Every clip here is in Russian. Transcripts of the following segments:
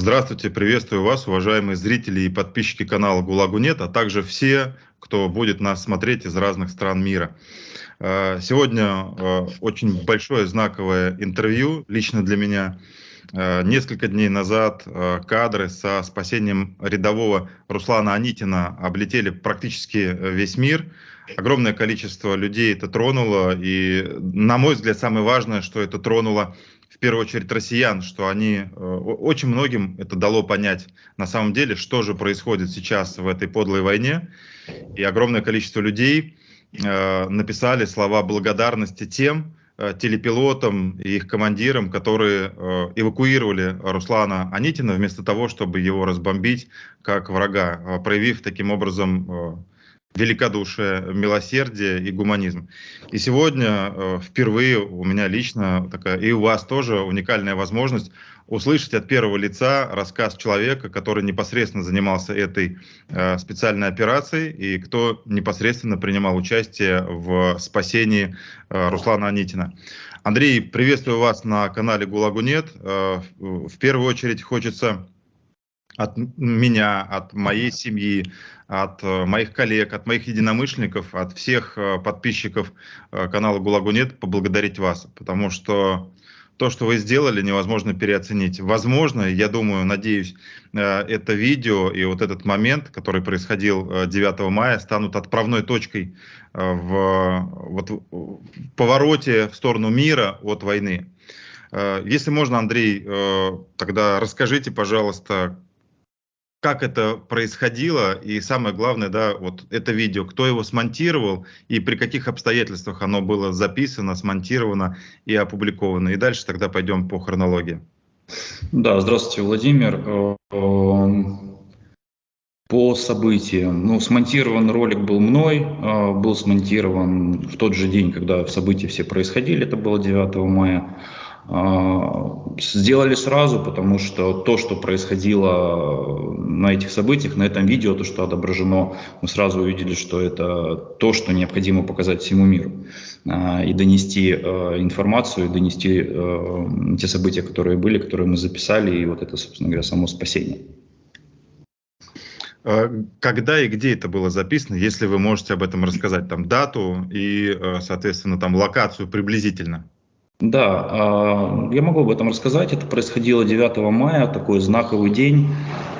Здравствуйте, приветствую вас, уважаемые зрители и подписчики канала ГУЛАГу нет, а также все, кто будет нас смотреть из разных стран мира. Сегодня очень большое знаковое интервью лично для меня. Несколько дней назад кадры со спасением рядового Руслана Анитина облетели практически весь мир. Огромное количество людей это тронуло, и, на мой взгляд, самое важное, что это тронуло в первую очередь россиян, что они очень многим это дало понять на самом деле, что же происходит сейчас в этой подлой войне. И огромное количество людей написали слова благодарности тем телепилотам и их командирам, которые эвакуировали Руслана Анитина вместо того, чтобы его разбомбить как врага, проявив таким образом великодушие, милосердие и гуманизм. И сегодня впервые у меня лично такая, и у вас тоже уникальная возможность услышать от первого лица рассказ человека, который непосредственно занимался этой специальной операцией и кто непосредственно принимал участие в спасении Руслана Анитина. Андрей, приветствую вас на канале ГУЛАГу нет. В первую очередь хочется от меня, от моей семьи, от моих коллег, от моих единомышленников, от всех подписчиков канала ГУЛАГу нет поблагодарить вас, потому что то, что вы сделали, невозможно переоценить. Возможно, я думаю, надеюсь, это видео и вот этот момент, который происходил 9 мая, станут отправной точкой в повороте в сторону мира от войны. Если можно, Андрей, тогда расскажите, пожалуйста, как это происходило, и самое главное, да, вот это видео, кто его смонтировал и при каких обстоятельствах оно было записано, смонтировано и опубликовано. И дальше тогда пойдем по хронологии. Да, здравствуйте, Владимир. По событиям, смонтирован ролик был мной, был смонтирован в тот же день, когда события все происходили, это было 9 мая. Сделали сразу, потому что то, что происходило на этих событиях, на этом видео, то, что отображено, мы сразу увидели, что это то, что необходимо показать всему миру. И донести информацию, и донести те события, которые были, которые мы записали, и вот это, собственно говоря, само спасение. Когда и где это было записано, если вы можете об этом рассказать, там дату и, соответственно, там локацию приблизительно? Да, я могу об этом рассказать. Это происходило 9 мая, такой знаковый день,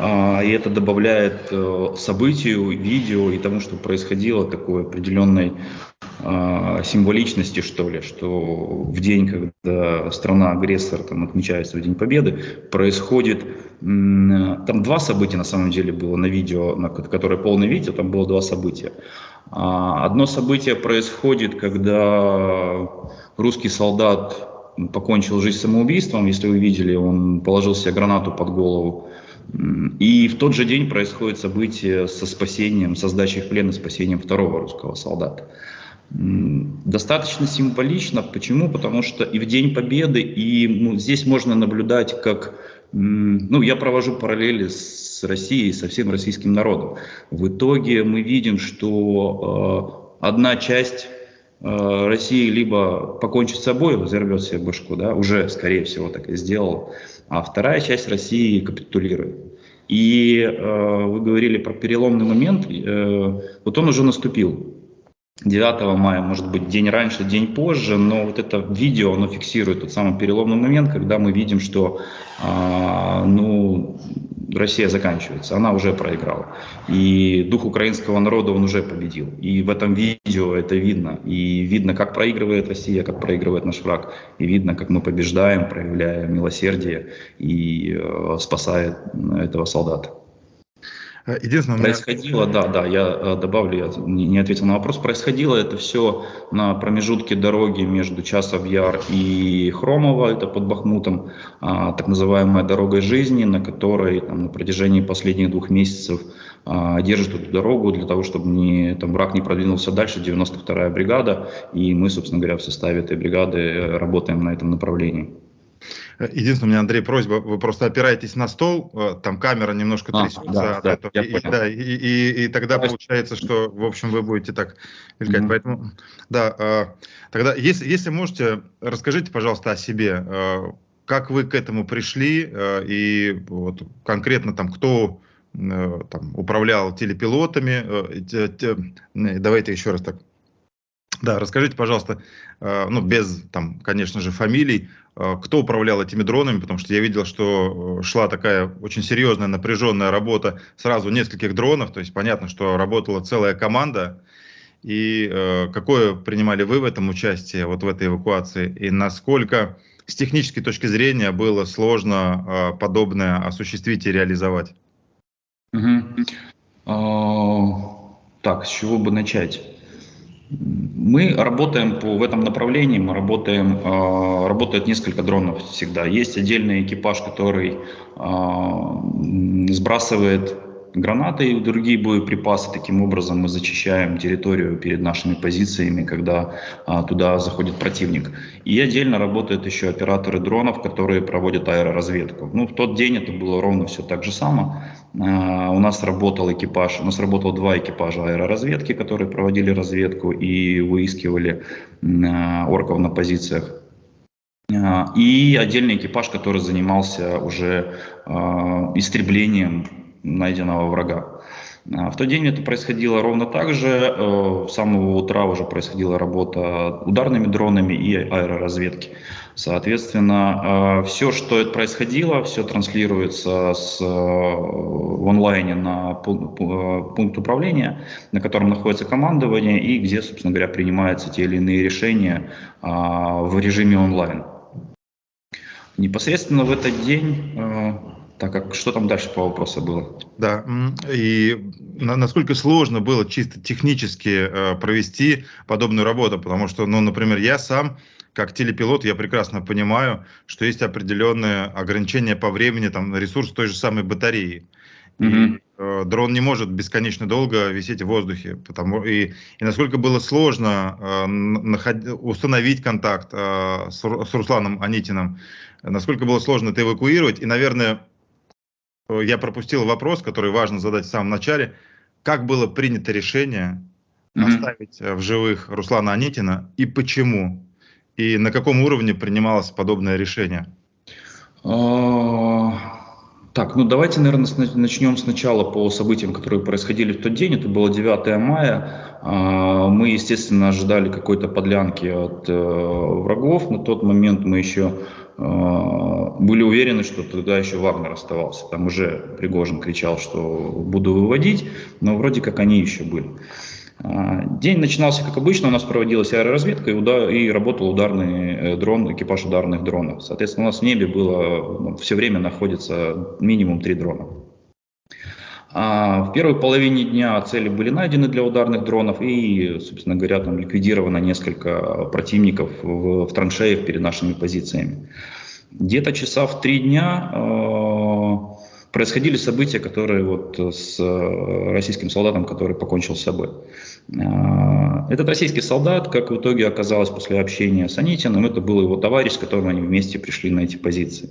и это добавляет событию, видео и тому, что происходило, такой определенной символичности, что ли, что в день, когда страна-агрессор отмечает свой День Победы, происходит, там два события на самом деле было на видео, которое полное видео, там было два события. Одно событие происходит, когда русский солдат покончил жизнь самоубийством, если вы видели, он положил себе гранату под голову. И в тот же день происходит событие со спасением, со сдачей в плен и спасением второго русского солдата. Достаточно символично. Почему? Потому что и в День Победы, и здесь можно наблюдать, как я провожу параллели с Россией, со всем российским народом. В итоге мы видим, что одна часть России либо покончит с собой, взорвет себе башку, да, уже, скорее всего, так и сделала, а вторая часть России капитулирует. И вы говорили про переломный момент, вот он уже наступил. 9 мая, может быть, день раньше, день позже, но вот это видео, оно фиксирует тот самый переломный момент, когда мы видим, что Россия заканчивается, она уже проиграла. И дух украинского народа, он уже победил. И в этом видео это видно. И видно, как проигрывает Россия, как проигрывает наш враг. И видно, как мы побеждаем, проявляя милосердие и спасая этого солдата. Единственное, происходило, да, я добавлю, я не ответил на вопрос. Происходило это все на промежутке дороги между Часов-Яр и Хромово, это под Бахмутом, так называемая дорога жизни, на которой на протяжении последних 2 месяцев держит эту дорогу для того, чтобы враг не продвинулся дальше, 92-я бригада, и мы, собственно говоря, в составе этой бригады работаем на этом направлении. Единственное, у меня, Андрей, просьба, вы просто опираетесь на стол, там камера немножко трясется от этого, и тогда получается, что, в общем, вы будете так мелькать. Поэтому, да, тогда, если можете, расскажите, пожалуйста, о себе. как вы к этому пришли и вот конкретно там кто там управлял телепилотами? Давайте еще раз так. Да, расскажите, пожалуйста, ну, без, там, конечно же, фамилий, кто управлял этими дронами, потому что я видел, что шла такая очень серьезная, напряженная работа сразу нескольких дронов, то есть понятно, что работала целая команда, и какое принимали вы в этом участие, вот в этой эвакуации, и насколько с технической точки зрения было сложно подобное осуществить и реализовать? Так, с чего бы начать? Мы работаем в этом направлении, работает несколько дронов всегда. Есть отдельный экипаж, который сбрасывает гранаты и другие боеприпасы. Таким образом мы зачищаем территорию перед нашими позициями, когда туда заходит противник. И отдельно работают еще операторы дронов, которые проводят аэроразведку. Ну, в тот день это было ровно все так же само. У нас работало два экипажа аэроразведки, которые проводили разведку и выискивали орков на позициях. И отдельный экипаж, который занимался уже истреблением найденного врага. В тот день это происходило ровно так же. С самого утра уже происходила работа ударными дронами и аэроразведки. Соответственно, все, что это происходило, все транслируется в онлайне на пункт управления, на котором находится командование и где, собственно говоря, принимаются те или иные решения в режиме онлайн. Непосредственно в этот день... Так, что там дальше по вопросу было? Да, и насколько сложно было чисто технически провести подобную работу, потому что, ну, например, я сам, как телепилот, я прекрасно понимаю, что есть определенные ограничения по времени, там, ресурс той же самой батареи. И дрон не может бесконечно долго висеть в воздухе, и насколько было сложно установить контакт с Русланом Анитиным, насколько было сложно это эвакуировать, и, наверное, я пропустил вопрос, который важно задать в самом начале. Как было принято решение оставить в живых Руслана Анитина и почему? И на каком уровне принималось подобное решение? Так, ну давайте, наверное, начнем сначала по событиям, которые происходили в тот день. Это было 9 мая. Мы, естественно, ожидали какой-то подлянки от врагов. На тот момент мы еще были уверены, что тогда еще Вагнер оставался. Там уже Пригожин кричал, что буду выводить, но вроде как они еще были. День начинался как обычно, у нас проводилась аэроразведка и работал ударный дрон, экипаж ударных дронов. Соответственно, у нас в небе было все время находится минимум 3 дрона. В первой половине дня цели были найдены для ударных дронов и, собственно говоря, там ликвидировано несколько противников в траншеях перед нашими позициями. Где-то часа в 3 дня происходили события, которые вот с российским солдатом, который покончил с собой. Этот российский солдат, как в итоге оказалось после общения с Анитиным, это был его товарищ, с которым они вместе пришли на эти позиции.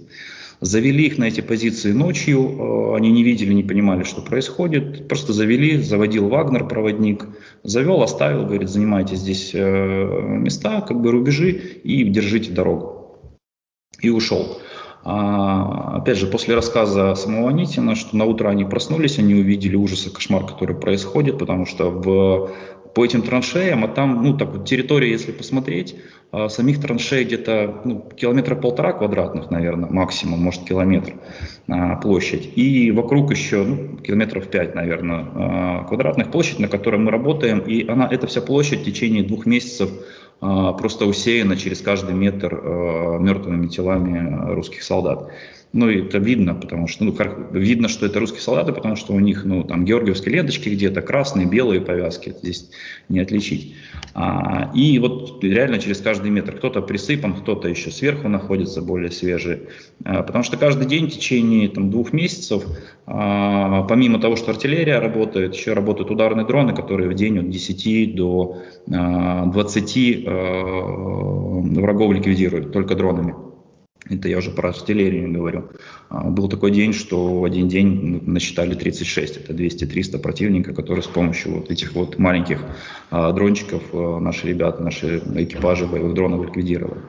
Завели их на эти позиции ночью, они не видели, не понимали, что происходит, просто заводил Вагнер, проводник, завел, оставил, говорит, занимайте здесь места, как бы рубежи и держите дорогу. И ушел. Опять же, после рассказа самого Анитина, что на утро они проснулись, они увидели ужас и кошмар, который происходит, потому что по этим траншеям, а там, ну, так вот, территория, если посмотреть, самих траншей где-то километра 1,5 квадратных, наверное, максимум, может, километр площадь. И вокруг еще километров 5, наверное, квадратных площадь, на которой мы работаем. И эта вся площадь в течение 2 месяцев просто усеяна через каждый метр мертвыми телами русских солдат. Ну, и это видно, потому что, видно, что это русские солдаты, потому что у них, там георгиевские ленточки где-то, красные, белые повязки, здесь не отличить. И вот реально через каждый метр кто-то присыпан, кто-то еще сверху находится, более свежие. Потому что каждый день в течение 2 месяцев, помимо того, что артиллерия работает, еще работают ударные дроны, которые в день от 10 до 20 врагов ликвидируют, только дронами. Это я уже про артиллерию говорю. Был такой день, что в один день насчитали 36, это 200-300 противника, которые с помощью вот этих вот маленьких дрончиков наши ребята, наши экипажи боевых дронов ликвидировали.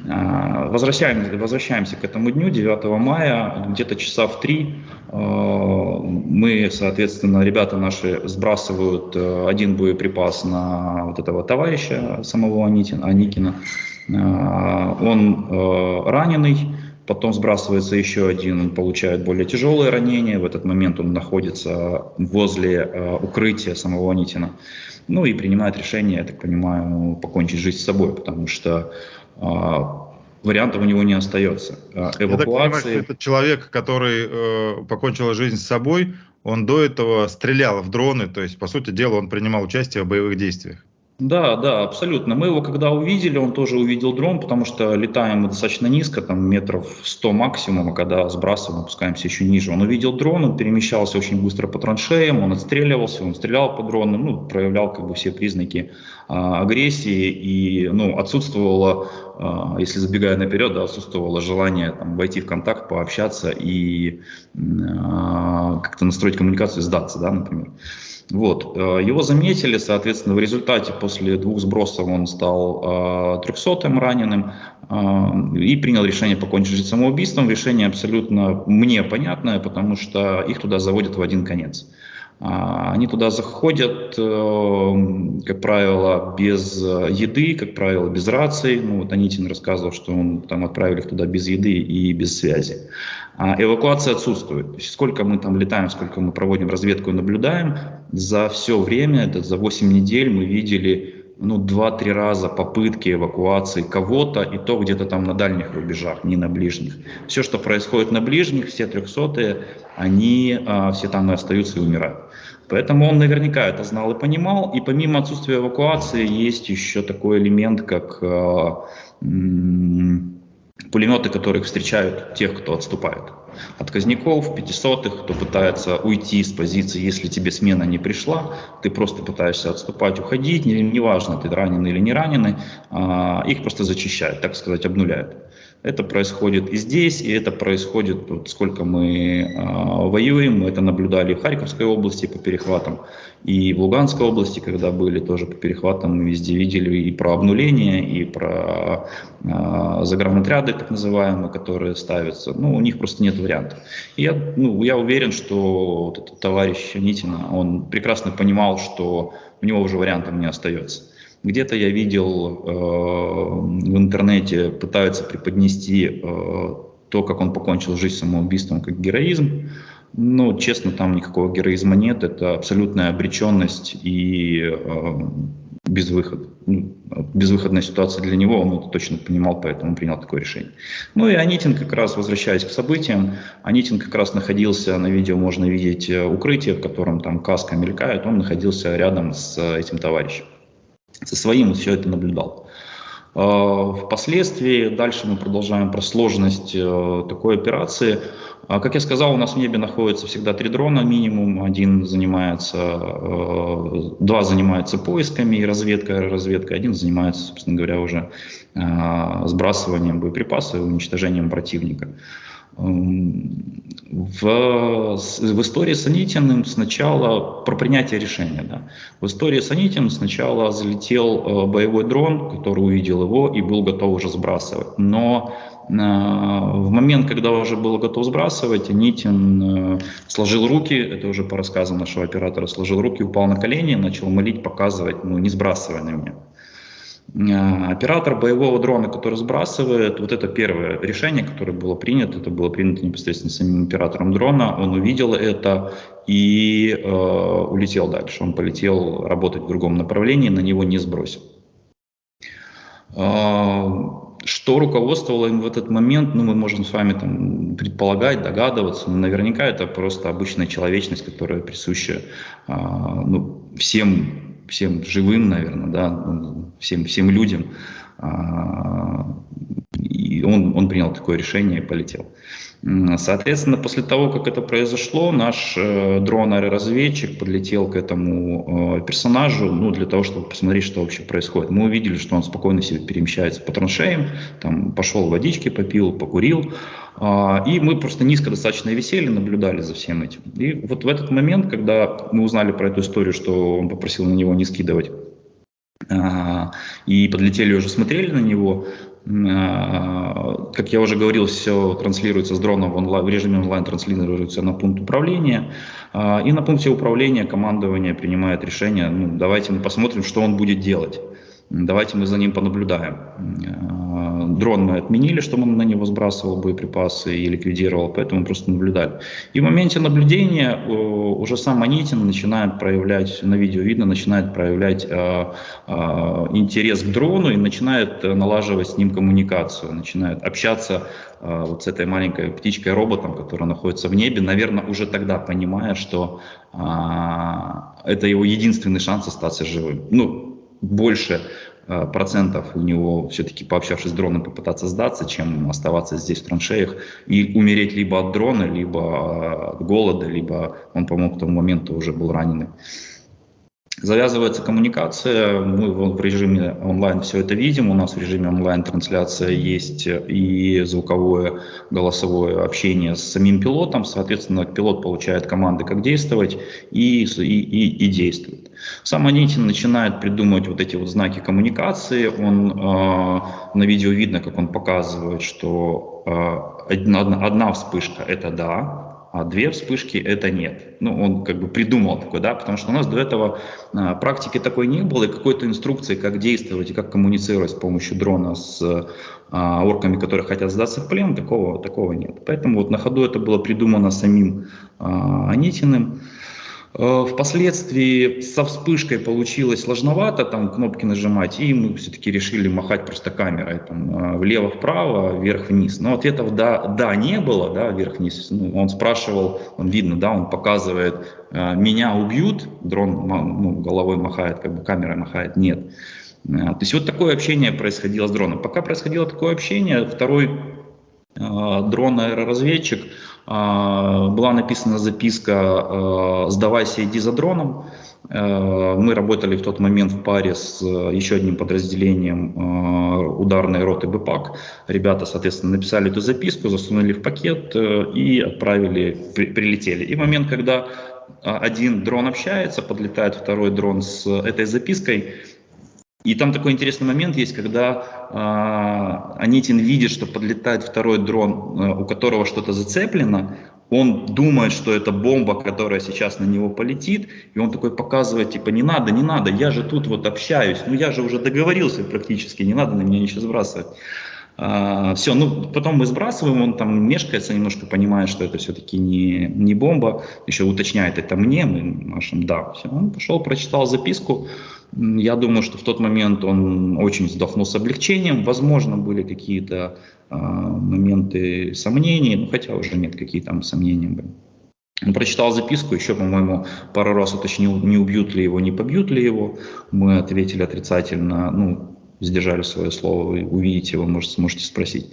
Возвращаемся к этому дню, 9 мая, где-то часа в 3 мы, соответственно, ребята наши сбрасывают один боеприпас на вот этого товарища, самого Аникина. Он раненый, потом сбрасывается еще один, он получает более тяжелые ранения, в этот момент он находится возле укрытия самого Аникина. Ну и принимает решение, я так понимаю, покончить жизнь с собой, потому что вариантов у него не остается. Эвакуация... Я так понимаю, что этот человек, который покончил жизнь с собой, он до этого стрелял в дроны, то есть, по сути дела, он принимал участие в боевых действиях. Да, абсолютно. Мы его когда увидели, он тоже увидел дрон, потому что летаем мы достаточно низко, там метров 100 максимум, а когда сбрасываем, опускаемся еще ниже. Он увидел дрон, он перемещался очень быстро по траншеям, он отстреливался, он стрелял по дрону, ну, проявлял как бы все признаки агрессии, и отсутствовало, если забегая наперед, отсутствовало желание там войти в контакт, пообщаться и как-то настроить коммуникацию, сдаться, например. Его заметили, соответственно, в результате после 2 сбросов он стал 300-м раненым и принял решение покончить жизнь самоубийством. Решение абсолютно мне понятное, потому что их туда заводят в один конец. Они туда заходят, как правило, без еды, как правило, без раций. Аникин рассказывал, что он там отправили их туда без еды и без связи. Эвакуация отсутствует. То есть сколько мы там летаем, сколько мы проводим разведку и наблюдаем, за все время, за 8 недель мы видели 2-3 раза попытки эвакуации кого-то, и то где-то там на дальних рубежах, не на ближних. Все, что происходит на ближних, все 300-е, они все там и остаются и умирают. Поэтому он наверняка это знал и понимал. И помимо отсутствия эвакуации есть еще такой элемент, как пулеметы, которые встречают тех, кто отступает. Отказников, 500-х, кто пытается уйти с позиции, если тебе смена не пришла, ты просто пытаешься отступать, уходить, неважно, ты раненый или не раненый, их просто зачищают, так сказать, обнуляют. Это происходит и здесь, и это происходит, сколько мы воюем, мы это наблюдали в Харьковской области по перехватам, и в Луганской области, когда были тоже по перехватам, мы везде видели и про обнуление, и про загранотряды, так называемые, которые ставятся. У них просто нет вариантов. И я уверен, что этот товарищ Аникина, он прекрасно понимал, что у него уже вариантов не остается. Где-то я видел в интернете, пытаются преподнести то, как он покончил жизнь самоубийством, как героизм. Но, честно, там никакого героизма нет. Это абсолютная обреченность и безвыходная ситуация для него. Он это точно понимал, поэтому принял такое решение. И Аникин как раз, возвращаясь к событиям, Аникин как раз находился, на видео можно видеть укрытие, в котором там каска мелькает, он находился рядом с этим товарищем. Со своим все это наблюдал. Впоследствии дальше мы продолжаем про сложность такой операции. Как я сказал, у нас в небе находится всегда 3 дрона минимум. 2 занимаются поисками и разведкой, один занимается, собственно говоря, уже сбрасыванием боеприпасов и уничтожением противника. В истории с Аникиным сначала, про принятие решения, в истории с Аникиным сначала залетел боевой дрон, который увидел его и был готов уже сбрасывать. Но в момент, когда уже был готов сбрасывать, Аникин сложил руки, это уже по рассказам нашего оператора, сложил руки, упал на колени, начал молить, показывать, не сбрасывай на меня. Оператор боевого дрона, который сбрасывает, это первое решение, которое было принято, это было принято непосредственно самим оператором дрона, он увидел это и улетел дальше, он полетел работать в другом направлении, на него не сбросил. Что руководствовало им в этот момент, мы можем с вами предполагать, догадываться, но наверняка это просто обычная человечность, которая присуща всем живым, наверное, всем людям. И он принял такое решение и полетел. Соответственно, после того, как это произошло, наш дрон-аэроразведчик подлетел к этому персонажу, для того, чтобы посмотреть, что вообще происходит. Мы увидели, что он спокойно себе перемещается по траншеям, пошел водички попил, покурил. И мы просто низко достаточно висели, наблюдали за всем этим. И в этот момент, когда мы узнали про эту историю, что он попросил на него не скидывать, и подлетели уже смотрели на него, Как я уже говорил, все транслируется с дрона в режиме онлайн, транслируется на пункт управления. И на пункте управления командование принимает решение, ну, давайте мы посмотрим, что он будет делать. Давайте мы за ним понаблюдаем. Дрон мы отменили, чтобы он на него сбрасывал боеприпасы и ликвидировал, поэтому просто наблюдали. И в моменте наблюдения уже сам Анитин начинает проявлять, на видео видно, начинает проявлять интерес к дрону и начинает налаживать с ним коммуникацию, начинает общаться вот с этой маленькой птичкой-роботом, которая находится в небе, наверное, уже тогда понимая, что это его единственный шанс остаться живым. Ну, больше процентов у него, все-таки пообщавшись с дроном, попытаться сдаться, чем оставаться здесь в траншеях и умереть либо от дрона, либо от голода, либо он, по-моему, к тому моменту уже был раненый. Завязывается коммуникация, мы в режиме онлайн все это видим, у нас в режиме онлайн трансляция есть и звуковое, голосовое общение с самим пилотом, соответственно, пилот получает команды, как действовать, и действует. Сам Анитин начинает придумывать вот эти вот знаки коммуникации, на видео видно, как он показывает, что одна вспышка – это «да», а две вспышки – это нет. Ну, он как бы придумал такое, да, потому что у нас до этого практики такой не было, и какой-то инструкции, как действовать и как коммуницировать с помощью дрона с орками, которые хотят сдаться в плен, такого нет. Поэтому вот на ходу это было придумано самим Анитиным. Впоследствии со вспышкой получилось сложновато, там кнопки нажимать, и мы все-таки решили махать просто камерой, там, влево-вправо, вверх-вниз. Но ответов да не было, да, вверх-вниз. Ну, он спрашивал, он видно, да, он показывает, меня убьют, дрон головой махает, как бы камерой махает, нет. То есть вот такое общение происходило с дроном. Пока происходило такое общение, второй дрон аэроразведчик, была написана записка «Сдавайся, иди за дроном». Мы работали в тот момент в паре с еще одним подразделением ударной роты БПАК. Ребята, соответственно, написали эту записку, засунули в пакет и отправили, прилетели. И в момент, когда один дрон общается, подлетает второй дрон с этой запиской. И там такой интересный момент есть, когда Анитин видит, что подлетает второй дрон, у которого что-то зацеплено, он думает, что это бомба, которая сейчас на него полетит, и он такой показывает, типа, не надо, я же тут вот общаюсь, ну я же уже договорился практически, не надо на меня ничего сбрасывать. Все, ну потом мы сбрасываем, он там мешкается, немножко понимает, что это все-таки не бомба, еще уточняет, это мне, мы машем, да, все, он пошел, прочитал записку. Я думаю, что в тот момент он очень вздохнул с облегчением, возможно, были какие-то моменты сомнений, хотя уже нет, какие там сомнения были. Он прочитал записку, еще, по-моему, пару раз уточнил, не убьют ли его, не побьют ли его. Мы ответили отрицательно, ну, сдержали свое слово, вы увидите, вы сможете спросить.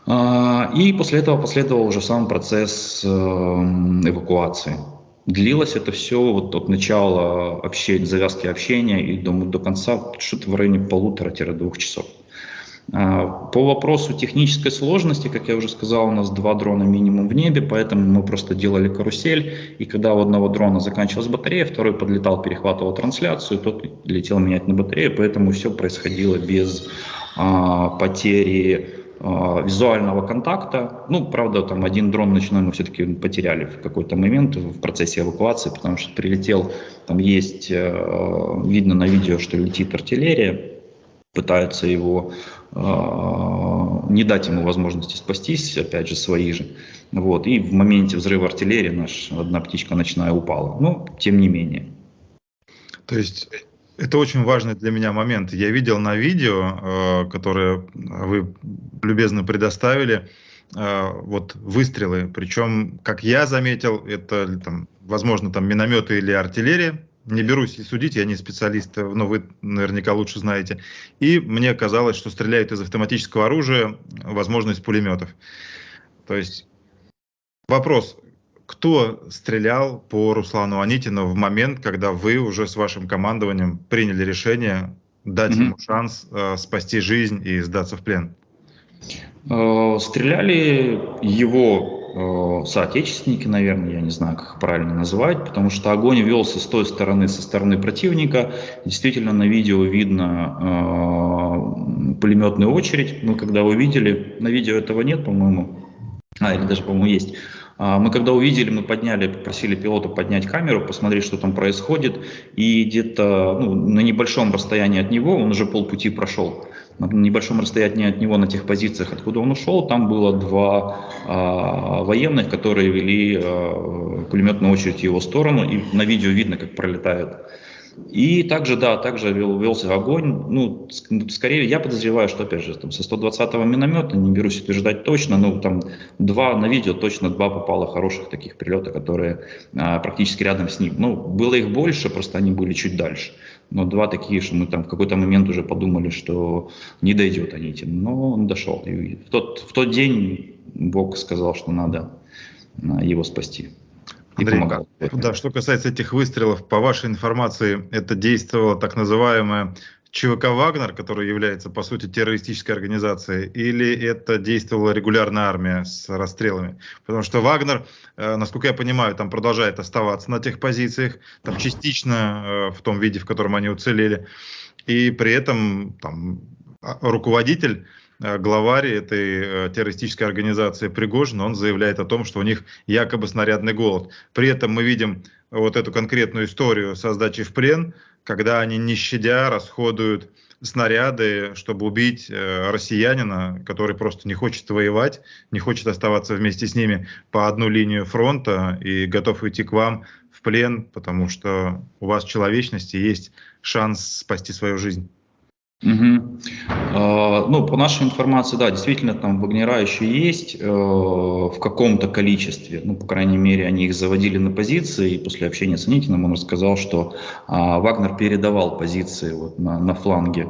И после этого последовал уже сам процесс эвакуации. Длилось это все вот от начала завязки общения и до конца что-то в районе 1,5–2 часов. По вопросу технической сложности, как я уже сказал, у нас 2 дрона минимум в небе, поэтому мы просто делали карусель, и когда у одного дрона заканчивалась батарея, второй подлетал, перехватывал трансляцию, тот летел менять на батарею, поэтому все происходило без потери визуального контакта. Ну, правда, там один дрон ночной мы все-таки потеряли в какой-то момент в процессе эвакуации, потому что прилетел, там есть, видно на видео, что летит артиллерия, пытаются его, не дать ему возможности спастись, опять же, свои же. Вот. И в моменте взрыва артиллерии одна птичка ночная упала. Но, тем не менее. То есть это очень важный для меня момент. Я видел на видео, которое вы любезно предоставили, вот выстрелы. Причем, как я заметил, это, там, возможно, там минометы или артиллерия. Не берусь судить, я не специалист, но вы наверняка лучше знаете. И мне казалось, что стреляют из автоматического оружия, возможно, из пулеметов. То есть вопрос, кто стрелял по Руслану Анитину в момент, когда вы уже с вашим командованием приняли решение дать ему шанс спасти жизнь и сдаться в плен? Стреляли его его соотечественники, наверное, я не знаю, как их правильно называть, потому что огонь велся с той стороны, со стороны противника. Действительно, на видео видно пулеметную очередь. Мы когда увидели, на видео этого нет, по-моему, или даже, по-моему, есть. Мы когда увидели, мы подняли, попросили пилота поднять камеру, посмотреть, что там происходит, и где-то на небольшом расстоянии от него, он уже полпути прошел, на небольшом расстоянии от него на тех позициях, откуда он ушел, там было два военных, которые вели пулеметную очередь в его сторону, и на видео видно, как пролетают. И также, да, также велся огонь. Ну, скорее, я подозреваю, что, опять же, там, со 120-го миномета, не берусь утверждать точно, но там на видео точно два попало хороших таких прилета, которые практически рядом с ним. Ну, было их больше, просто они были чуть дальше. Но два такие, что мы там в какой-то момент уже подумали, что не дойдет Анитин. Но он дошел. И в тот день Бог сказал, что надо его спасти. Андрей, да, что касается этих выстрелов, по вашей информации, это действовала так называемая ЧВК «Вагнер», которая является, по сути, террористической организацией, или это действовала регулярная армия с расстрелами? Потому что «Вагнер», насколько я понимаю, там продолжает оставаться на тех позициях, там частично в том виде, в котором они уцелели, и при этом там руководитель, главарь этой террористической организации Пригожин, он заявляет о том, что у них якобы снарядный голод. При этом мы видим вот эту конкретную историю со сдачей в плен, когда они, не щадя, расходуют снаряды, чтобы убить россиянина, который просто не хочет воевать, не хочет оставаться вместе с ними по одну линию фронта и готов идти к вам в плен, потому что у вас человечность и есть шанс спасти свою жизнь. Угу. Ну, по нашей информации, да, действительно, там вагнера еще есть в каком-то количестве. Ну, по крайней мере, они их заводили на позиции, и после общения с Анитиным он рассказал, что Вагнер передавал позиции вот на фланге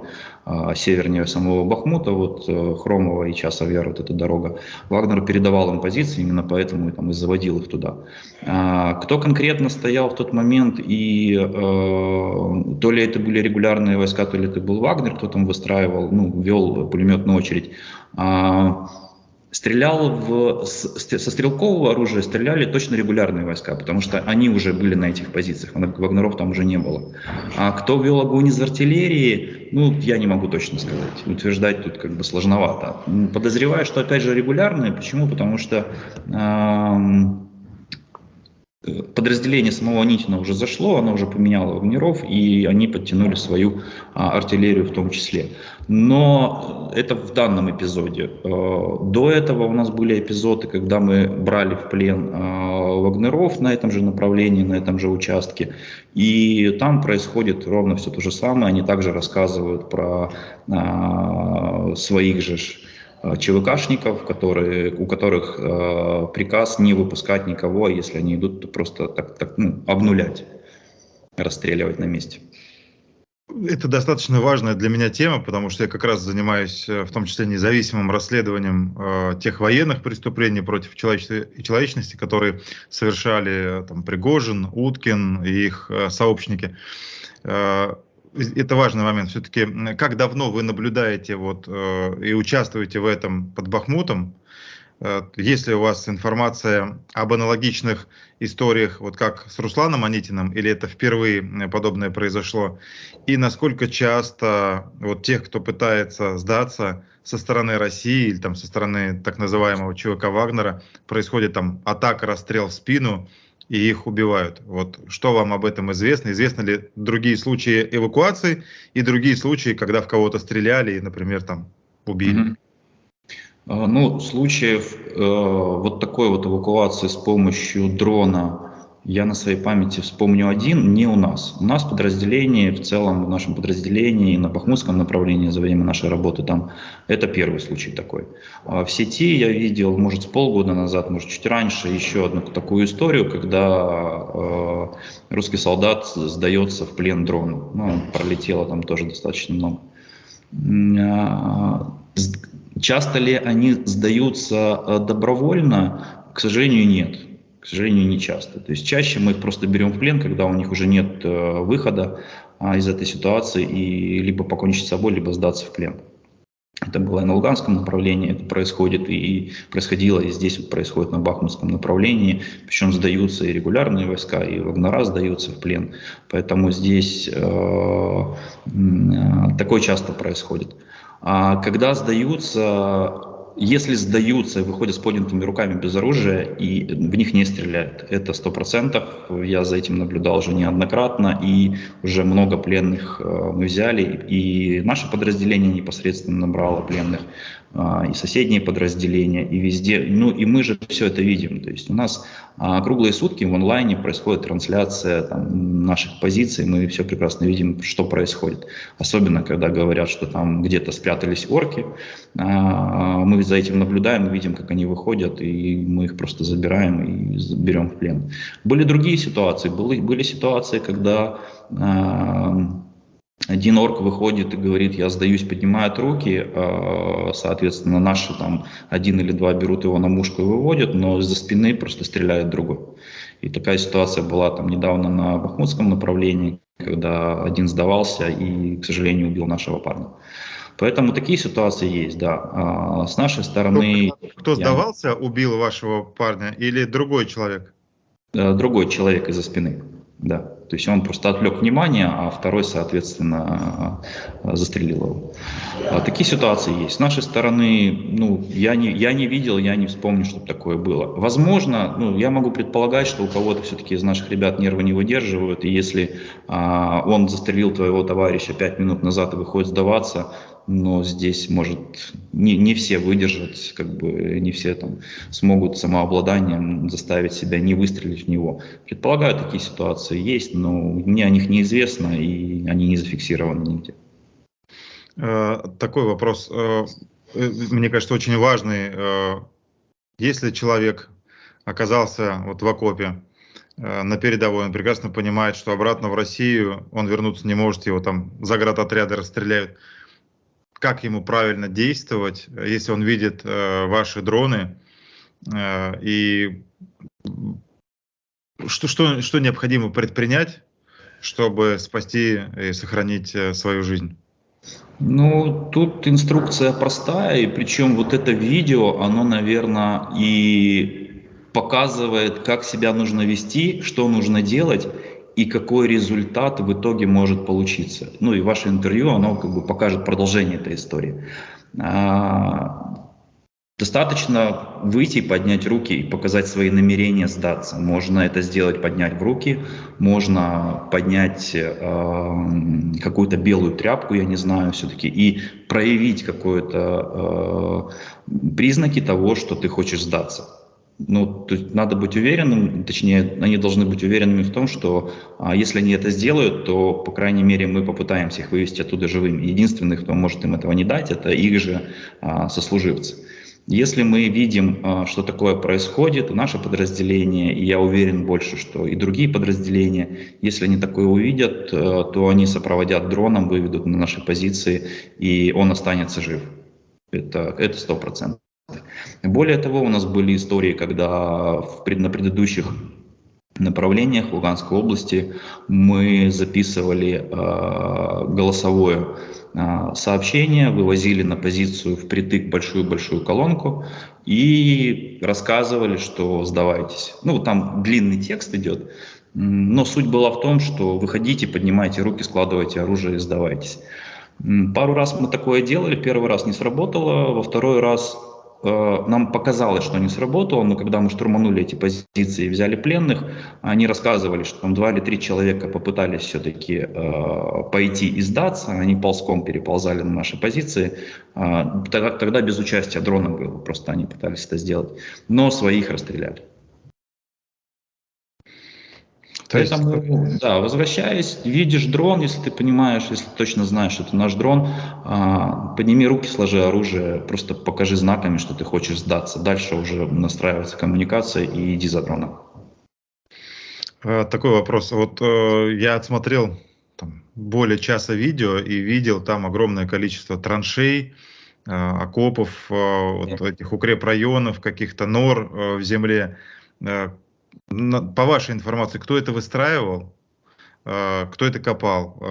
севернее самого Бахмута, вот Хромова и Часов Яр, вот эта дорога. Вагнер передавал им позиции, именно поэтому там, и заводил их туда. Кто конкретно стоял в тот момент, и то ли это были регулярные войска, то ли это был Вагнер, кто там выстраивал, ну, вел пулеметную очередь. Стрелял со стрелкового оружия, стреляли точно регулярные войска, потому что они уже были на этих позициях, вагнеров там уже не было. А кто вел огонь из артиллерии, ну, я не могу точно сказать, утверждать тут как бы сложновато. Подозреваю, что опять же регулярные, почему? Потому что подразделение самого Анитина уже зашло, оно уже поменяло вагнеров, и они подтянули свою артиллерию в том числе. Но это в данном эпизоде. До этого у нас были эпизоды, когда мы брали в плен вагнеров на этом же направлении, на этом же участке. И там происходит ровно все то же самое. Они также рассказывают про своих же ЧВКшников, у которых приказ не выпускать никого, если они идут, то просто обнулять, расстреливать на месте. Это достаточно важная для меня тема, потому что я как раз занимаюсь в том числе независимым расследованием тех военных преступлений против человечности, которые совершали там, Пригожин, Уткин и их сообщники. Это важный момент. Все-таки, как давно вы наблюдаете и участвуете в этом под Бахмутом? Есть ли у вас информация об аналогичных историях, вот как с Русланом Анитиным, или это впервые подобное произошло? И насколько часто вот тех, кто пытается сдаться со стороны России или там, со стороны так называемого ЧВК Вагнера, происходит там атака, расстрел в спину, и их убивают. Вот что вам об этом известно? Известны ли другие случаи эвакуации и другие случаи, когда в кого-то стреляли и, например, там убили? Ну, случаев вот такой вот эвакуации с помощью дрона я на своей памяти вспомню один, не у нас. У нас подразделение, в целом в нашем подразделении, на бахмутском направлении за время нашей работы там, это первый случай такой. В сети я видел, может, с полгода назад, может, чуть раньше, еще одну такую историю, когда русский солдат сдается в плен дрону. Ну, пролетело там тоже достаточно много. Часто ли они сдаются добровольно? К сожалению, нет. К сожалению, не часто. То есть чаще мы их просто берем в плен, когда у них уже нет выхода из этой ситуации, и либо покончить с собой, либо сдаться в плен. Это было и на Луганском направлении, это происходит и происходило, и здесь вот происходит на Бахмутском направлении. Причем сдаются и регулярные войска, и вагнера сдаются в плен. Поэтому здесь такое часто происходит. А когда сдаются, если сдаются и выходят с поднятыми руками без оружия, и в них не стреляют, это 100%. Я за этим наблюдал уже неоднократно, и уже много пленных мы взяли, и наше подразделение непосредственно набрало пленных, и соседние подразделения, и везде. Ну и мы же все это видим. То есть у нас круглые сутки в онлайне происходит трансляция там наших позиций, мы все прекрасно видим, что происходит. Особенно, когда говорят, что там где-то спрятались орки, мы за этим наблюдаем, видим, как они выходят, и мы их просто забираем и берем в плен. Были другие ситуации, были ситуации, когда один орк выходит и говорит: я сдаюсь, поднимает руки, соответственно, наши там один или два берут его на мушку и выводят, но из-за спины просто стреляет другой. И такая ситуация была там недавно на Бахмутском направлении, когда один сдавался и, к сожалению, убил нашего парня. Поэтому такие ситуации есть, да. С нашей стороны... Кто сдавался, убил вашего парня, или другой человек? Другой человек из-за спины, да. То есть он просто отвлек внимание, а второй, соответственно, застрелил его. Такие ситуации есть. С нашей стороны, ну, я не видел, я не вспомню, чтобы такое было. Возможно, ну, я могу предполагать, что у кого-то все-таки из наших ребят нервы не выдерживают, и если он застрелил твоего товарища 5 минут назад и выходит сдаваться, но здесь, может, не все выдержат, как бы не все там смогут самообладанием заставить себя не выстрелить в него. Предполагаю, такие ситуации есть, но мне о них неизвестно, и они не зафиксированы нигде. Такой вопрос, мне кажется, очень важный. Если человек оказался вот в окопе, на передовой, он прекрасно понимает, что обратно в Россию он вернуться не может, его там заградотряды расстреляют. Как ему правильно действовать, если он видит ваши дроны, и что необходимо предпринять, чтобы спасти и сохранить свою жизнь? Ну, тут инструкция простая, и причем вот это видео, оно, наверное, и показывает, как себя нужно вести, что нужно делать, и какой результат в итоге может получиться. Ну и ваше интервью, оно как бы покажет продолжение этой истории. Достаточно выйти, поднять руки и показать свои намерения сдаться. Можно это сделать, поднять в руки, можно поднять какую-то белую тряпку, я не знаю, все-таки, и проявить какие-то признаки того, что ты хочешь сдаться. Ну, то есть надо быть уверенным, точнее, они должны быть уверенными в том, что если они это сделают, то, по крайней мере, мы попытаемся их вывести оттуда живыми. Единственный, кто может им этого не дать, это их же сослуживцы. Если мы видим, что такое происходит, и наше подразделение, и я уверен больше, что и другие подразделения, если они такое увидят, то они сопроводят дроном, выведут на наши позиции, и он останется жив. Это 100%. Более того, у нас были истории, когда на предыдущих направлениях в Луганской области мы записывали голосовое сообщение, вывозили на позицию впритык большую-большую колонку и рассказывали, что сдавайтесь. Ну, там длинный текст идет, но суть была в том, что выходите, поднимайте руки, складывайте оружие и сдавайтесь. Пару раз мы такое делали, первый раз не сработало, во второй раз нам показалось, что не сработало, но когда мы штурманули эти позиции и взяли пленных, они рассказывали, что там 2 или 3 человека попытались все-таки пойти и сдаться, они ползком переползали на наши позиции, тогда без участия дрона было, просто они пытались это сделать, но своих расстреляли. Поэтому, да, возвращаясь, видишь дрон, если ты понимаешь, если точно знаешь, что это наш дрон, подними руки, сложи оружие, просто покажи знаками, что ты хочешь сдаться. Дальше уже настраивается коммуникация и иди за дроном. Такой вопрос. Вот я отсмотрел там более часа видео и видел там огромное количество траншей, окопов, вот этих укрепрайонов, каких-то нор в земле. По вашей информации, кто это выстраивал? кто это копал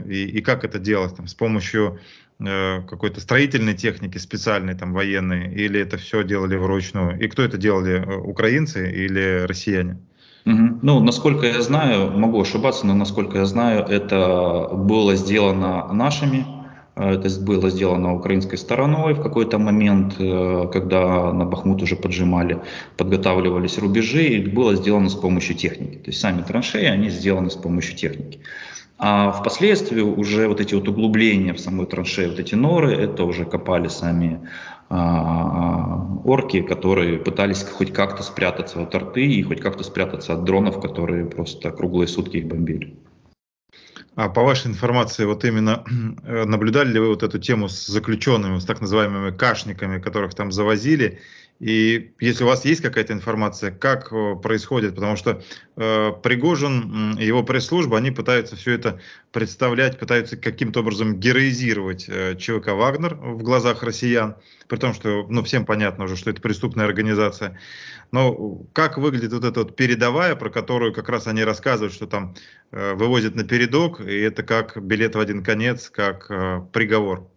и как это делалось, там, с помощью какой-то строительной техники специальной, там, военной, или это все делали вручную? И кто это делали, украинцы или россияне? Ну, насколько я знаю, могу ошибаться, но насколько я знаю, это было сделано нашими, это было сделано украинской стороной в какой-то момент, когда на Бахмут уже поджимали, подготавливались рубежи, и было сделано с помощью техники. То есть сами траншеи, они сделаны с помощью техники. А впоследствии уже вот эти вот углубления в самой траншеи, вот эти норы, это уже копали сами орки, которые пытались хоть как-то спрятаться от арты и хоть как-то спрятаться от дронов, которые просто круглые сутки их бомбили. А по вашей информации, вот именно наблюдали ли вы вот эту тему с заключенными, с так называемыми кашниками, которых там завозили? И если у вас есть какая-то информация, как происходит, потому что Пригожин и его пресс-служба, они пытаются все это представлять, пытаются каким-то образом героизировать ЧВК «Вагнер» в глазах россиян, при том, что ну, всем понятно уже, что это преступная организация. Но как выглядит вот эта вот передовая, про которую как раз они рассказывают, что там вывозят на передок, и это как билет в один конец, как приговор?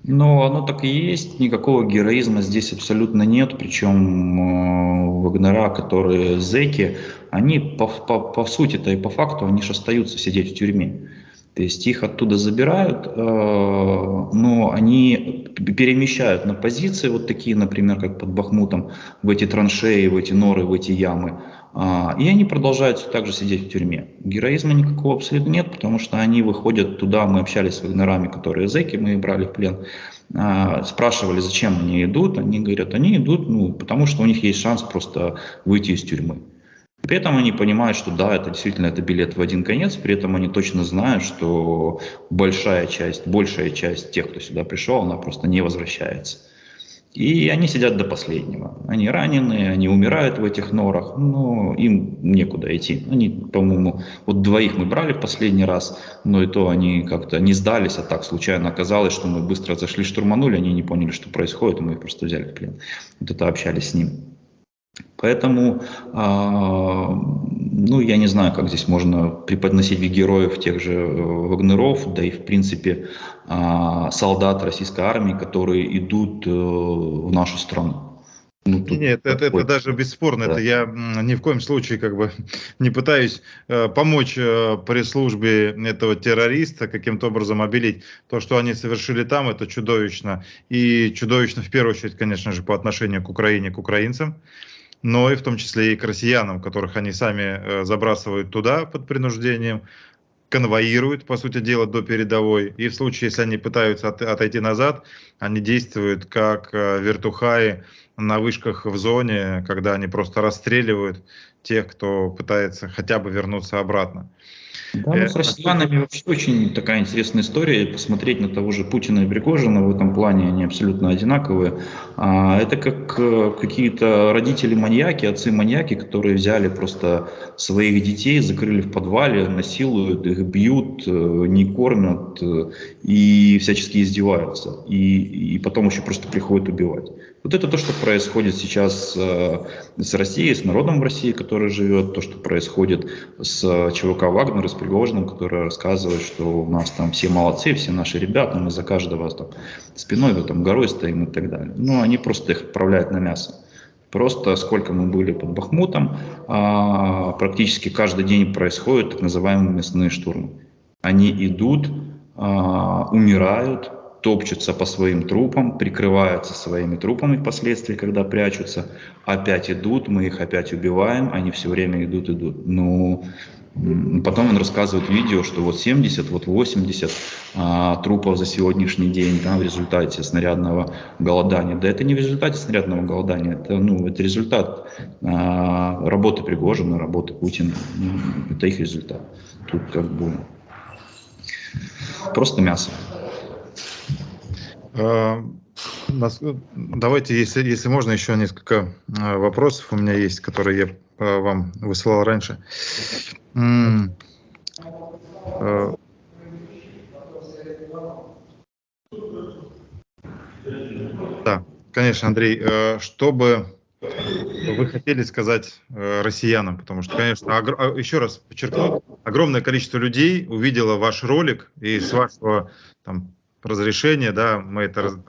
Но оно так и есть, никакого героизма здесь абсолютно нет, причем вагнера, которые зэки, они по сути-то и по факту, они же остаются сидеть в тюрьме. То есть их оттуда забирают, но они перемещают на позиции, вот такие, например, как под Бахмутом, в эти траншеи, в эти норы, в эти ямы. И они продолжают все так же сидеть в тюрьме. Героизма никакого абсолютно нет, потому что они выходят туда, мы общались с вагнерами, которые зэки, мы их брали в плен, спрашивали, зачем они идут, они говорят, они идут, ну, потому что у них есть шанс просто выйти из тюрьмы. При этом они понимают, что да, это действительно это билет в один конец, при этом они точно знают, что большая часть тех, кто сюда пришел, она просто не возвращается. И они сидят до последнего. Они раненые, они умирают в этих норах, но им некуда идти. Они, по-моему, вот двоих мы брали в последний раз, но и то они как-то не сдались, а так случайно оказалось, что мы быстро зашли, штурманули, они не поняли, что происходит, и мы их просто взяли в плен. Вот это общались с ним. Поэтому, ну, я не знаю, как здесь можно преподносить героев тех же вагнеров, да и, в принципе, солдат российской армии, которые идут в нашу страну. Ну, Нет, это даже бесспорно. Да. Это я ни в коем случае как бы не пытаюсь помочь пресс-службе этого террориста каким-то образом обелить. То, что они совершили там, это чудовищно. И чудовищно в первую очередь, конечно же, по отношению к Украине, к украинцам, но и в том числе и к россиянам, которых они сами забрасывают туда под принуждением, конвоируют, по сути дела, до передовой. И в случае, если они пытаются отойти назад, они действуют как вертухаи на вышках в зоне, когда они просто расстреливают тех, кто пытается хотя бы вернуться обратно. Да, ну, с россиянами вообще очень такая интересная история. Посмотреть на того же Путина и Пригожина в этом плане, они абсолютно одинаковые. Это как какие-то родители-маньяки, отцы-маньяки, которые взяли просто своих детей, закрыли в подвале, насилуют, их бьют, не кормят и всячески издеваются. И потом еще просто приходят убивать. Вот это то, что происходит сейчас с Россией, с народом в России, который живет, то, что происходит с ЧВК «Вагнер», с Пригожиным, который рассказывает, что у нас там все молодцы, все наши ребята, мы за каждого там спиной там, горой стоим и так далее. Но они просто их отправляют на мясо. Просто сколько мы были под Бахмутом, практически каждый день происходят так называемые мясные штурмы. Они идут, умирают, топчутся по своим трупам, прикрываются своими трупами впоследствии, когда прячутся, опять идут, мы их опять убиваем, они все время идут. Ну, потом он рассказывает видео, что вот 70, вот 80 трупов за сегодняшний день, да, в результате снарядного голодания. Да это не в результате снарядного голодания, это, ну, это результат работы Пригожина, работы Путина. Это их результат. Тут как бы просто мясо. Давайте, если можно, еще несколько вопросов у меня есть, которые я вам высылал раньше. Да, конечно, Андрей, что бы вы хотели сказать россиянам, потому что, конечно, еще раз подчеркну, огромное количество людей увидело ваш ролик, и с вашего там, разрешения, да,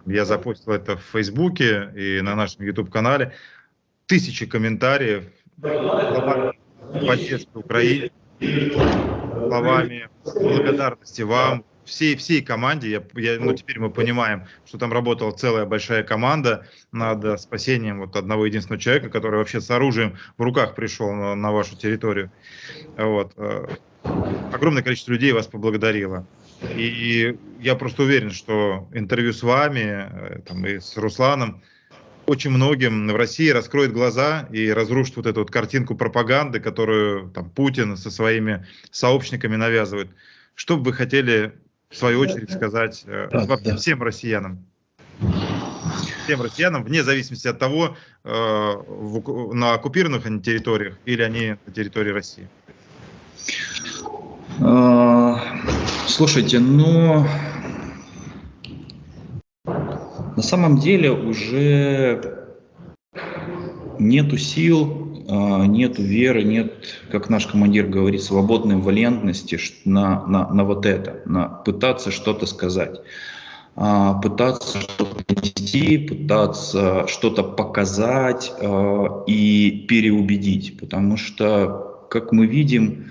я запостил это в Фейсбуке и на нашем YouTube-канале, тысячи комментариев, словами поддержки Украине, словами благодарности вам, всей команде. Ну, теперь мы понимаем, что там работала целая большая команда над спасением вот одного единственного человека, который вообще с оружием в руках пришел на вашу территорию. Вот. Огромное количество людей вас поблагодарило. И я просто уверен, что интервью с вами там, и с Русланом очень многим в России раскроет глаза и разрушит вот эту вот картинку пропаганды, которую там, Путин со своими сообщниками навязывает. Что бы вы хотели, в свою очередь, сказать всем россиянам? Всем россиянам, вне зависимости от того, на оккупированных они территориях или они на территории России. Слушайте, но на самом деле уже нету сил, нету веры, нет, как наш командир говорит, свободной валентности на вот это, на пытаться что-то сказать, пытаться что-то нести, пытаться что-то показать и переубедить, потому что, как мы видим,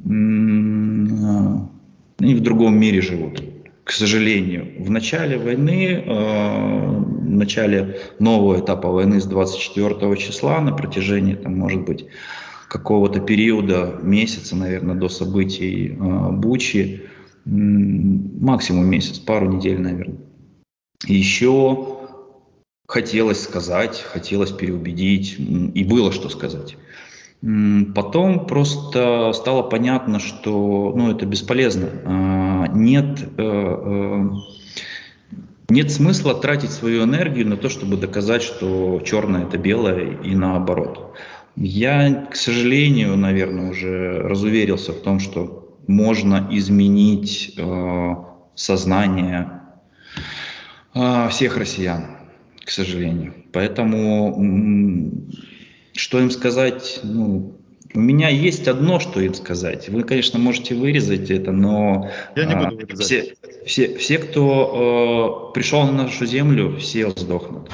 они в другом мире живут, к сожалению. В начале войны, в начале нового этапа войны с 24 числа на протяжении, там, может быть, какого-то периода, месяца, наверное, до событий Бучи, максимум месяц, пару недель, наверное, еще хотелось сказать, хотелось переубедить, и было что сказать. Потом просто стало понятно, что это бесполезно. Нет смысла тратить свою энергию на то, чтобы доказать, что черное – это белое, и наоборот. Я, к сожалению, наверное, уже разуверился в том, что можно изменить сознание всех россиян, к сожалению. Поэтому что им сказать? У меня есть одно, что им сказать. Вы, конечно, можете вырезать это, но я не буду вырезать. Все, кто пришел на нашу землю, все сдохнут.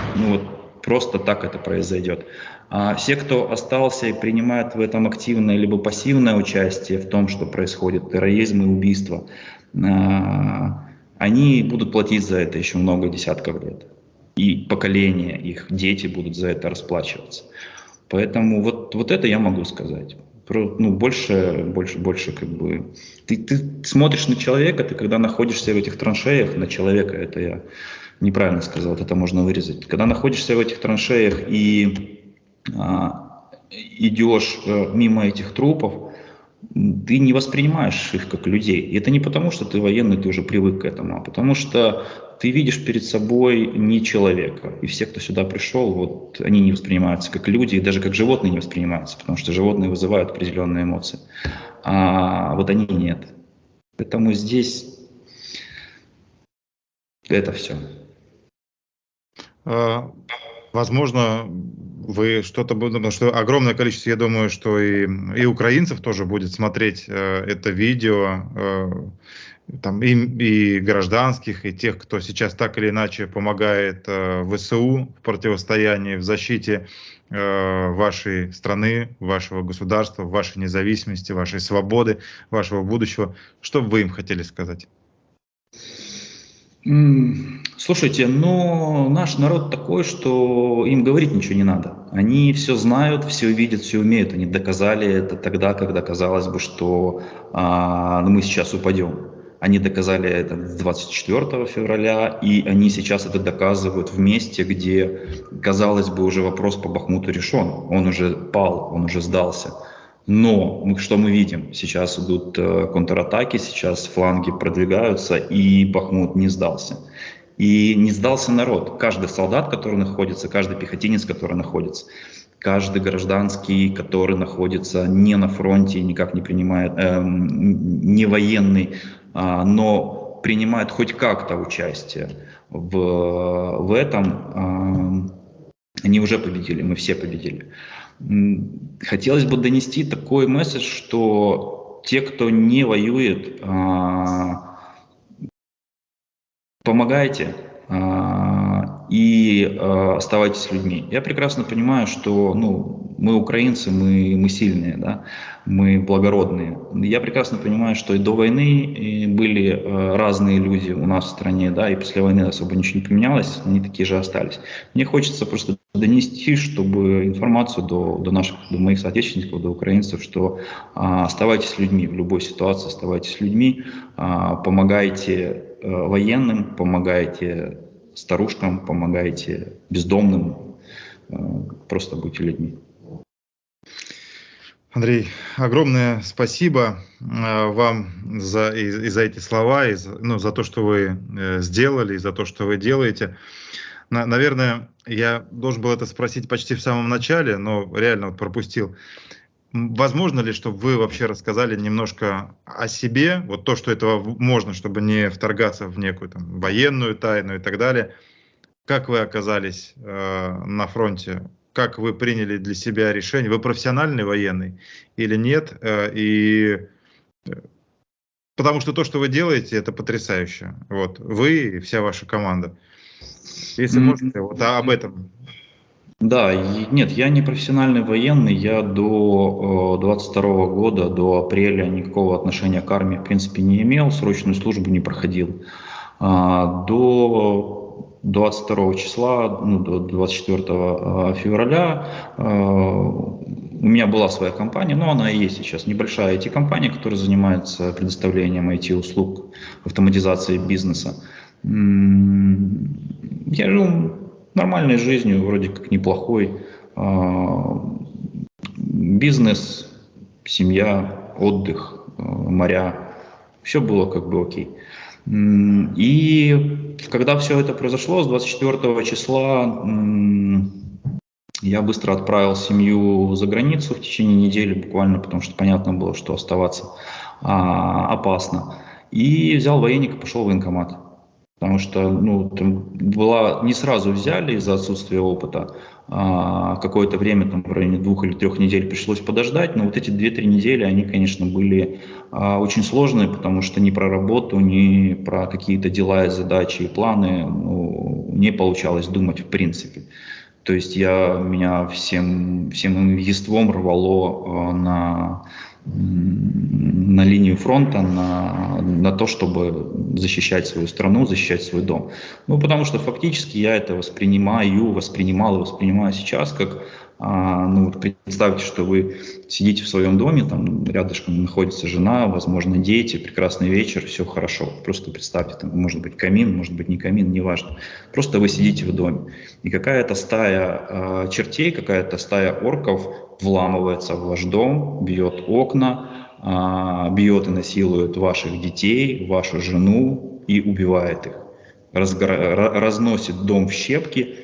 Просто так это произойдет. А все, кто остался и принимает в этом активное либо пассивное участие в том, что происходит, терроризм и убийство, они будут платить за это еще много десятков лет. И поколения, их дети будут за это расплачиваться. Поэтому вот это я могу сказать. Больше как бы... Ты смотришь на человека, ты когда находишься в этих траншеях, на человека, это я неправильно сказал, это можно вырезать. Когда находишься в этих траншеях и идешь мимо этих трупов, ты не воспринимаешь их как людей. И это не потому, что ты военный, ты уже привык к этому, а потому что ты видишь перед собой не человека. И все, кто сюда пришел, они не воспринимаются как люди, и даже как животные не воспринимаются, потому что животные вызывают определенные эмоции. А они нет. Поэтому здесь это все. Возможно, вы что-то будете, потому что огромное количество, я думаю, что и украинцев тоже будет смотреть это видео, там, и гражданских, и тех, кто сейчас так или иначе помогает ВСУ в противостоянии, в защите вашей страны, вашего государства, вашей независимости, вашей свободы, вашего будущего. Что бы вы им хотели сказать? Слушайте, наш народ такой, что им говорить ничего не надо. Они все знают, все видят, все умеют. Они доказали это тогда, когда казалось бы, что мы сейчас упадем. Они доказали это 24 февраля, и они сейчас это доказывают в месте, где, казалось бы, уже вопрос по Бахмуту решен. Он уже пал, он уже сдался. Но что мы видим? Сейчас идут контратаки, сейчас фланги продвигаются, и Бахмут не сдался. И не сдался народ. Каждый солдат, который находится, каждый пехотинец, который находится, каждый гражданский, который находится не на фронте, никак не принимает, не военный, но принимает хоть как-то участие в этом, они уже победили, мы все победили. Хотелось бы донести такой месседж, что те, кто не воюет, помогайте и оставайтесь людьми. Я прекрасно понимаю, что мы украинцы, мы сильные, да, мы благородные. Я прекрасно понимаю, что и до войны были разные люди у нас в стране, да, и после войны особо ничего не поменялось, они такие же остались. Мне хочется просто донести, чтобы информацию до моих соотечественников, до украинцев, что оставайтесь людьми в любой ситуации, оставайтесь людьми, помогайте военным, помогайте старушкам, помогайте бездомным, просто будьте людьми. Андрей, огромное спасибо вам за эти слова, за то, что вы сделали, и за то, что вы делаете. Наверное, я должен был это спросить почти в самом начале, но реально пропустил. Возможно ли, чтобы вы вообще рассказали немножко о себе, вот то, что этого можно, чтобы не вторгаться в некую там военную тайну и так далее? Как вы оказались на фронте? Как вы приняли для себя решение? Вы профессиональный военный или нет? Потому что то, что вы делаете, это потрясающе. Вот вы и вся ваша команда. Если можете, вот об этом. Да, нет, я не профессиональный военный, я до 22 года, до апреля никакого отношения к армии в принципе не имел, срочную службу не проходил. До 22 числа, до 24 февраля у меня была своя компания, но она и есть сейчас, небольшая IT-компания, которая занимается предоставлением IT-услуг, автоматизацией бизнеса. Я жил нормальной жизнью, вроде как неплохой. Бизнес, семья, отдых, моря. Все было как бы окей. И когда все это произошло, с 24 числа я быстро отправил семью за границу в течение недели буквально, потому что понятно было, что оставаться опасно. И взял военник и пошел в военкомат. Потому что не сразу взяли из-за отсутствия опыта. Какое-то время, в районе 2 или 3 недель пришлось подождать. Но вот эти 2-3 недели, они, конечно, были очень сложные, потому что ни про работу, ни про какие-то дела и задачи и планы не получалось думать в принципе. То есть меня всем естеством рвало на линию фронта, на то, чтобы защищать свою страну, защищать свой дом. Потому что фактически я это воспринимал и воспринимаю сейчас как, представьте, что вы сидите в своем доме, там рядышком находится жена, возможно, дети, прекрасный вечер, все хорошо. Просто представьте, там может быть камин, может быть не камин, неважно. Просто вы сидите в доме. И какая-то стая чертей, какая-то стая орков вламывается в ваш дом, бьет окна, бьет и насилует ваших детей, вашу жену и убивает их. Разносит дом в щепки,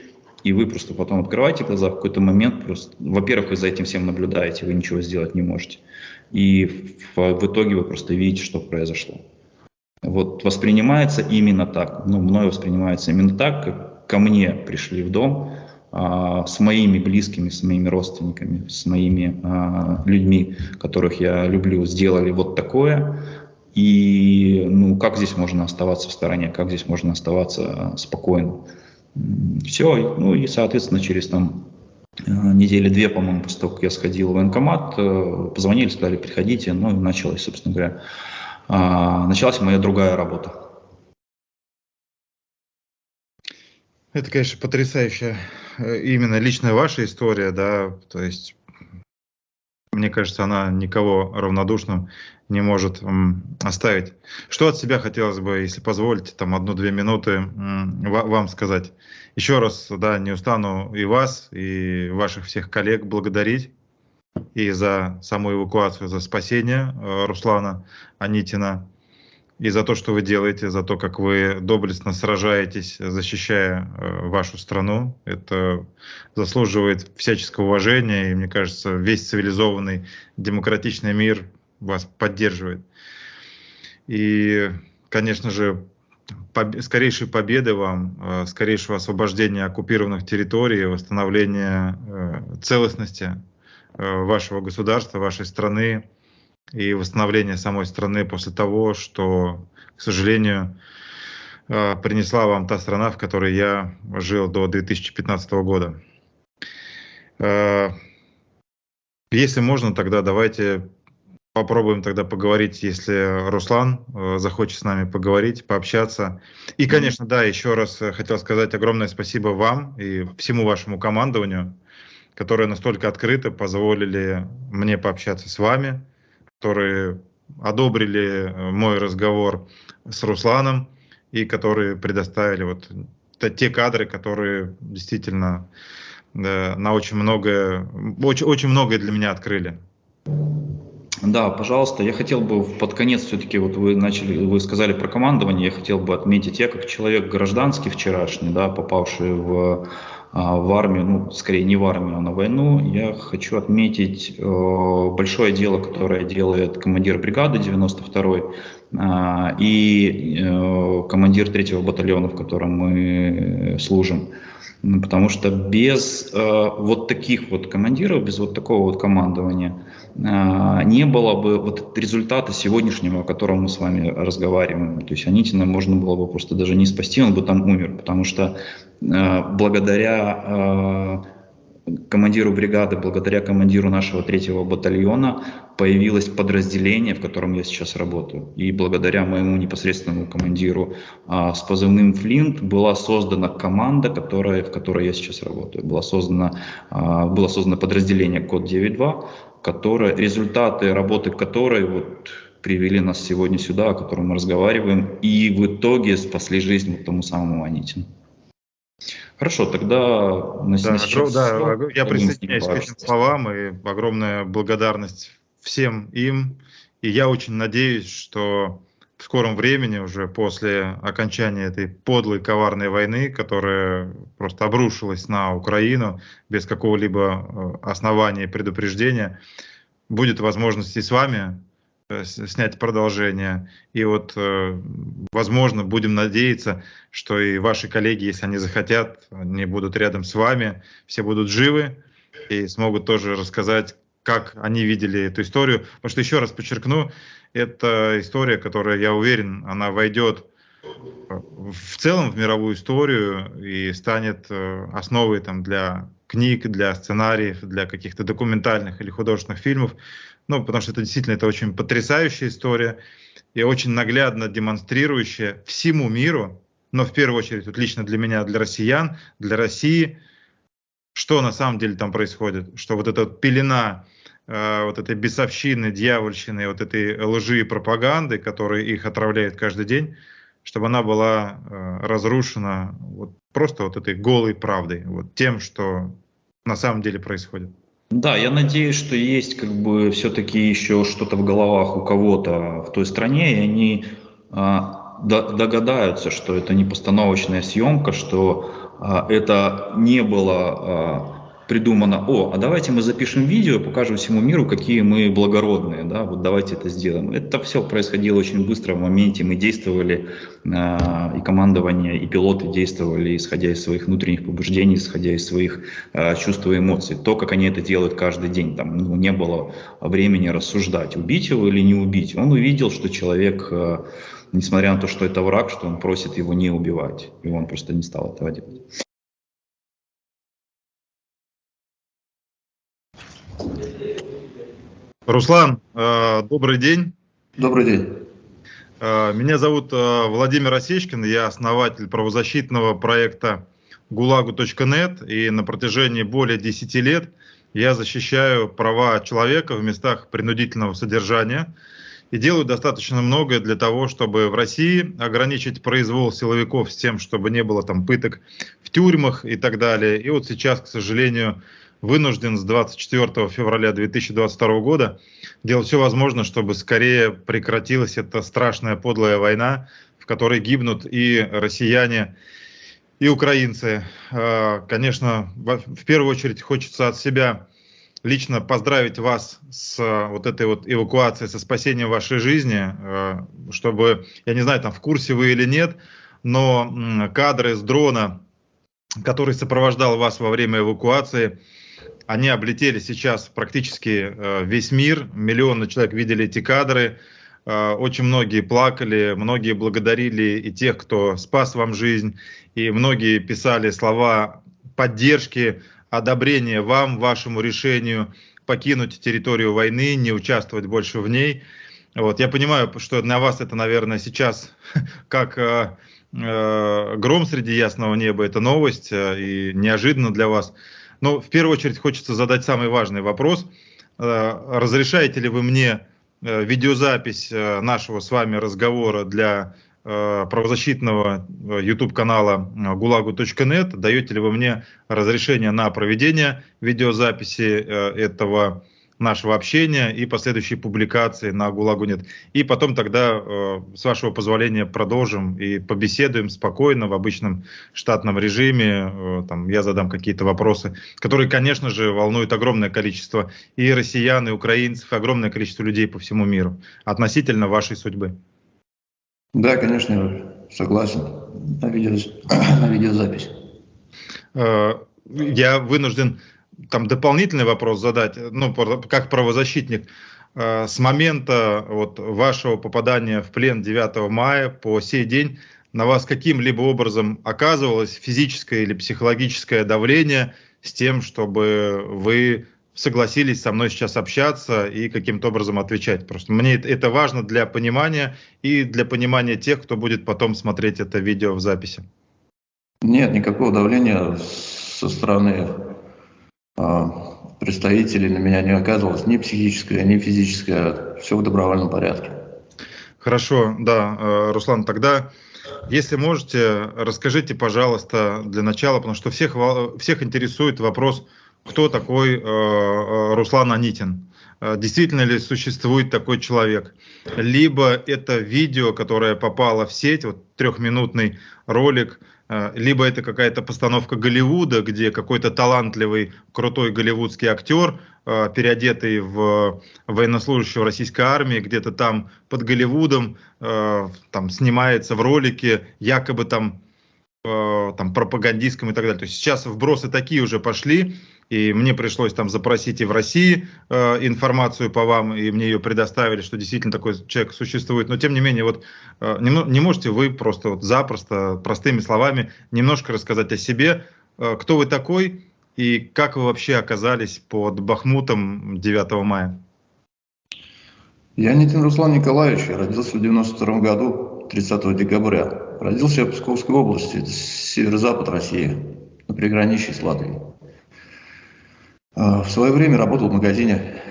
и вы просто потом открываете глаза в какой-то момент, просто, во-первых, вы за этим всем наблюдаете, вы ничего сделать не можете. И в итоге вы просто видите, что произошло. Вот воспринимается именно так, мной воспринимается именно так, как ко мне пришли в дом, с моими близкими, с моими родственниками, с моими людьми, которых я люблю, сделали вот такое. И как здесь можно оставаться в стороне, как здесь можно оставаться спокойным. Все, и, соответственно, через недели 2, по-моему, после того, как я сходил в военкомат, позвонили, сказали, приходите, и началась, собственно говоря, началась моя другая работа. Это, конечно, потрясающая именно личная ваша история, да, то есть, мне кажется, она никого равнодушным не может оставить. Что от себя хотелось бы, если позволите, 1-2 минуты вам сказать? Еще раз, да, не устану и вас, и ваших всех коллег благодарить и за саму эвакуацию, за спасение Руслана Анитина, и за то, что вы делаете, за то, как вы доблестно сражаетесь, защищая вашу страну. Это заслуживает всяческого уважения, и, мне кажется, весь цивилизованный демократичный мир вас поддерживает. И, конечно же, скорейшей победы вам, скорейшего освобождения оккупированных территорий, восстановления целостности вашего государства, вашей страны. и восстановления самой страны после того, что, к сожалению, принесла вам та страна, в которой я жил до 2015 года. Если можно, тогда давайте попробуем тогда поговорить, если Руслан захочет с нами поговорить, пообщаться. И, конечно, да, еще раз хотел сказать огромное спасибо вам и всему вашему командованию, которые настолько открыто позволили мне пообщаться с вами, которые одобрили мой разговор с Русланом и которые предоставили вот те кадры, которые действительно на очень многое для меня открыли. Да, пожалуйста. Я хотел бы под конец все-таки, вот вы сказали про командование, я хотел бы отметить, я как человек гражданский вчерашний, да, попавший в армию, ну, скорее не в армию, а на войну, я хочу отметить большое дело, которое делает командир бригады 92-й и командир 3-го батальона, в котором мы служим. Потому что без вот таких вот командиров, без вот такого вот командования не было бы вот результата сегодняшнего, о котором мы с вами разговариваем. То есть Анитина можно было бы просто даже не спасти, он бы там умер, потому что благодаря командиру бригады, благодаря командиру нашего 3-го батальона появилось подразделение, в котором я сейчас работаю. И благодаря моему непосредственному командиру с позывным «Флинт» была создана команда, в которой я сейчас работаю. Было создано подразделение «Код 9.2», результаты работы которой вот привели нас сегодня сюда, о котором мы разговариваем, и в итоге спасли жизнь вот тому самому Анитину. Хорошо, тогда я присоединяюсь к этим словам, и огромная благодарность всем им. И я очень надеюсь, что в скором времени, уже после окончания этой подлой, коварной войны, которая просто обрушилась на Украину без какого-либо основания и предупреждения, будет возможность и с вами снять продолжение. И вот, возможно, будем надеяться, что и ваши коллеги, если они захотят, они будут рядом с вами, все будут живы и смогут тоже рассказать, как они видели эту историю. Потому что, еще раз подчеркну, это история, которая, я уверен, она войдет в целом в мировую историю и станет основой там, для книг, для сценариев, для каких-то документальных или художественных фильмов. Ну, потому что это действительно очень потрясающая история и очень наглядно демонстрирующая всему миру, но в первую очередь вот лично для меня, для россиян, для России, что на самом деле там происходит, что вот эта вот пелена вот этой бесовщины, дьявольщины, вот этой лжи и пропаганды, которая их отравляет каждый день, чтобы она была разрушена вот просто вот этой голой правдой, вот тем, что на самом деле происходит. Да, я надеюсь, что есть как бы все-таки еще что-то в головах у кого-то в той стране, и они догадаются, что это не постановочная съемка, что это не было придумано, а давайте мы запишем видео и покажем всему миру, какие мы благородные, да, вот давайте это сделаем. Это все происходило очень быстро в моменте, мы действовали, и командование, и пилоты действовали, исходя из своих внутренних побуждений, исходя из своих чувств и эмоций. То, как они это делают каждый день, там не было времени рассуждать, убить его или не убить. Он увидел, что человек, несмотря на то, что это враг, что он просит его не убивать, и он просто не стал этого делать. Руслан, добрый день. Добрый день. Меня зовут Владимир Осечкин, я основатель правозащитного проекта gulagu.net, и на протяжении более 10 лет я защищаю права человека в местах принудительного содержания и делаю достаточно многое для того, чтобы в России ограничить произвол силовиков с тем, чтобы не было там пыток в тюрьмах и так далее. И вот сейчас, к сожалению, вынужден с 24 февраля 2022 года делать все возможное, чтобы скорее прекратилась эта страшная подлая война, в которой гибнут и россияне, и украинцы. Конечно, в первую очередь хочется от себя лично поздравить вас с вот этой вот эвакуацией, со спасением вашей жизни, чтобы, я не знаю, там в курсе вы или нет, но кадры с дрона, который сопровождал вас во время эвакуации, Они облетели сейчас практически весь мир. Миллионы человек видели эти кадры. Очень многие плакали, многие благодарили и тех, кто спас вам жизнь, и многие писали слова поддержки, одобрения вам, вашему решению покинуть территорию войны, не участвовать больше в ней. Вот. Я понимаю, что для вас это, наверное, сейчас как гром среди ясного неба, это новость и неожиданно для вас. Но в первую очередь хочется задать самый важный вопрос. Разрешаете ли вы мне видеозапись нашего с вами разговора для правозащитного YouTube-канала gulagu.net? Даете ли вы мне разрешение на проведение видеозаписи этого нашего общения и последующей публикации на Гулагу.нет? И потом тогда, с вашего позволения, продолжим и побеседуем спокойно в обычном штатном режиме. Там я задам какие-то вопросы, которые, конечно же, волнуют огромное количество и россиян, и украинцев, и огромное количество людей по всему миру относительно вашей судьбы. Да, конечно, я согласен на видеозапись. Я вынужден там дополнительный вопрос задать, ну, как правозащитник. С момента вот вашего попадания в плен 9 мая по сей день на вас каким-либо образом оказывалось физическое или психологическое давление с тем, чтобы вы согласились со мной сейчас общаться и каким-то образом отвечать? Просто мне это важно для понимания и для понимания тех, кто будет потом смотреть это видео в записи. Нет, никакого давления со стороны представителей на меня не оказывалось, ни психическое, ни физическое, все в добровольном порядке. Хорошо, да, Руслан, тогда, если можете, расскажите, пожалуйста, для начала, потому что всех интересует вопрос, кто такой Руслан Анитин. Действительно ли существует такой человек? Либо это видео, которое попало в сеть, вот 3-минутный ролик, либо это какая-то постановка Голливуда, где какой-то талантливый, крутой голливудский актер, переодетый в военнослужащего российской армии, где-то там под Голливудом там снимается в ролике, якобы там пропагандистском и так далее. То есть сейчас вбросы такие уже пошли, и мне пришлось там запросить и в России информацию по вам, и мне ее предоставили, что действительно такой человек существует. Но тем не менее, вот не можете вы просто вот запросто, простыми словами, немножко рассказать о себе, кто вы такой и как вы вообще оказались под Бахмутом 9 мая? Я Анитин Руслан Николаевич, я родился в 92 году, 30 декабря. Родился я в Псковской области, это северо-запад России, на приграничье с Латвией. В свое время работал в магазине.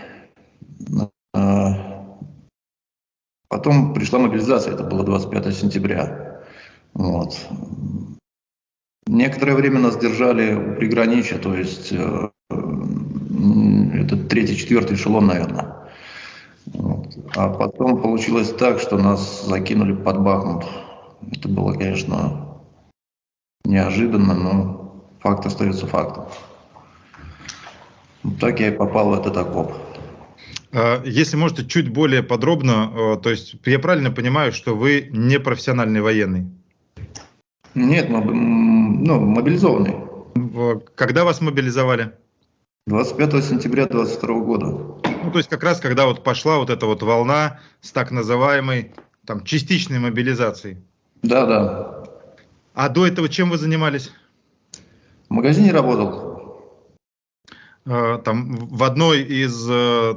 Потом пришла мобилизация, это было 25 сентября. Вот. Некоторое время нас держали у приграничья, то есть это 3-4 эшелон, наверное. Вот. А потом получилось так, что нас закинули под Бахмут. Это было, конечно, неожиданно, но факт остается фактом. Вот так я и попал в этот окоп. Если можете чуть более подробно, то есть я правильно понимаю, что вы не профессиональный военный? Нет, мобилизованный. Когда вас мобилизовали? 25 сентября 22 года. Ну, то есть как раз когда вот пошла вот эта вот волна с так называемой там частичной мобилизацией. Да, да. А до этого чем вы занимались? В магазине работал. Там в одной из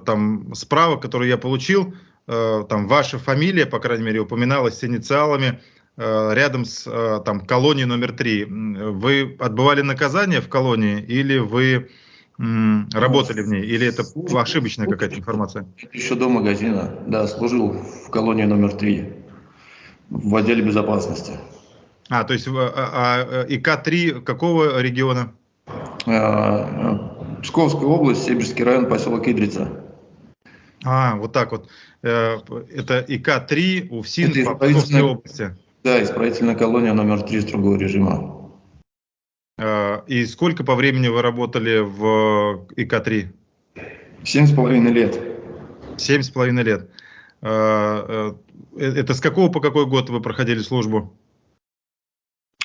там справок, которые я получил, там ваша фамилия, по крайней мере, упоминалась с инициалами рядом с там колонией номер 3. Вы отбывали наказание в колонии или вы работали в ней? Или это ошибочная какая-то информация? Еще до магазина, да, служил в колонии номер 3, в отделе безопасности. То есть ИК-3 какого региона? Псковская область, Сибирский район, поселок Идрица. Вот так вот. Это ИК-3, УФСИН, по Псковской области. Да, исправительная колония номер 3 строгого режима. И сколько по времени вы работали в ИК-3? 7,5 лет. 7,5 лет. Это с какого по какой год вы проходили службу?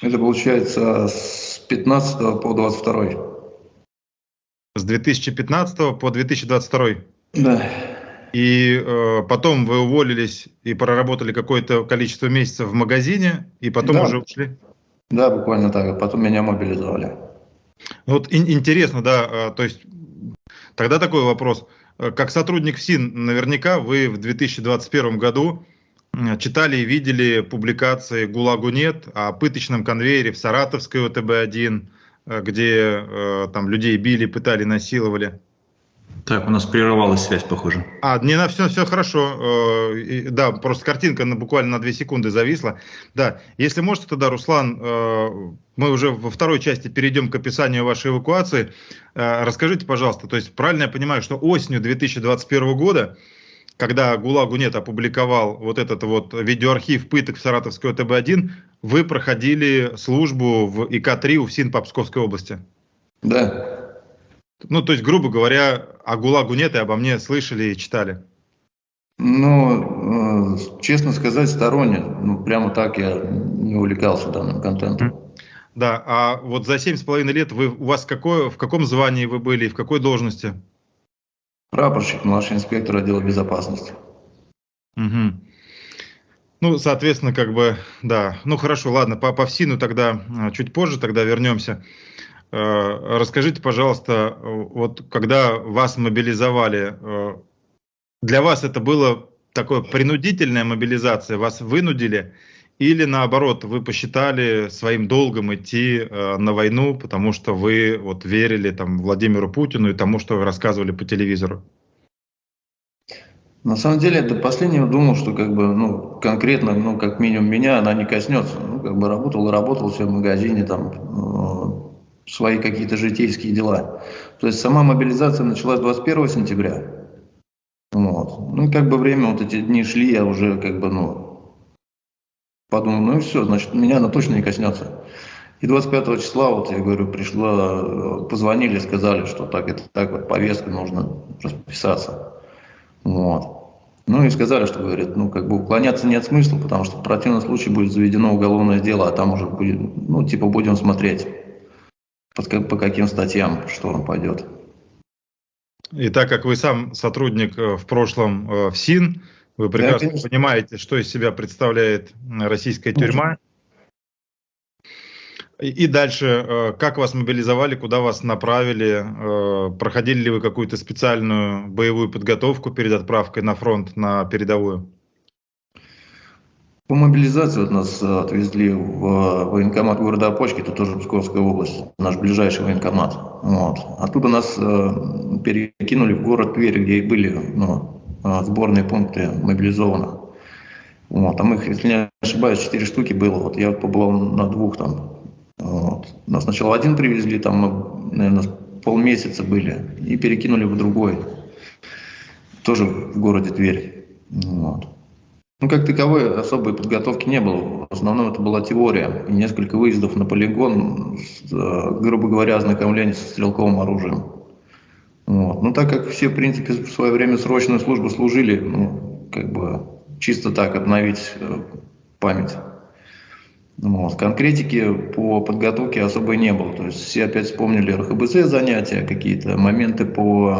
Это получается с 15 по 22. с 2015 по 2022. Да. И потом вы уволились и проработали какое-то количество месяцев в магазине, и потом Да. уже ушли. Да, буквально так. А потом меня мобилизовали. Вот интересно, да, то есть тогда такой вопрос. Как сотрудник ФСИН, наверняка вы в 2021 году читали и видели публикации «ГУЛАГу нет» о пыточном конвейере в Саратовской ОТБ-1, где там людей били, пытали, насиловали. Так, у нас прерывалась связь, похоже. Не, на все хорошо. Да, просто картинка буквально на 2 секунды зависла. Да, если можете, тогда, Руслан, мы уже во второй части перейдем к описанию вашей эвакуации. Расскажите, пожалуйста, то есть правильно я понимаю, что осенью 2021 года, когда ГУЛАГу нет опубликовал вот этот вот видеоархив пыток в Саратовской ОТБ-1, вы проходили службу в ИК-3 у ФСИН по Псковской области? Да. Ну, то есть, грубо говоря, о ГУЛАГу нет и обо мне слышали и читали. Ну, честно сказать, сторонне. Ну, прямо так я не увлекался данным контентом. Да, а вот за 7,5 лет у вас в каком звании вы были и в какой должности? Прапорщик, младший инспектор отдела безопасности. Угу. Ну, соответственно, как бы, да. Ну, хорошо, ладно, по ФСИНу тогда чуть позже тогда вернемся. Расскажите, пожалуйста, вот когда вас мобилизовали, для вас это было такое принудительная мобилизация, вас вынудили, или наоборот, вы посчитали своим долгом идти на войну, потому что вы вот верили там Владимиру Путину и тому, что вы рассказывали по телевизору? На самом деле, до последнего думал, что как бы, ну, конкретно, ну, как минимум меня она не коснется. Ну, как бы работал все в магазине, там, свои какие-то житейские дела. То есть сама мобилизация началась 21 сентября. Вот. Ну и как бы время, вот эти дни шли, я уже как бы, ну, подумал, ну и все, значит, меня она точно не коснется. И 25 числа, вот я говорю, позвонили, сказали, что так, это так, вот повестка, нужно расписаться. Вот. Ну и сказали, что, говорят, ну как бы уклоняться нет смысла, потому что в противном случае будет заведено уголовное дело, а там уже будет, ну типа будем смотреть, по каким статьям, что он пойдет. И так как вы сам сотрудник в прошлом ФСИН, вы прекрасно понимаете, что из себя представляет российская тюрьма. И дальше, как вас мобилизовали, куда вас направили, проходили ли вы какую-то специальную боевую подготовку перед отправкой на фронт, на передовую? По мобилизации вот нас отвезли в военкомат города Опочки, это тоже Псковская область, наш ближайший военкомат. Вот. Оттуда нас перекинули в город Тверь, где и были, ну, сборные пункты мобилизованных. Вот. Там их, если не ошибаюсь, 4 штуки было. Вот я побывал на 2 там. Вот. Нас сначала один привезли, там мы, наверное, полмесяца были, и перекинули в другой, тоже в городе Тверь. Вот. Ну, как таковой особой подготовки не было. В основном это была теория и несколько выездов на полигон, грубо говоря, ознакомление со стрелковым оружием. Вот. Ну, так как все, в принципе, в свое время срочную службу служили, ну, как бы чисто так обновить память. Вот. Конкретики по подготовке особой не было. То есть все опять вспомнили РХБЗ занятия, какие-то моменты по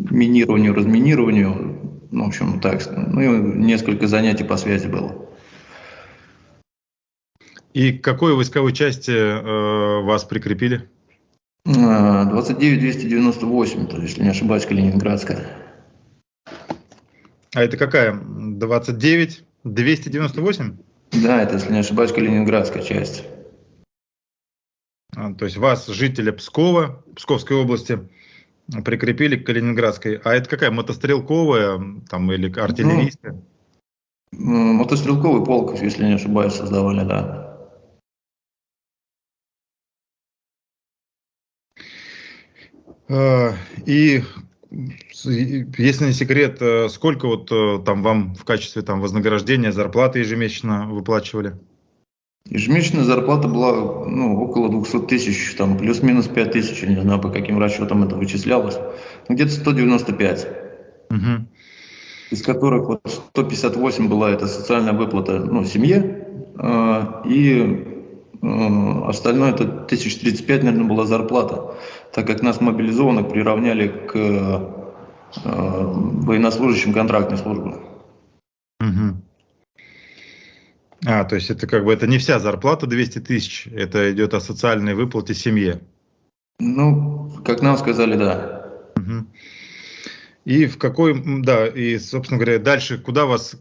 минированию, разминированию. Ну, в общем, так. Ну, и несколько занятий по связи было. И к какой войсковой части вас прикрепили? 29-298, то, если не ошибаюсь, Калининградская. А это какая? 29-298? Да, это, если не ошибаюсь, Калининградская часть. То есть вас, жителя Пскова, Псковской области, прикрепили к Калининградской. А это какая? Мотострелковая там, или артиллерийская? Ну, мотострелковый полк, если не ошибаюсь, создавали, да. И если не секрет, сколько вот там вам в качестве там вознаграждения, зарплаты ежемесячно выплачивали? Ежемесячная зарплата была, ну, около 200 тысяч, там плюс-минус 5 тысяч, я не знаю, по каким расчетам это вычислялось. Где-то 195. Угу. Из которых вот 158 была это социальная выплата, ну, семье, и Остальное это 1035, наверное, была зарплата, так как нас мобилизованных приравняли к военнослужащим контрактной службы. Мгм. То есть это как бы это не вся зарплата 200 тысяч, это идет о социальной выплате семье. Ну, как нам сказали, да. Мгм. И в какой, да, и, собственно говоря, дальше,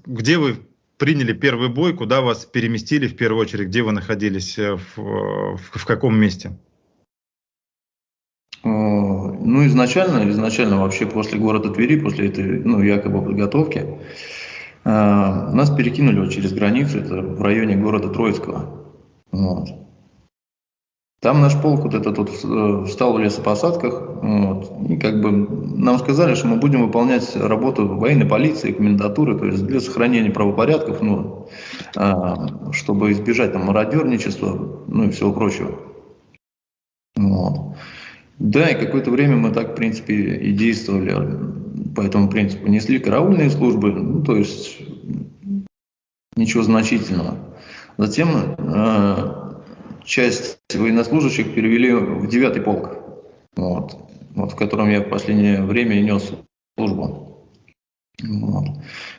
где вы приняли первый бой, куда вас переместили в первую очередь, где вы находились, в каком месте? Ну, изначально вообще после города Твери, после этой, ну, якобы подготовки, нас перекинули вот через границу, это в районе города Троицкого. Вот. Там наш полк вот этот вот встал в лесопосадках, вот, и как бы нам сказали, что мы будем выполнять работу военной полиции, комендатуры, то есть для сохранения правопорядков, ну, чтобы избежать там мародерничества, ну и всего прочего. Вот. Да, и какое-то время мы так, в принципе, и действовали по этому принципу. Несли караульные службы, ну, то есть ничего значительного. Затем часть военнослужащих перевели в 9-й полк, вот, в котором я в последнее время и нес службу. Вот.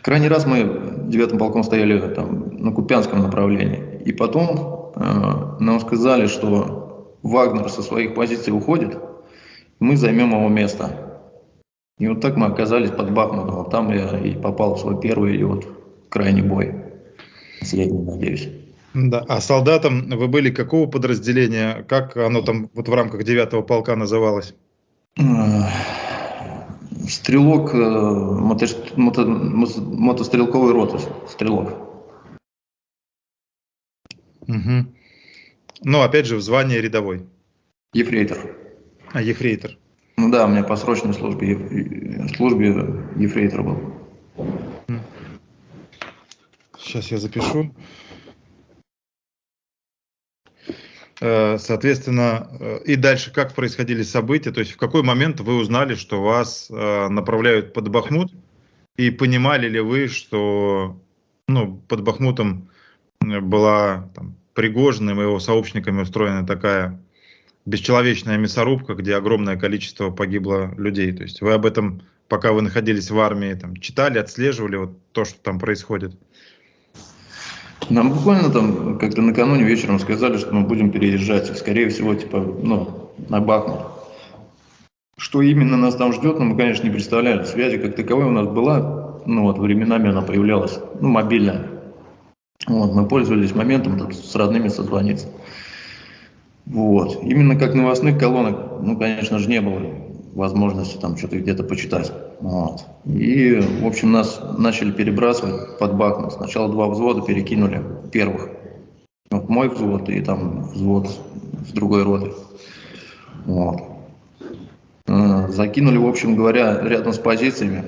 Крайний раз мы 9-м полком стояли там, на Купянском направлении. И потом нам сказали, что Вагнер со своих позиций уходит, мы займем его место. И вот так мы оказались под Бахмутом. Вот там я и попал в свой первый и вот крайний бой. Последний, надеюсь. Да. А солдатом вы были какого подразделения? Как оно там вот в рамках 9-го полка называлось? Стрелок мотострелковой роты. Стрелок. Угу. Ну, опять же, в звании рядовой. Ефрейтор. Ефрейтор. Ну да, у меня по срочной службе ефрейтор был. Сейчас я запишу. Соответственно, и дальше как происходили события? То есть в какой момент вы узнали, что вас направляют под Бахмут? И понимали ли вы, что под Бахмутом была там, Пригожиным и его сообщниками устроена такая бесчеловечная мясорубка, где огромное количество погибло людей? То есть вы об этом, пока вы находились в армии, там, читали, отслеживали вот то, что там происходит? Нам буквально там как-то накануне вечером сказали, что мы будем переезжать, скорее всего, на Бахмут. Что именно нас там ждет, мы, конечно, не представляли. Связи как таковой у нас была, временами она появлялась, мобильная. Вот, мы пользовались моментом там, с родными созвониться. Вот. Именно как новостных колонок, конечно же, не было возможности там что-то где-то почитать. Вот. И, в общем, нас начали перебрасывать под Бахмут. Сначала 2 взвода перекинули первых. Вот мой взвод и там взвод с другой роты. Вот. Закинули, в общем говоря, рядом с позициями.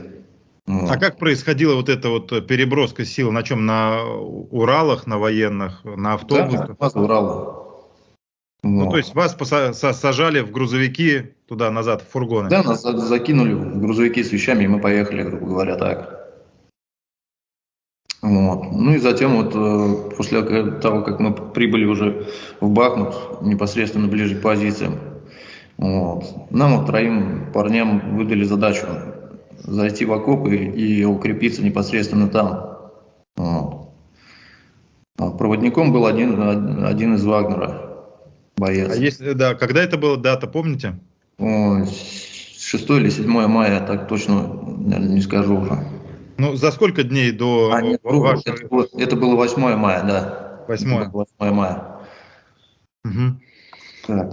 Вот. А как происходила вот эта вот переброска сил? На чем? На Уралах, на военных, на автобусах? Да, на Уралах. Ну, то есть вас сажали в грузовики туда-назад, в фургоны? Да, нас закинули в грузовики с вещами, и мы поехали, грубо говоря, так. Вот. Ну и затем после того, как мы прибыли уже в Бахмут, непосредственно ближе к позициям, нам 3 парням выдали задачу зайти в окопы и укрепиться непосредственно там. Вот. Проводником был один из Вагнера. Боец. А если, да, когда это была дата, помните? 6 или 7 мая, так точно, наверное, не скажу уже. Ну, за сколько дней до вашего... Это было 8 мая, да. 8 мая. Угу.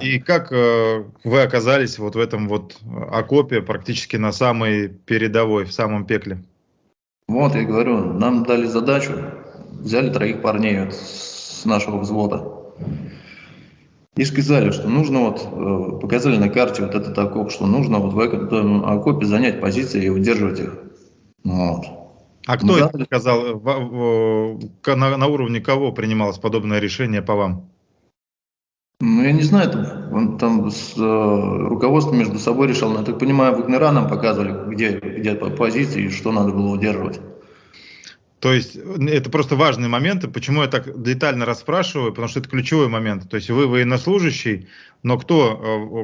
И как вы оказались вот в этом вот окопе, практически на самой передовой, в самом пекле? Вот, я говорю, нам дали задачу, взяли 3 парней с нашего взвода. И сказали, что нужно показали на карте этот окоп, что нужно в этом окопе занять позиции и удерживать их. Вот. А кто это сказал? На уровне кого принималось подобное решение по вам? Ну, я не знаю, там с руководством между собой решал, но я так понимаю, Вагнера нам показывали, где позиции и что надо было удерживать. То есть это просто важные моменты. Почему я так детально расспрашиваю? Потому что это ключевой момент. То есть вы военнослужащий, но кто,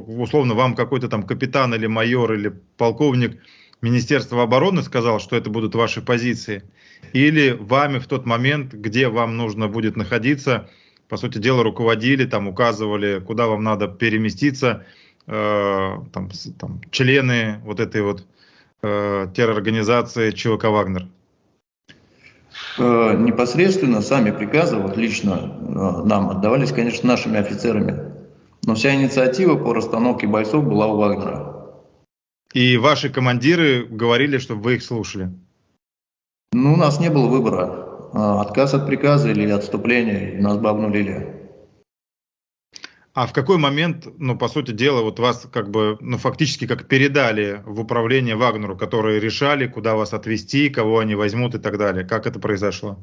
условно, вам какой-то там капитан или майор или полковник Министерства обороны сказал, что это будут ваши позиции? Или вами в тот момент, где вам нужно будет находиться, по сути дела, руководили, там, указывали, куда вам надо переместиться, там, члены вот этой вот террорганизации ЧВК «Вагнер»? Непосредственно сами приказы, вот лично нам отдавались, конечно, нашими офицерами. Но вся инициатива по расстановке бойцов была у Вагнера. И ваши командиры говорили, чтобы вы их слушали? Ну, у нас не было выбора. Отказ от приказа или отступление, нас бы обнулили. А в какой момент, ну, по сути дела, вот вас как бы, ну, фактически как передали в управление Вагнеру, которые решали, куда вас отвезти, кого они возьмут и так далее? Как это произошло?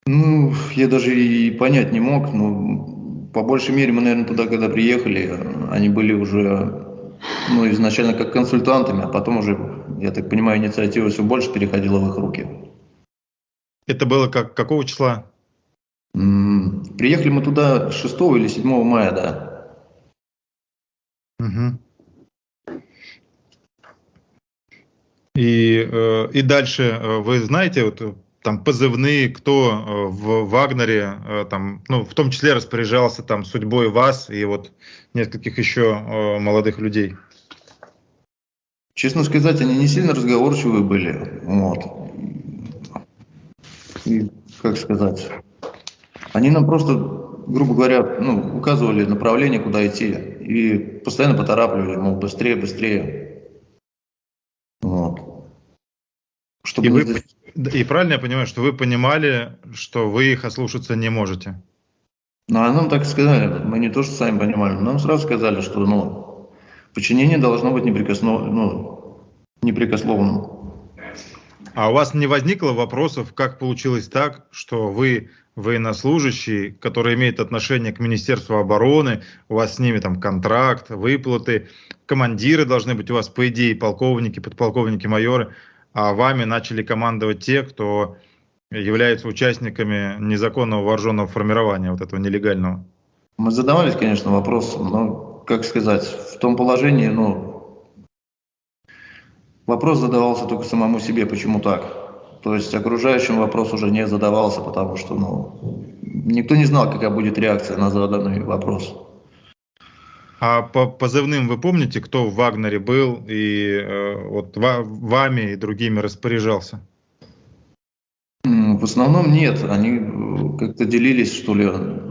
Ну, я даже и понять не мог. Ну, по большей мере, мы, наверное, туда, когда приехали, они были уже, ну, изначально как консультантами, а потом уже, я так понимаю, инициатива все больше переходила в их руки. Это было какого числа? Приехали мы туда 6 или 7 мая, да. Угу. И дальше вы знаете, вот, там позывные, кто в Вагнере, там, ну, в том числе распоряжался там судьбой вас и вот нескольких еще молодых людей? Честно сказать, они не сильно разговорчивые были. Вот. И, как сказать, они нам просто, грубо говоря, ну, указывали направление, куда идти. И постоянно поторапливали, мол, быстрее, быстрее. Вот. Чтобы И правильно я понимаю, что вы понимали, что вы их ослушаться не можете? Ну, а нам так и сказали, мы не то, что сами понимали, нам сразу сказали, что, ну, подчинение должно быть непрекословным. А у вас не возникло вопросов, как получилось так, что вы военнослужащий, который имеет отношение к Министерству обороны, у вас с ними там контракт, выплаты, командиры должны быть у вас, по идее, полковники, подполковники, майоры, а вами начали командовать те, кто являются участниками незаконного вооруженного формирования, вот этого нелегального? Мы задавались, конечно, вопросом, но, как сказать, в том положении, ну, вопрос задавался только самому себе, почему так. То есть окружающим вопрос уже не задавался, потому что, ну, никто не знал, какая будет реакция на заданный вопрос. А по позывным вы помните, кто в Вагнере был и вот вами и другими распоряжался? В основном нет, они как-то делились, что ли,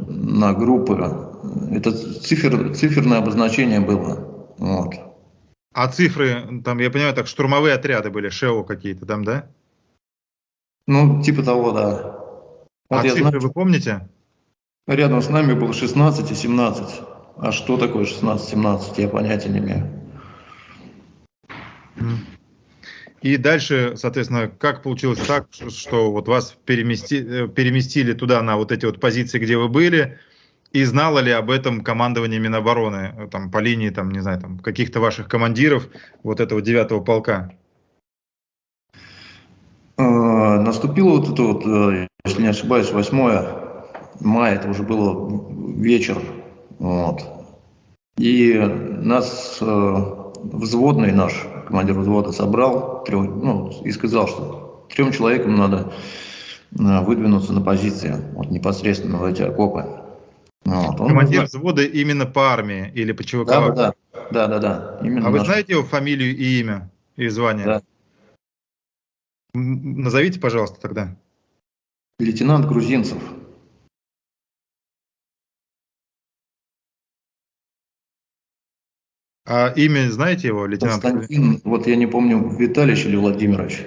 на группы. Это циферное обозначение было. Вот. А цифры, там, я понимаю, так штурмовые отряды были, ШЭО какие-то там, да? Ну, типа того, да. Вот А цифры вы помните? Рядом с нами было 16 и 17. А что такое 16-17, я понятия не имею. И дальше, соответственно, как получилось так, что вот вас переместили туда, на вот эти вот позиции, где вы были, и знало ли об этом командование Минобороны, там, по линии, там, не знаю, там, каких-то ваших командиров вот этого 9-го полка? Наступило вот это вот, если не ошибаюсь, 8 мая, это уже было вечер. Вот. И нас взводный наш, командир взвода, собрал и сказал, что 3 человекам надо выдвинуться на позиции, вот, непосредственно в эти окопы. Вот. Командир взвода именно по армии или по ЧВК? Да. Именно вы знаете его фамилию и имя, и звание? Да. Назовите, пожалуйста, тогда. Лейтенант Грузинцев. А имя знаете его, лейтенант? Константин, вот я не помню, Витальевич или Владимирович.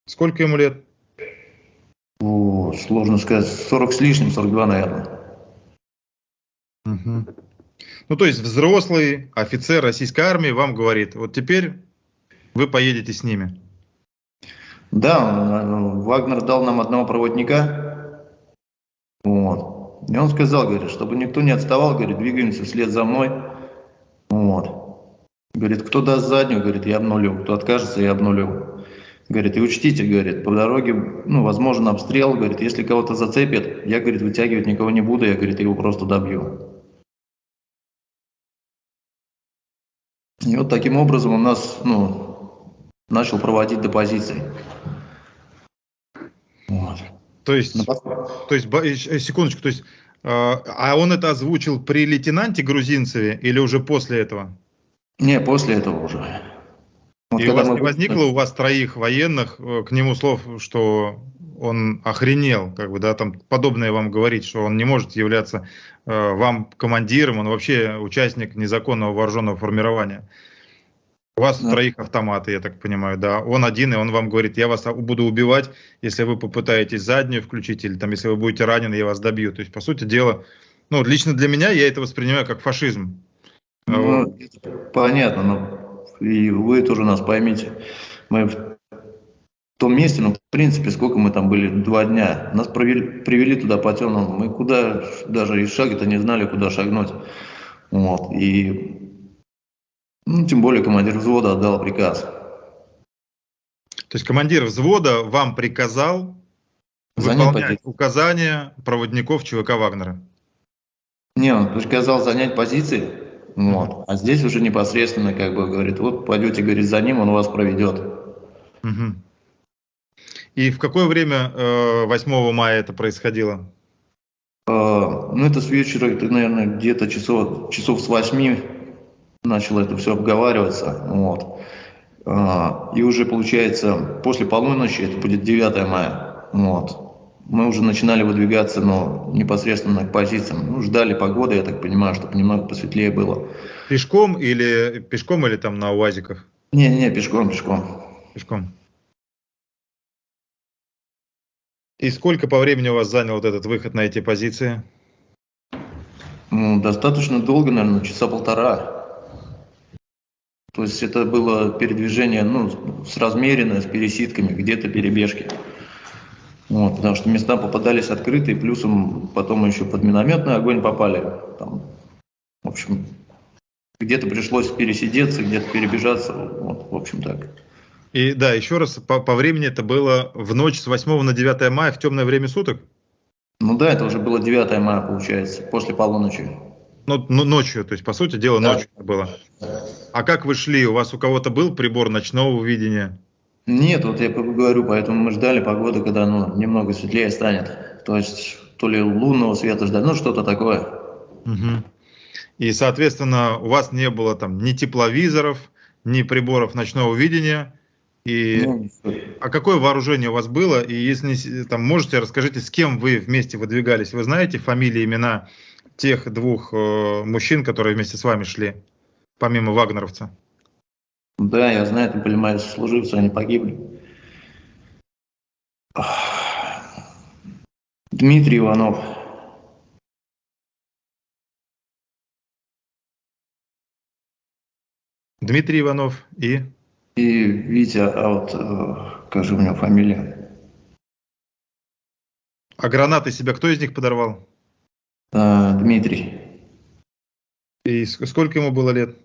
Сколько ему лет? О, сложно сказать, 40 с лишним, 42, наверное. Угу. Ну, то есть взрослый офицер российской армии вам говорит, вот теперь вы поедете с ними. Да, Вагнер дал нам одного проводника. Вот. И он сказал, говорит, чтобы никто не отставал, говорит, двигаемся вслед за мной. Вот. Говорит, кто даст заднюю, говорит, я обнулю. Кто откажется, я обнулю. Говорит, и учтите, говорит, по дороге, ну, возможен обстрел, говорит, если кого-то зацепят, я, говорит, вытягивать никого не буду, я, говорит, его просто добью. И вот таким образом он нас, ну, начал проводить до позиций. Вот. То есть, секундочку, то есть, а он это озвучил при лейтенанте Грузинцеве или уже после этого? Не, после этого уже. Вот и у вас не возникло у вас троих военных к нему слов, что он охренел, как бы, да, там подобное вам говорить, что он не может являться вам командиром, он вообще участник незаконного вооруженного формирования. У вас троих автоматы, я так понимаю, да. Он один, и он вам говорит, я вас буду убивать, если вы попытаетесь заднюю включить, или там, если вы будете ранены, я вас добью. То есть, по сути дела, ну, лично для меня, я это воспринимаю как фашизм. Ну, понятно, но и вы тоже нас поймите. Мы в том месте, ну, в принципе, сколько мы там были, 2 дня. Нас привели туда по темному. Мы куда, даже и шага-то не знали, куда шагнуть. Вот. И, ну, тем более командир взвода отдал приказ. То есть командир взвода вам приказал выполнять указания проводников ЧВК Вагнера? Не, он приказал занять позиции. Вот. А здесь уже непосредственно, как бы, говорит, вот пойдете, говорит, за ним, он вас проведет. Угу. И в какое время 8 мая это происходило? Ну, это с вечера, это, наверное, где-то часов с 8 начало это все обговариваться. Вот. И уже, получается, после полуночи, это будет 9 мая, вот, мы уже начинали выдвигаться, но непосредственно к позициям. Ну, ждали погоды, я так понимаю, чтобы немного посветлее было. Пешком или там на УАЗиках? Не, пешком. Пешком. И сколько по времени у вас занял вот этот выход на эти позиции? Ну, достаточно долго, наверное, часа 1,5. То есть это было передвижение, ну, с размеренное, с пересидками, где-то перебежки. Вот, потому что места попадались открытые, плюсом потом еще под минометный огонь попали. Там, в общем, где-то пришлось пересидеться, где-то перебежаться. Вот, в общем, так. И да, еще раз, по времени это было в ночь с 8 на 9 мая, в темное время суток? Ну да, это уже было 9 мая, получается, после полуночи. Ну, ночью, то есть, по сути дела, да. Ночью это было. А как вы шли? У вас у кого-то был прибор ночного видения? Нет, вот я говорю, поэтому мы ждали погоды, когда, ну, немного светлее станет. То есть, то ли лунного света ждать, ну, что-то такое. Угу. И, соответственно, у вас не было там ни тепловизоров, ни приборов ночного видения. И... А какое вооружение у вас было? И если там можете, расскажите, с кем вы вместе выдвигались? Вы знаете фамилии, имена тех 2 мужчин, которые вместе с вами шли, помимо вагнеровца? Да, я знаю, это были мои сослуживцы, они погибли. Дмитрий Иванов. Дмитрий Иванов и Витя, а вот как же у него фамилия? А гранаты себя кто из них подорвал? Дмитрий. И сколько ему было лет?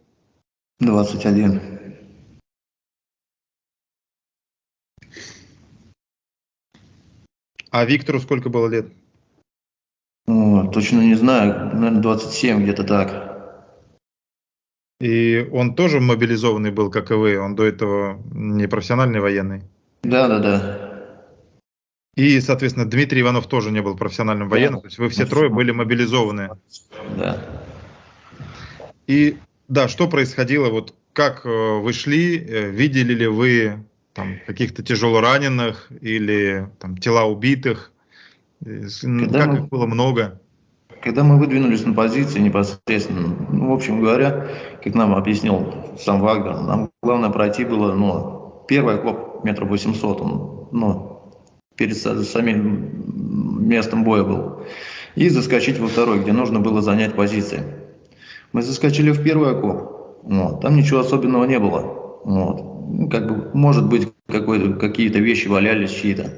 21. А Виктору сколько было лет? Точно не знаю, наверное, 27, где-то так. И он тоже мобилизованный был, как и вы? Он до этого не профессиональный военный? Да. И, соответственно, Дмитрий Иванов тоже не был профессиональным военным, то есть вы все 3 были мобилизованы? Да. И, да, что происходило, вот как вы шли, видели ли вы там каких-то тяжелораненых или там тела убитых? Их было много? Когда мы выдвинулись на позиции непосредственно, ну, в общем говоря, как нам объяснил сам Вагнер, нам главное пройти было, ну, первый окоп 800 метров, он, перед самим местом боя был, и заскочить во второй, где нужно было занять позиции. Мы заскочили в первый окоп, вот, там ничего особенного не было, вот, ну, как бы, может быть, какие-то вещи валялись чьи-то,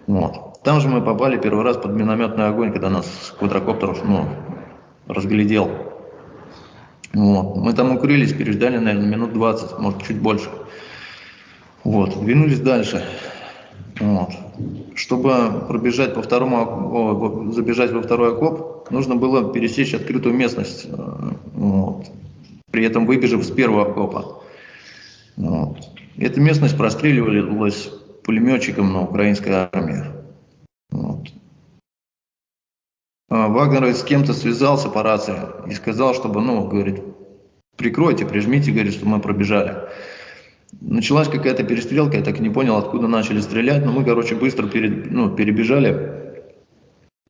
вот. Там же мы попали первый раз под минометный огонь, когда нас квадрокоптер, ну, разглядел. Вот. Мы там укрылись, переждали, наверное, минут 20, может, чуть больше. Вот, двинулись дальше. Вот. Чтобы пробежать забежать во второй окоп, нужно было пересечь открытую местность, вот, при этом выбежав с первого окопа. Вот. Эта местность простреливалась пулеметчиком на украинской армии. Вот. Вагнер с кем-то связался по рации и сказал, чтобы, говорит, прикройте, прижмите, говорит, что мы пробежали. Началась какая-то перестрелка, я так и не понял, откуда начали стрелять, но мы, быстро перебежали,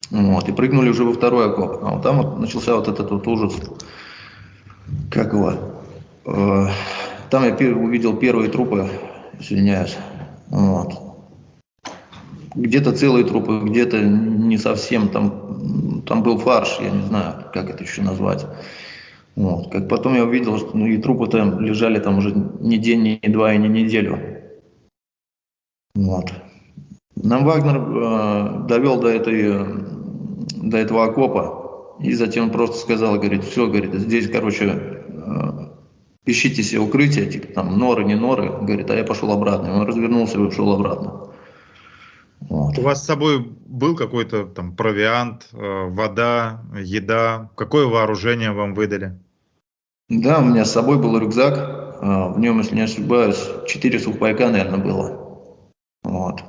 вот, и прыгнули уже во второй окоп. А вот там вот начался вот этот вот ужас. Как его? Там я увидел первые трупы, извиняюсь. Вот. Где-то целые трупы, где-то не совсем. Там был фарш, я не знаю, как это еще назвать. Вот. Как потом я увидел, что и трупы там лежали там уже не день, не два и не неделю. Вот. Нам Вагнер довел до этого окопа, и затем просто сказал, говорит, все, говорит, здесь, ищите себе укрытие, типа там норы, не норы, говорит, а я пошел обратно. Он развернулся и ушел обратно. Вот. У вас с собой был какой-то там провиант, вода, еда? Какое вооружение вам выдали? Да, у меня с собой был рюкзак, в нем, если не ошибаюсь, 4 сухпайка, наверное, было. Вот.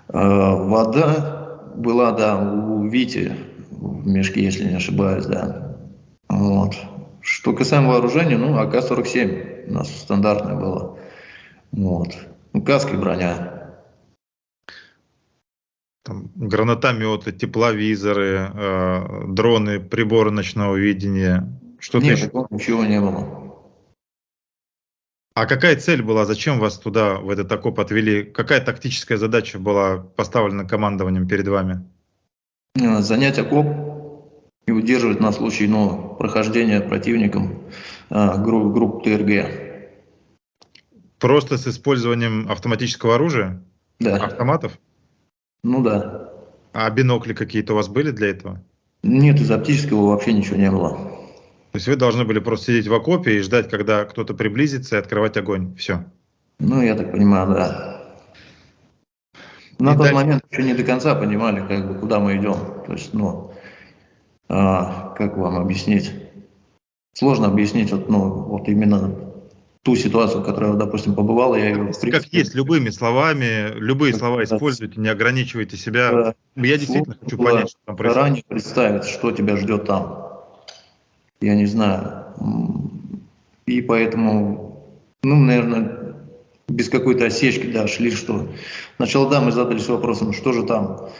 Вода была, да, у Вити в мешке, если не ошибаюсь, да. Вот. Что касаемо вооружения, АК-47 у нас стандартное было. Вот. Каска и броня. Там гранатометы, тепловизоры, дроны, приборы ночного видения. Что-то Нет, еще? ничего не было. А какая цель была? Зачем вас туда, в этот окоп отвели? Какая тактическая задача была поставлена командованием перед вами? Занять окоп и удерживать на случай прохождения противником групп ТРГ. Просто с использованием автоматического оружия? Да. Автоматов? Ну да. А бинокли какие-то у вас были для этого? Нет, из оптического вообще ничего не было. То есть вы должны были просто сидеть в окопе и ждать, когда кто-то приблизится, и открывать огонь. Все. Я так понимаю, да. На тот момент еще не до конца понимали, куда мы идем. То есть, как вам объяснить? Сложно объяснить вот именно ту ситуацию, в которой я, допустим, побывал. Я ее, как есть, любыми словами, любые слова используйте, не ограничивайте себя. Я действительно хочу понять, что там происходит. Заранее представить, что тебя ждет там. Я не знаю. И поэтому, наверное, без какой-то осечки, да, шли, что... Сначала, да, мы задались вопросом, что же там.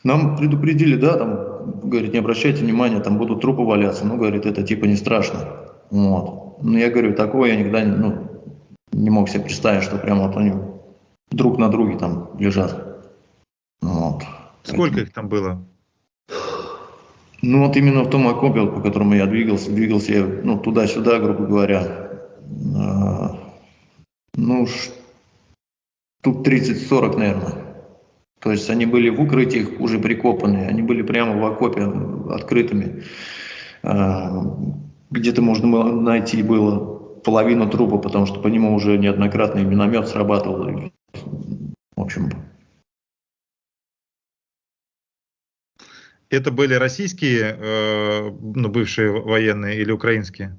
Нам предупредили, да, там, говорит, не обращайте внимания, там будут трупы валяться. Говорит, это типа не страшно. Вот. Но я говорю, такого я никогда не мог себе представить, что прям вот они друг на друге там лежат. Вот. Сколько их там было? Вот именно в том окопе, по которому я двигался я, туда-сюда, грубо говоря. Тут 30-40, наверное. То есть они были в укрытиях уже прикопанные, они были прямо в окопе открытыми. Где-то можно было найти было половину трупа, потому что по нему уже неоднократно и миномет срабатывал. В общем. Это были российские, бывшие военные или украинские?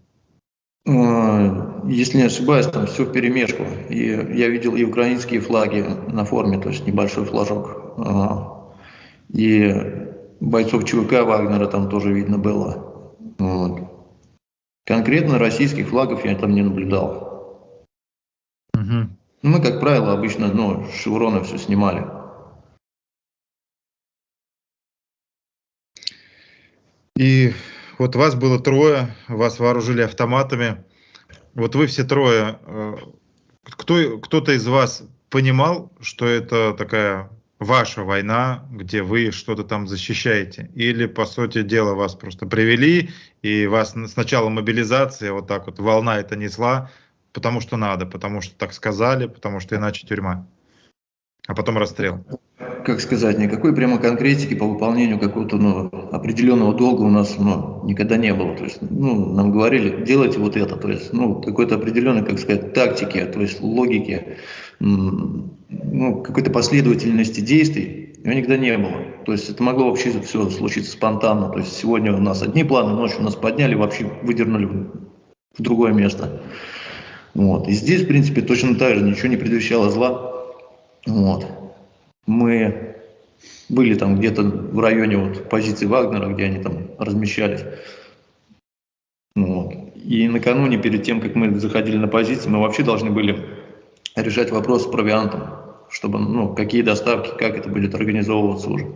Если не ошибаюсь, там все вперемешку. И я видел и украинские флаги на форме, то есть небольшой флажок. И бойцов ЧВК Вагнера там тоже видно было. Вот. Конкретно российских флагов я там не наблюдал. Угу. Мы, как правило, обычно с шеврона все снимали. И вот вас было трое, вас вооружили автоматами. Вот вы все трое, кто-то из вас понимал, что это такая ваша война, где вы что-то там защищаете? Или, по сути дела, вас просто привели, и вас сначала мобилизация, вот так вот волна это несла, потому что надо, потому что так сказали, потому что иначе тюрьма, а потом расстрел? как сказать, никакой прямо конкретики по выполнению какого-то определенного долга у нас никогда не было. То есть, нам говорили, делайте вот это. То есть, какой-то определенной, как сказать, тактики, то есть логики, какой-то последовательности действий, его никогда не было. То есть это могло вообще все случиться спонтанно. То есть сегодня у нас одни планы, ночью нас подняли, вообще выдернули в другое место. Вот. И здесь, в принципе, точно так же ничего не предвещало зла. Вот. Мы были там где-то в районе позиции Вагнера, где они там размещались. Вот. И накануне, перед тем, как мы заходили на позиции, мы вообще должны были решать вопрос с провиантом, чтобы, какие доставки, как это будет организовываться уже.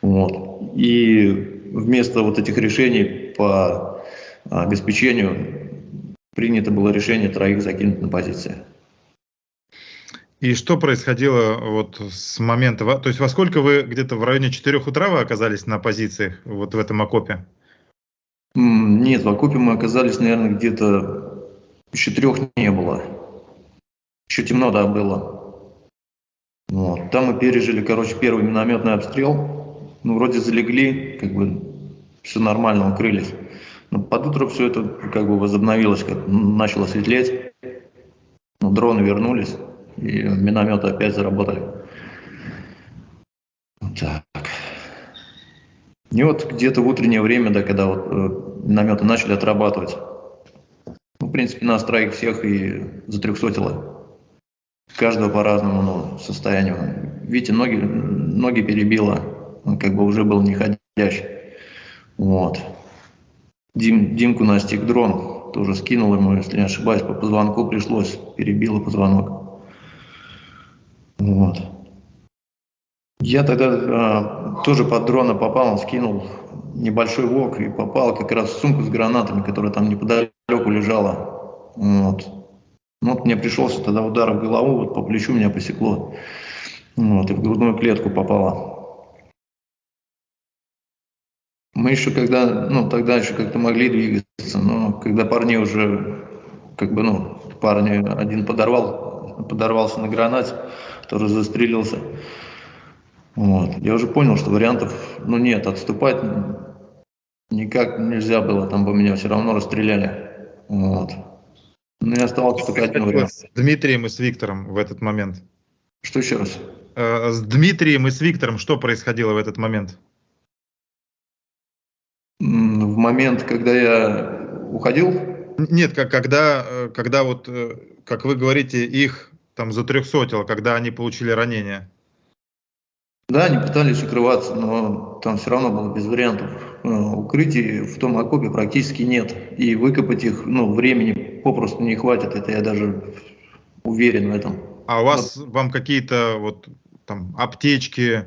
Вот. И вместо вот этих решений по обеспечению принято было решение 3 закинуть на позиции. И что происходило вот с момента, то есть во сколько вы где-то в районе 4 утра вы оказались на позициях вот в этом окопе? Нет, в окопе мы оказались, наверное, где-то еще 3 не было. Еще темно, да, было. Вот. Там мы пережили, первый минометный обстрел. Вроде залегли, все нормально, укрылись. Но под утро все это возобновилось, начало светлеть. Дроны вернулись. И минометы опять заработали. Так. И вот где-то в утреннее время, да, когда минометы начали отрабатывать, в принципе, нас 3 всех и затрехсотило. Каждого по разному состоянию. Видите, ноги перебило. Он уже был не ходящий. Вот. Димку настиг дрон. Тоже скинул ему, если не ошибаюсь, по позвонку пришлось. Перебило позвонок. Вот. Я тогда тоже под дрона попал, он скинул небольшой вок и попал как раз в сумку с гранатами, которая там неподалеку лежала. Вот. Мне пришелся тогда удар в голову, по плечу меня посекло. Вот, и в грудную клетку попало. Мы еще тогда еще как-то могли двигаться, но когда парни уже, парень один подорвался на гранате, который застрелился. Вот. Я уже понял, что вариантов нет, отступать никак нельзя было, там бы меня все равно расстреляли. Вот. И остался только один вариант. С Дмитрием и с Виктором в этот момент. Что еще раз? С Дмитрием и с Виктором что происходило в этот момент? В момент, когда я уходил? Нет, когда как вы говорите, их там затрехсотило, когда они получили ранения. Да, они пытались укрываться, но там все равно было без вариантов. Укрытий в том окопе практически нет. И выкопать их, времени попросту не хватит. Это я даже уверен в этом. А вам какие-то там аптечки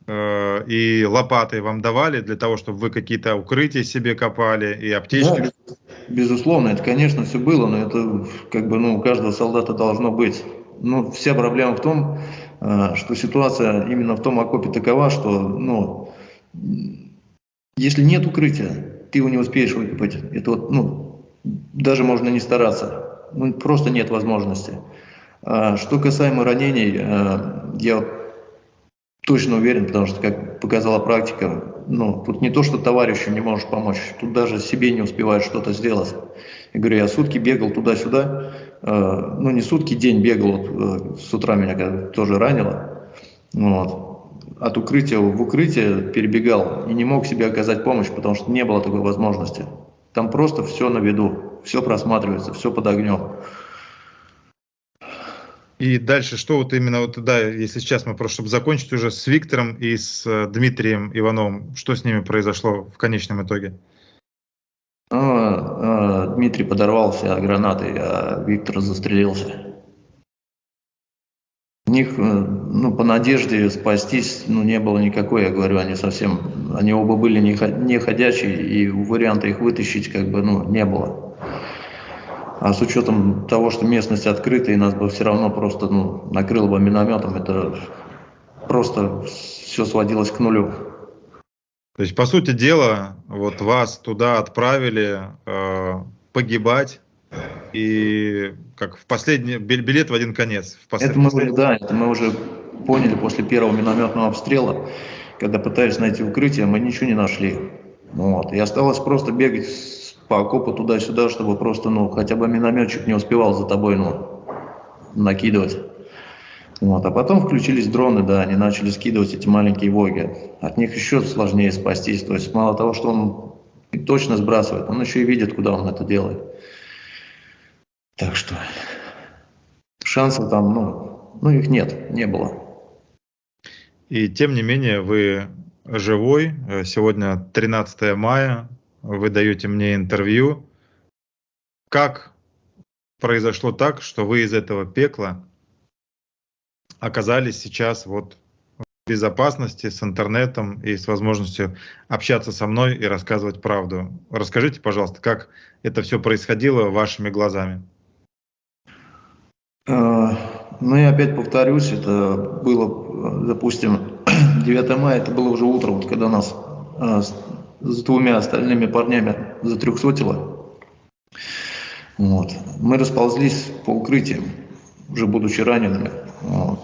и лопаты вам давали для того, чтобы вы какие-то укрытия себе копали и аптечки? Да, безусловно, это, конечно, все было, но это у каждого солдата должно быть. Но вся проблема в том, что ситуация именно в том окопе такова, что если нет укрытия, ты его не успеешь выкопать. Это даже можно не стараться. Просто нет возможности. Что касаемо ранений, я точно уверен, потому что, как показала практика, тут не то, что товарищу не можешь помочь, тут даже себе не успеваешь что-то сделать. Я говорю, я сутки бегал туда-сюда, не сутки, день бегал, с утра меня тоже ранило. Вот. От укрытия в укрытие перебегал и не мог себе оказать помощь, потому что не было такой возможности. Там просто все на виду, все просматривается, все под огнем. И дальше, что именно, если сейчас мы просто, чтобы закончить уже с Виктором и с Дмитрием Ивановым, что с ними произошло в конечном итоге? Дмитрий подорвался гранатой, а Виктор застрелился. У них, по надежде спастись, не было никакой, я говорю, они оба были не ходячие, и варианта их вытащить, не было. А с учетом того, что местность открыта, и нас бы все равно просто накрыло бы минометом, это просто все сводилось к нулю. То есть, по сути дела, вас туда отправили погибать, и как в последний билет в один конец. Это мы уже поняли после первого минометного обстрела, когда пытались найти укрытие, мы ничего не нашли. Вот. И осталось просто бегать по окопу туда-сюда, чтобы просто, ну, хотя бы минометчик не успевал за тобой, ну, накидывать. Вот. А потом включились дроны, да, они начали скидывать эти маленькие воги. От них еще сложнее спастись. То есть мало того, что он точно сбрасывает, он еще и видит, куда он это делает. Так что шансов там, ну их нет, не было. И тем не менее вы живой. Сегодня 13 мая, вы даете мне интервью. Как произошло так, что вы из этого пекла оказались сейчас вот в безопасности, с интернетом и с возможностью общаться со мной и рассказывать правду? Расскажите, пожалуйста, как это все происходило вашими глазами? Ну, я опять повторюсь, это было, допустим, 9 мая, это было уже утро, вот когда нас с двумя остальными парнями затрехсотило. Вот. Мы расползлись по укрытиям, уже будучи ранеными. Вот.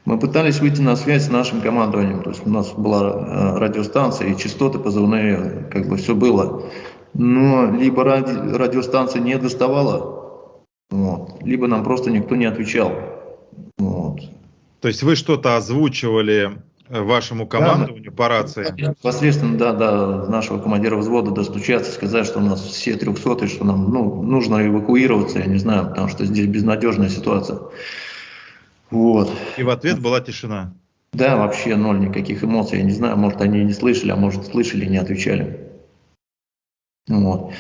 Мы пытались выйти на связь с нашим командованием, то есть у нас была радиостанция и частоты позывные, как бы все было. Но либо радиостанция не доставала, вот, либо нам просто никто не отвечал. Вот. То есть вы что-то озвучивали вашему командованию по рации? Непосредственно, да, нашего командира взвода достучаться, сказать, что у нас все 300-е, что нам нужно эвакуироваться, я не знаю, потому что здесь безнадежная ситуация. Вот. И в ответ была тишина? Да, вообще ноль никаких эмоций, я не знаю, может они не слышали, а может слышали и не отвечали. Вот.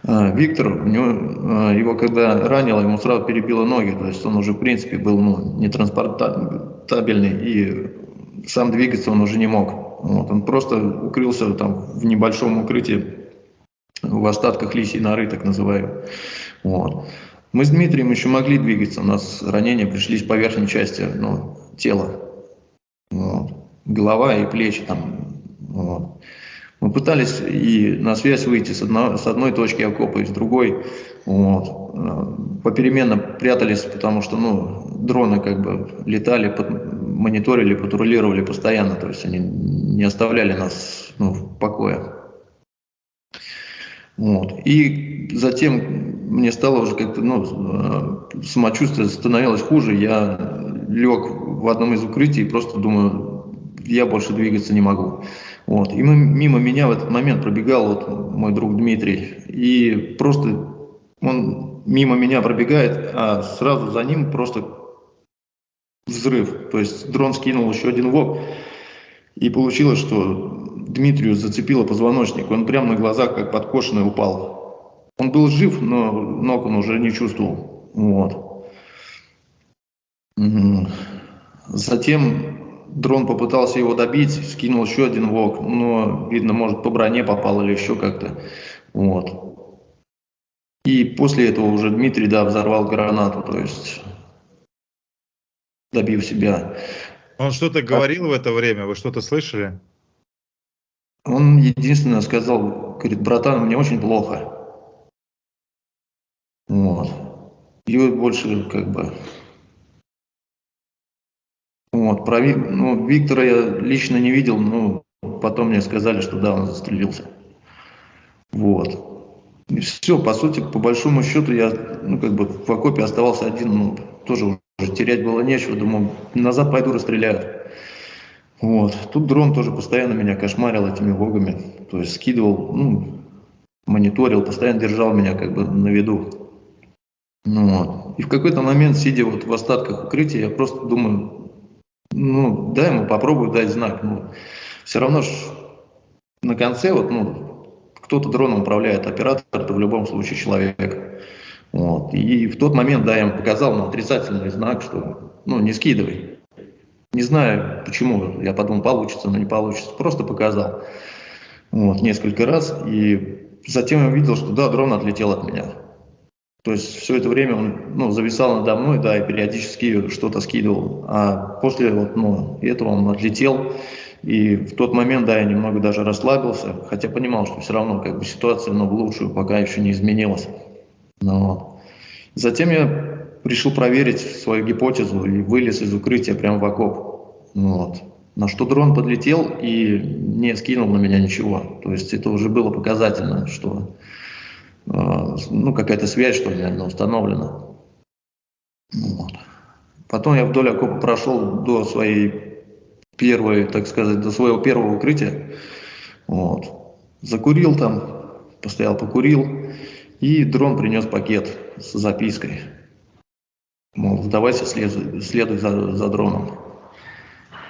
Виктор, его когда ранило, ему сразу перебило ноги, то есть он уже в принципе был нетранспортабельный и сам двигаться он уже не мог. Вот. Он просто укрылся там в небольшом укрытии, в остатках лисьей норы, так называемой. Вот. Мы с Дмитрием еще могли двигаться, у нас ранения пришлись по верхней части тела, вот. Голова и плечи там. Вот. Мы пытались и на связь выйти с одной точки окопа и с другой. Вот. Попеременно прятались, потому что дроны как бы летали, мониторили, патрулировали постоянно. То есть они не оставляли нас в покое. Вот. И затем мне стало уже как-то, самочувствие становилось хуже. Я лег в одном из укрытий и просто думаю, я больше двигаться не могу. Вот. И мимо меня в этот момент пробегал мой друг Дмитрий. И просто он мимо меня пробегает, а сразу за ним просто взрыв. То есть дрон скинул еще один ВОК. И получилось, что Дмитрию зацепило позвоночник. Он прямо на глазах, как подкошенный, упал. Он был жив, но ног он уже не чувствовал. Вот. Затем дрон попытался его добить, скинул еще один ВОК, но, видно, может, по броне попал или еще как-то. Вот. И после этого уже Дмитрий, взорвал гранату, то есть добив себя. Он что-то говорил в это время? Вы что-то слышали? Он единственное сказал, говорит, братан, мне очень плохо. Вот. И больше как бы... Вот. Про Виктора я лично не видел, но потом мне сказали, что да, он застрелился. Вот. И все, по сути, по большому счету, я в окопе оставался один, тоже уже терять было нечего, думал, назад пойду расстреляют. Вот. Тут дрон тоже постоянно меня кошмарил этими вогами, то есть скидывал, мониторил, постоянно держал меня как бы на виду. Вот. И в какой-то момент, сидя вот в остатках укрытия, я просто думаю, дай ему попробую дать знак. Все равно ж на конце кто-то дроном управляет, оператор это в любом случае человек. Вот. И в тот момент, я ему показал отрицательный знак, что не скидывай. Не знаю почему, я подумал, получится, но не получится. Просто показал. Вот, несколько раз. И затем я увидел, что дрон отлетел от меня. То есть все это время он зависал надо мной, и периодически что-то скидывал. А после этого он отлетел. И в тот момент, я немного даже расслабился, хотя понимал, что все равно ситуация в лучшую пока еще не изменилась. Затем я решил проверить свою гипотезу и вылез из укрытия прямо в окоп. Вот. На что дрон подлетел и не скинул на меня ничего. То есть это уже было показательно, что ну, какая-то связь, что ли, наверное, установлена. Вот. Потом я вдоль окопа прошел до своей первой, так сказать, до своего первого укрытия. Вот. Закурил там, постоял, покурил, и дрон принес пакет с запиской. Мол, сдавайся, следуй за дроном.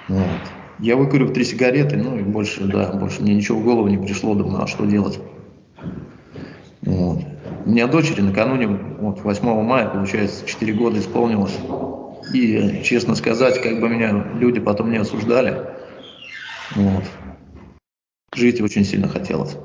Вот. Я выкурил 3 сигареты, ну и больше мне ничего в голову не пришло, думаю, а что делать? Вот. У меня дочери накануне, вот 8 мая, получается, 4 года исполнилось. И, честно сказать, как бы меня люди потом не осуждали, вот. Жить очень сильно хотелось.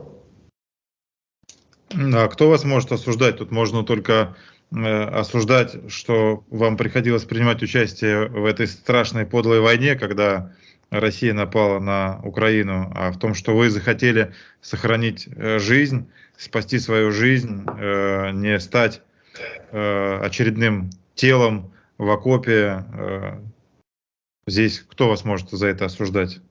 А кто вас может осуждать? Тут можно только осуждать, что вам приходилось принимать участие в этой страшной подлой войне, когда Россия напала на Украину, а в том, что вы захотели сохранить жизнь, спасти свою жизнь, не стать очередным телом в окопе. Здесь кто вас может за это осуждать?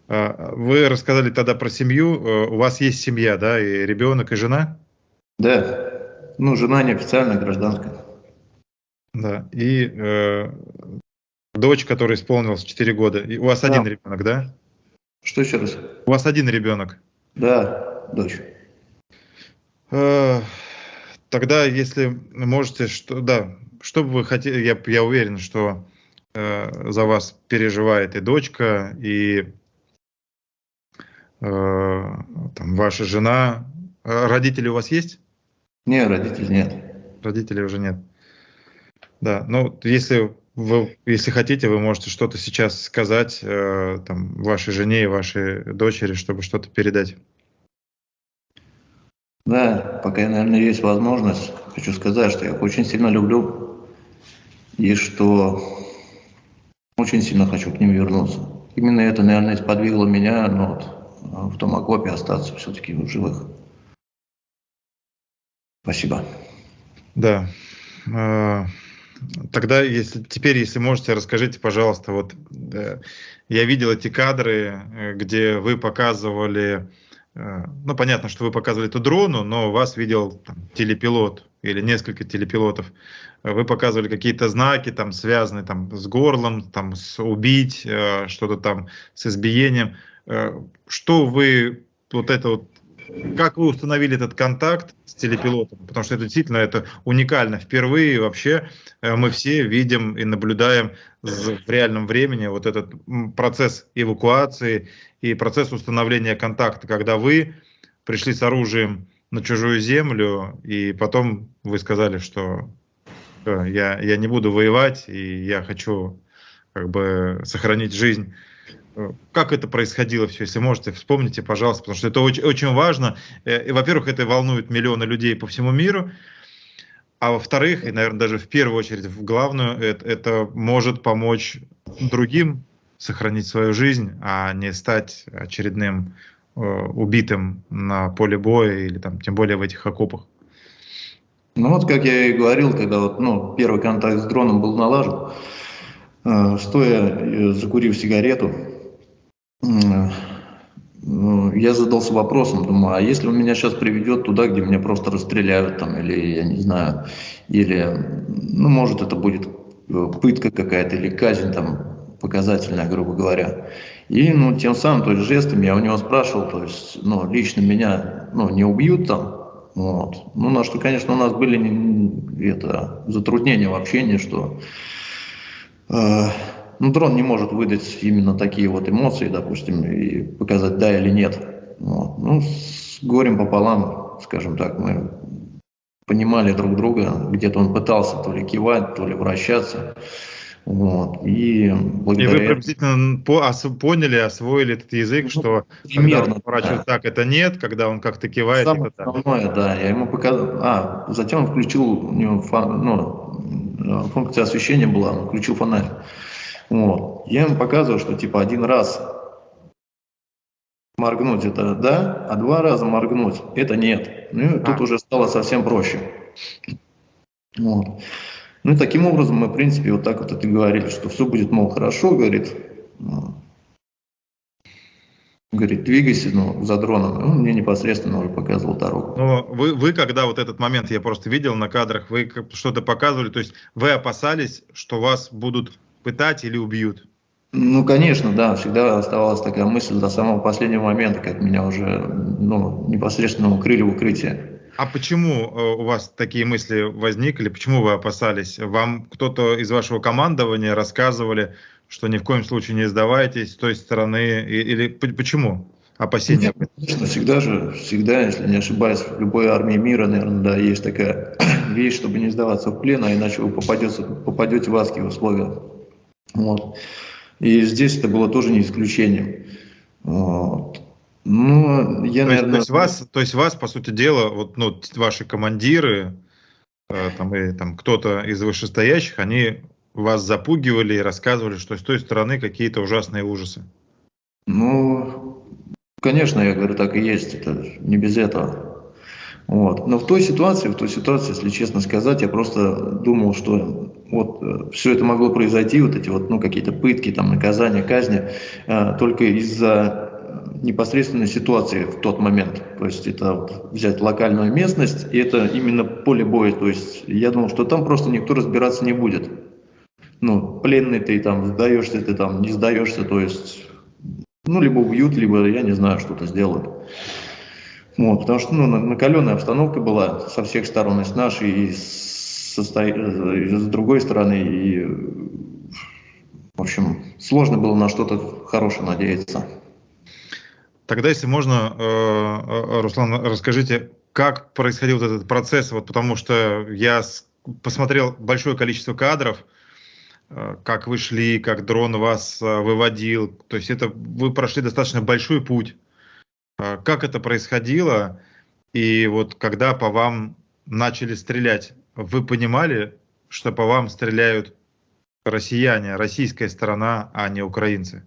Вы рассказали тогда про семью. У вас есть семья, да, и ребенок, и жена? Да. Ну, жена неофициальная, гражданская. Да. И дочь, которой исполнилось 4 года. И у вас один ребенок, да? Что еще раз? У вас один ребенок? Да, дочь. Тогда, если можете, что бы вы хотели, я уверен, что за вас переживает и дочка, и там, ваша жена. Родители у вас есть? Нет, родителей нет. Родителей уже нет. Да, ну, если хотите, вы можете что-то сейчас сказать там, вашей жене и вашей дочери, чтобы что-то передать. Да, пока, наверное, есть возможность, хочу сказать, что я их очень сильно люблю и что очень сильно хочу к ним вернуться. Именно это, наверное, сподвигло меня в том окопе остаться все-таки в живых. Спасибо. Да. Тогда, если можете, расскажите, пожалуйста, вот я видел эти кадры, где вы показывали, ну, понятно, что вы показывали эту дрону, но вас видел там, телепилот или несколько телепилотов. Вы показывали какие-то знаки, там, связанные там, с горлом, там, с убить, что-то там с избиением. Что вы, как вы установили этот контакт с телепилотом? Потому что это действительно уникально. Впервые вообще мы все видим и наблюдаем в реальном времени вот этот процесс эвакуации и процесс установления контакта, когда вы пришли с оружием на чужую землю, и потом вы сказали, что я не буду воевать, и я хочу как бы сохранить жизнь. Как это происходило все, если можете, вспомните, пожалуйста, потому что это очень, очень важно. И, во-первых, это волнует миллионы людей по всему миру, а во-вторых, и, наверное, даже в первую очередь, в главную, это может помочь другим сохранить свою жизнь, а не стать очередным убитым на поле боя или там, тем более в этих окопах. Ну вот, как я и говорил, когда первый контакт с дроном был налажен, стоя, закурив сигарету, я задался вопросом, думаю, а если он меня сейчас приведет туда, где меня просто расстреляют, там, или, я не знаю, или, ну, может, это будет пытка какая-то, или казнь, там, показательная, грубо говоря. И, тем самым, то есть, жестами я у него спрашивал, то есть, лично меня, не убьют там, вот. Ну, на что, конечно, у нас были затруднения в общении, что дрон не может выдать именно такие вот эмоции, допустим, и показать да или нет. Вот. Ну, с горем пополам, скажем так, мы понимали друг друга. Где-то он пытался то ли кивать, то ли вращаться. Вот. И вы приблизительно поняли, освоили этот язык, что примерно, когда он поворачивает так, это нет, когда он как-то кивает, самое это так. основное, да, я ему показал. Затем он включил, у него функция освещения была, он включил фонарь. Вот. Я ему показываю, что типа один раз моргнуть это да, а 2 раза моргнуть это нет. Ну и тут уже стало совсем проще. Вот. Ну и таким образом мы, в принципе, вот так вот это говорили, что все будет, мол, хорошо, говорит, Ну, говорит, двигайся, ну, за дроном. Он мне непосредственно уже показывал дорогу. Но вы, когда вот этот момент, я просто видел на кадрах, вы что-то показывали, то есть вы опасались, что вас будут пытать или убьют? Ну, конечно, да, всегда оставалась такая мысль до самого последнего момента, как меня уже, ну, непосредственно укрыли в укрытие. А почему у вас такие мысли возникли? Почему вы опасались? Вам кто-то из вашего командования рассказывали, что ни в коем случае не сдавайтесь с той стороны? Или почему опасения? Нет, конечно, всегда, если не ошибаюсь, в любой армии мира, наверное, да, есть такая вещь, чтобы не сдаваться в плен, а иначе вы попадете в адские условия. Вот. И здесь это было тоже не исключением. Вот. Ну, я, наверное... То есть вас, по сути дела, вот, ну, ваши командиры, там кто-то из вышестоящих, они вас запугивали и рассказывали, что с той стороны какие-то ужасные ужасы? Ну, конечно, я говорю, так и есть, это не без этого. Вот. Но в той ситуации, если честно сказать, я просто думал, что вот все это могло произойти, вот эти вот, ну, какие-то пытки, там, наказания, казни, только из-за непосредственной ситуации в тот момент. То есть это вот взять локальную местность, и это именно поле боя. То есть я думал, что там просто никто разбираться не будет. Ну, пленный ты там, сдаешься ты там, не сдаешься, то есть, ну, либо убьют, либо, я не знаю, что-то сделают. Вот, потому что, ну, накаленная обстановка была со всех сторон, и с нашей, и с другой стороны, и, в общем, сложно было на что-то хорошее надеяться. Тогда, если можно, Руслан, расскажите, как происходил вот этот процесс, вот, потому что я посмотрел большое количество кадров, как вы шли, как дрон вас выводил, то есть это вы прошли достаточно большой путь. Как это происходило, и вот когда по вам начали стрелять, вы понимали, что по вам стреляют россияне, российская сторона, а не украинцы?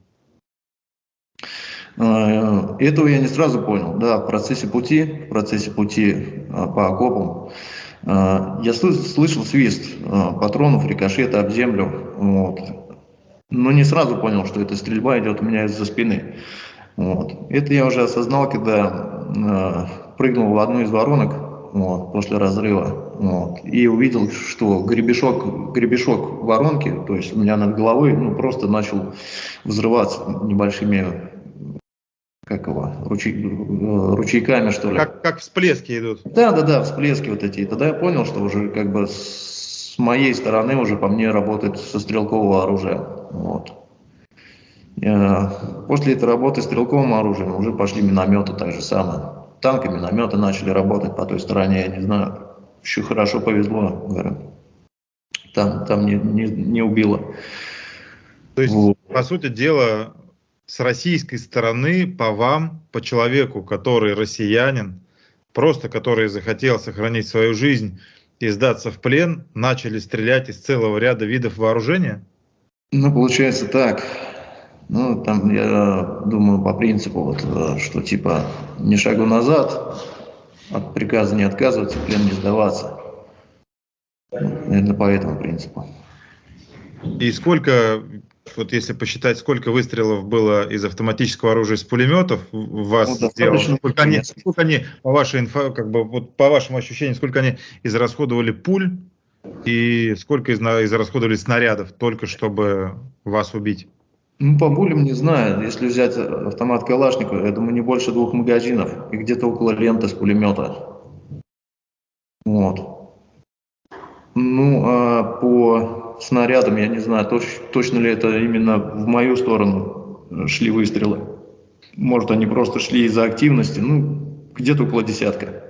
Этого я не сразу понял. Да, в процессе пути по окопам я слышал свист патронов, рикошета об землю. Вот. Но не сразу понял, что эта стрельба идет у меня из-за спины. Вот. Это я уже осознал, когда прыгнул в одну из воронок, вот, после разрыва, вот, и увидел, что гребешок воронки, то есть у меня над головой, ну, просто начал взрываться небольшими, ручейками, что ли. Как всплески идут. Да, всплески вот эти. И тогда я понял, что уже как бы с моей стороны уже по мне работает со стрелкового оружия. Вот. После этой работы стрелковым оружием уже пошли минометы, так же самое. Танки, минометы начали работать по той стороне, я не знаю, еще хорошо повезло, говорю. Там не убило. То есть, вот, по сути дела, с российской стороны по вам, по человеку, который россиянин, просто который захотел сохранить свою жизнь и сдаться в плен, начали стрелять из целого ряда видов вооружения? Ну, получается так. Ну, там, я думаю, по принципу, вот, что типа ни шагу назад, от приказа не отказываться, в плен не сдаваться. Наверное, по этому принципу. И сколько, вот если посчитать, сколько выстрелов было из автоматического оружия, из пулеметов в вас сделано, сколько они по вашей как бы, вот по вашим ощущениям, сколько они израсходовали пуль и сколько израсходовали снарядов, только чтобы вас убить? Ну, по пулям не знаю. Если взять автомат Калашникова, я думаю, не больше 2 магазинов и где-то около ленты с пулемета. Вот. Ну, а по снарядам, я не знаю, точно ли это именно в мою сторону шли выстрелы. Может, они просто шли из-за активности, ну, где-то около десятка.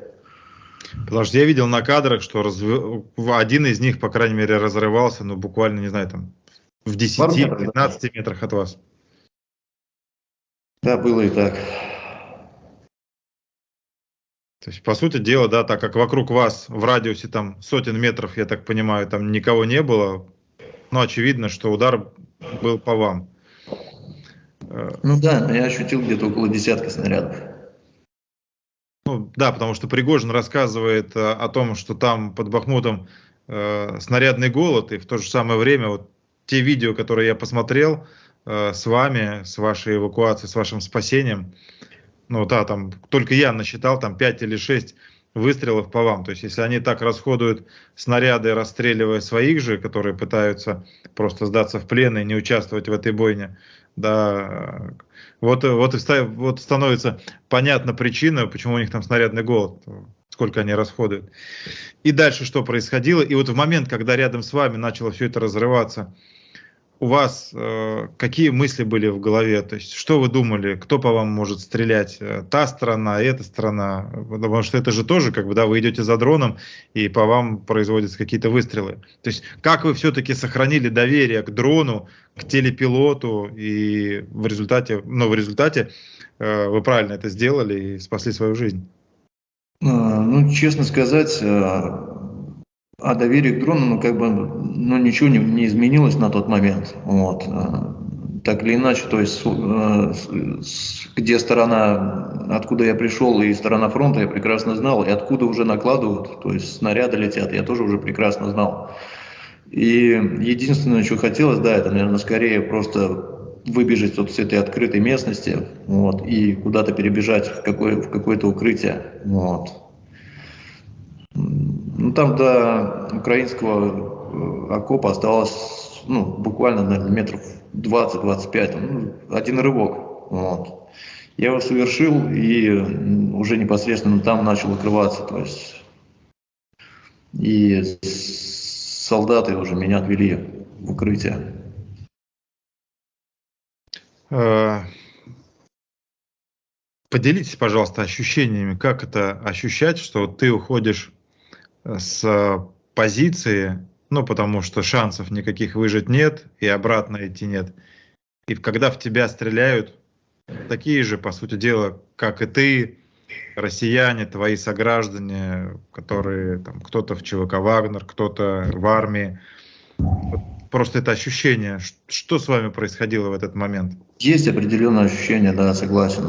Потому что я видел на кадрах, что один из них, по крайней мере, разрывался, ну, буквально, не знаю, там, в 10-15 метрах от вас. Да, было и так. То есть, по сути дела, да, так как вокруг вас в радиусе там сотен метров, я так понимаю, там никого не было, но очевидно, что удар был по вам. Ну да, я ощутил где-то около десятка снарядов. Ну да, потому что Пригожин рассказывает о том, что там под Бахмутом снарядный голод, и в то же самое время вот те видео, которые я посмотрел, с вами, с вашей эвакуацией, с вашим спасением. Ну да, там только я насчитал там 5 или 6 выстрелов по вам. То есть если они так расходуют снаряды, расстреливая своих же, которые пытаются просто сдаться в плен и не участвовать в этой бойне, да, вот становится понятна причина, почему у них там снарядный голод, сколько они расходуют. И дальше что происходило? И вот в момент, когда рядом с вами начало все это разрываться, у вас какие мысли были в голове? То есть, что вы думали, кто по вам может стрелять? Та сторона, эта сторона? Потому что это же тоже, как бы, да, вы идете за дроном, и по вам производятся какие-то выстрелы. То есть, как вы все-таки сохранили доверие к дрону, к телепилоту, и в результате вы правильно это сделали и спасли свою жизнь? Ну, честно сказать, а доверие к дрону, ну, как бы, ну, ничего не изменилось на тот момент. Вот. Так или иначе, то есть, где сторона, откуда я пришел, и сторона фронта я прекрасно знал, и откуда уже накладывают, то есть снаряды летят, я тоже уже прекрасно знал. И единственное, что хотелось, да, это, наверное, скорее просто выбежать вот с этой открытой местности, вот, и куда-то перебежать в какое-то укрытие. Вот. Ну, там до украинского окопа осталось, ну, буквально, наверное, метров 20-25, ну, один рывок. Вот. Я его совершил и уже непосредственно там начал укрываться. То есть, и солдаты уже меня отвели в укрытие. Поделитесь, пожалуйста, ощущениями, как это ощущать, что ты уходишь с позиции, ну, потому что шансов никаких выжить нет, и обратно идти нет. И когда в тебя стреляют такие же, по сути дела, как и ты, россияне, твои сограждане, которые, там, кто-то в ЧВК «Вагнер», кто-то в армии. Вот просто это ощущение, что с вами происходило в этот момент? Есть определенное ощущение, да, согласен.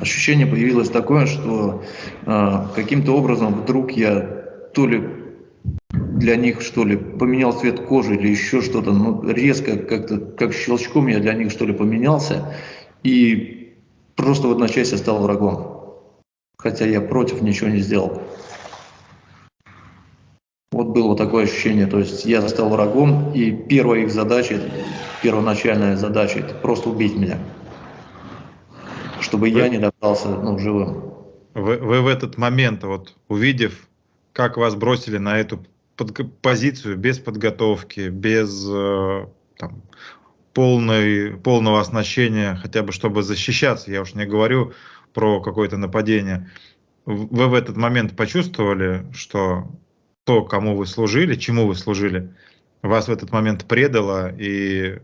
Ощущение появилось такое, что каким-то образом вдруг я то ли для них, что ли, поменял цвет кожи или еще что-то, ну, резко, как-то, как щелчком я для них, что ли, поменялся, и просто в одночасье стал врагом. Хотя я против ничего не сделал. Вот было такое ощущение, то есть я стал врагом, и первая их задача, первоначальная задача, это просто убить меня, чтобы я не добрался, ну, живым. Вы в этот момент, вот увидев, как вас бросили на эту позицию без подготовки, без там, полного оснащения, хотя бы чтобы защищаться, я уж не говорю про какое-то нападение, вы в этот момент почувствовали, что то, кому вы служили, чему вы служили, вас в этот момент предало и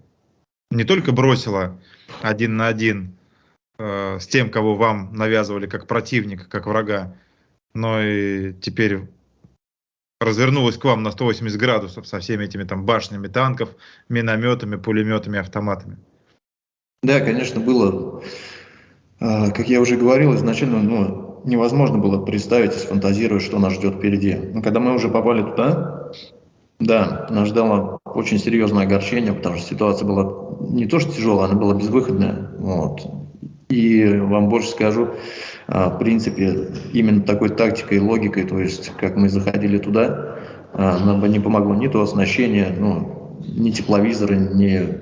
не только бросило один на один с тем, кого вам навязывали как противника, как врага, но и теперь развернулась к вам на 180 градусов со всеми этими там башнями танков, минометами, пулеметами, автоматами? Да, конечно, было. Как я уже говорил, изначально, ну, невозможно было представить и сфантазировать, что нас ждет впереди. Но когда мы уже попали туда, да, нас ждало очень серьезное огорчение, потому что ситуация была не то что тяжелая, она была безвыходная. Вот. И вам больше скажу, в принципе, именно такой тактикой и логикой, то есть как мы заходили туда, нам бы не помогло ни то оснащение, ну, ни тепловизоры, ни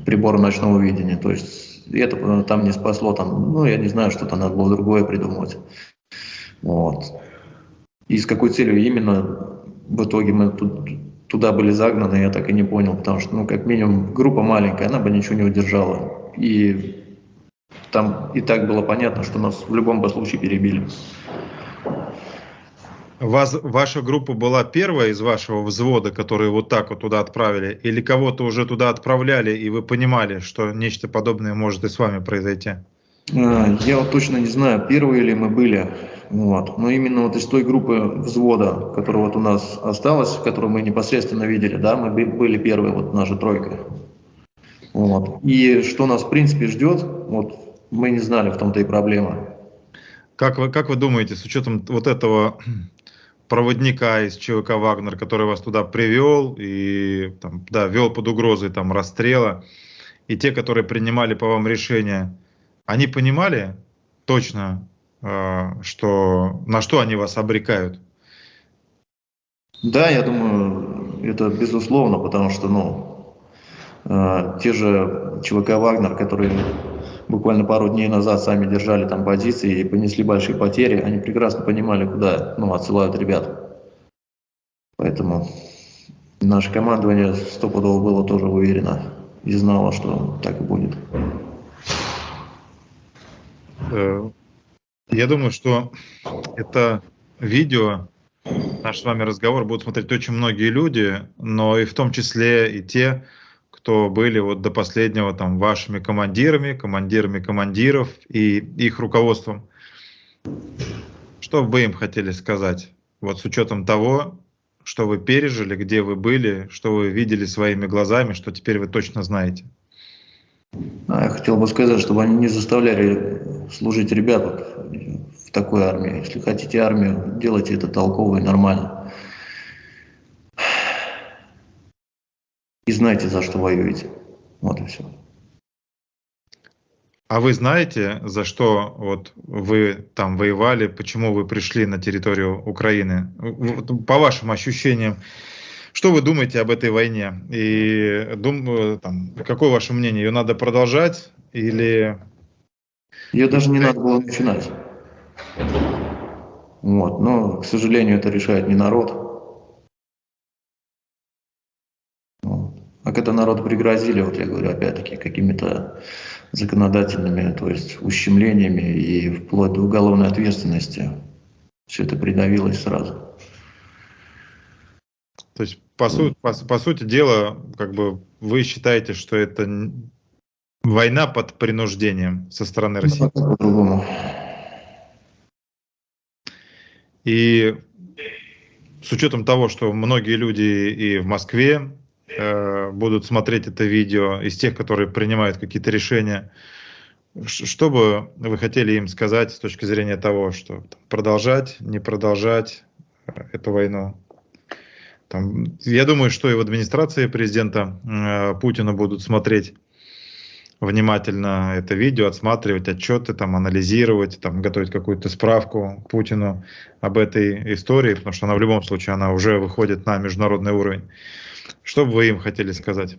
приборы ночного видения. То есть это там не спасло, там, ну, я не знаю, что-то надо было другое придумывать. Вот. И с какой целью именно в итоге мы туда были загнаны, я так и не понял, потому что, ну, как минимум, группа маленькая, она бы ничего не удержала. И там и так было понятно, что нас в любом случае перебили. Ваша группа была первая из вашего взвода, которые вот так вот туда отправили, или кого-то уже туда отправляли, и вы понимали, что нечто подобное может и с вами произойти? Я вот точно не знаю, первые ли мы были, вот. Но именно вот из той группы взвода, которая вот у нас осталась, которую мы непосредственно видели, да, мы были первые, вот наша тройка. Вот. И что нас в принципе ждет, вот мы не знали, в том-то и проблема. Как вы думаете, с учетом вот этого проводника из ЧВК «Вагнер», который вас туда привел и там, да, вел под угрозой там, расстрела, и те, которые принимали по вам решения, они понимали точно, что, на что они вас обрекают? Да, я думаю, это безусловно, потому что, те же ЧВК «Вагнер», которые буквально пару дней назад сами держали там позиции и понесли большие потери, они прекрасно понимали, куда, отсылают ребят. Поэтому наше командование стопудово было тоже уверено и знало, что так и будет. Я думаю, что это видео, наш с вами разговор будут смотреть очень многие люди, но и в том числе и те, кто были вот до последнего там вашими командирами командиров и их руководством. Что бы вы им хотели сказать? Вот с учетом того, что вы пережили, где вы были, что вы видели своими глазами, что теперь вы точно знаете. Я хотел бы сказать, чтобы они не заставляли служить ребят в такой армии. Если хотите армию, делайте это толково и нормально. И знайте, за что воюете. Вот и все. А вы знаете, за что вот вы там воевали, почему вы пришли на территорию Украины? По вашим ощущениям, что вы думаете об этой войне? И какое ваше мнение? Ее надо продолжать или... Ее даже не надо было начинать. Вот. Но, к сожалению, это решает не народ. А когда народ пригрозили, вот я говорю, опять-таки, какими-то законодательными, то есть ущемлениями и вплоть до уголовной ответственности, все это придавилось сразу. То есть, по сути дела, как бы вы считаете, что это война под принуждением со стороны России? По-другому. И с учетом того, что многие люди и в Москве будут смотреть это видео, из тех, которые принимают какие-то решения, что бы вы хотели им сказать с точки зрения того, что продолжать, не продолжать эту войну? Я думаю, что и в администрации президента Путина будут смотреть внимательно это видео, отсматривать отчеты, анализировать, готовить какую-то справку Путину об этой истории, потому что она в любом случае она уже выходит на международный уровень. Что бы вы им хотели сказать?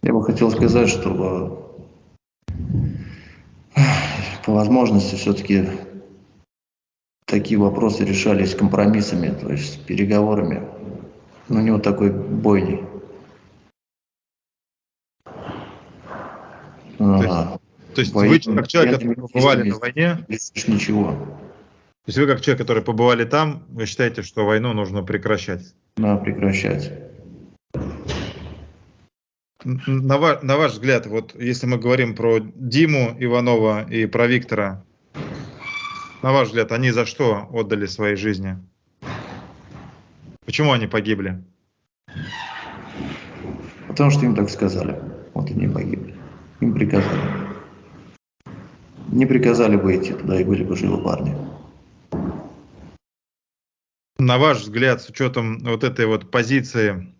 Я бы хотел сказать, что по возможности все-таки такие вопросы решались компромиссами, то есть переговорами, но не вот такой бойней. То есть вы, как человек, который побывали на войне, ничего. То есть вы, как человек, который побывали там, вы считаете, что войну нужно прекращать? Надо прекращать. На ваш взгляд, вот если мы говорим про Диму Иванова и про Виктора, на ваш взгляд, они за что отдали свои жизни? Почему они погибли? Потому что им так сказали. Вот они погибли. Им приказали. Не приказали бы идти туда, и были бы живы парни. На ваш взгляд, с учетом вот этой вот позиции,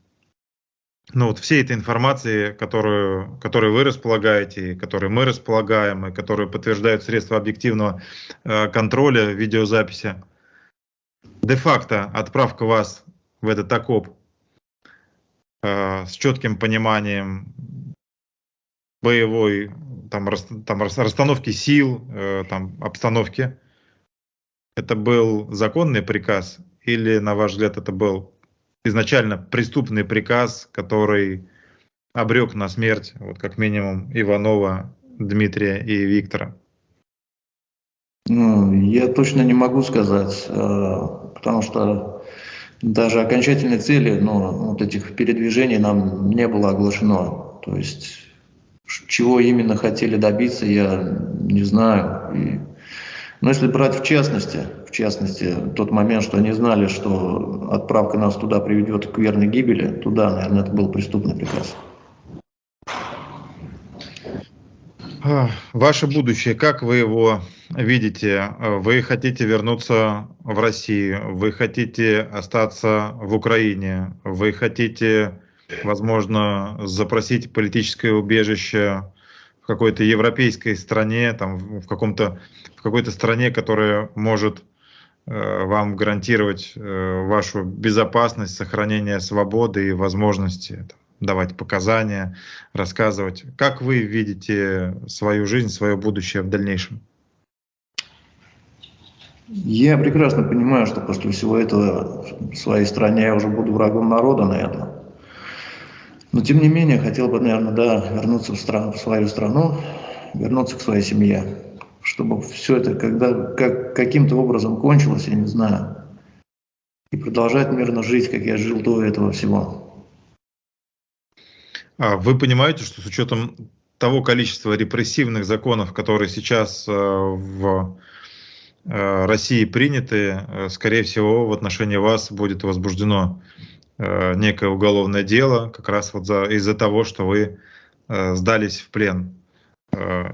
всей этой информации, которой вы располагаете, которой мы располагаем, и которую подтверждают средства объективного контроля видеозаписи, де-факто отправка вас в этот окоп с четким пониманием боевой, расстановки сил, обстановки, это был законный приказ или, на ваш взгляд, это был изначально преступный приказ, который обрек на смерть, как минимум, Иванова, Дмитрия и Виктора? Я точно не могу сказать, потому что даже окончательной цели, этих передвижений нам не было оглашено. То есть, чего именно хотели добиться, я не знаю. Но если брать в частности, тот момент, что они знали, что отправка нас туда приведет к верной гибели, туда, наверное, это был преступный приказ. Ваше будущее, как вы его видите? Вы хотите вернуться в Россию? Вы хотите остаться в Украине? Вы хотите, возможно, запросить политическое убежище в какой-то европейской стране, там, в какой-то стране, которая может вам гарантировать вашу безопасность, сохранение свободы и возможности давать показания, рассказывать. Как вы видите свою жизнь, свое будущее в дальнейшем? Я прекрасно понимаю, что после всего этого в своей стране я уже буду врагом народа, наверное. Но тем не менее, хотел бы, наверное, да, вернуться в свою страну, вернуться к своей семье, чтобы все это каким-то образом кончилось, я не знаю, и продолжать мирно жить, как я жил до этого всего. Вы понимаете, что с учетом того количества репрессивных законов, которые сейчас в России приняты, скорее всего, в отношении вас будет возбуждено некое уголовное дело, как раз вот из-за того, что вы сдались в плен.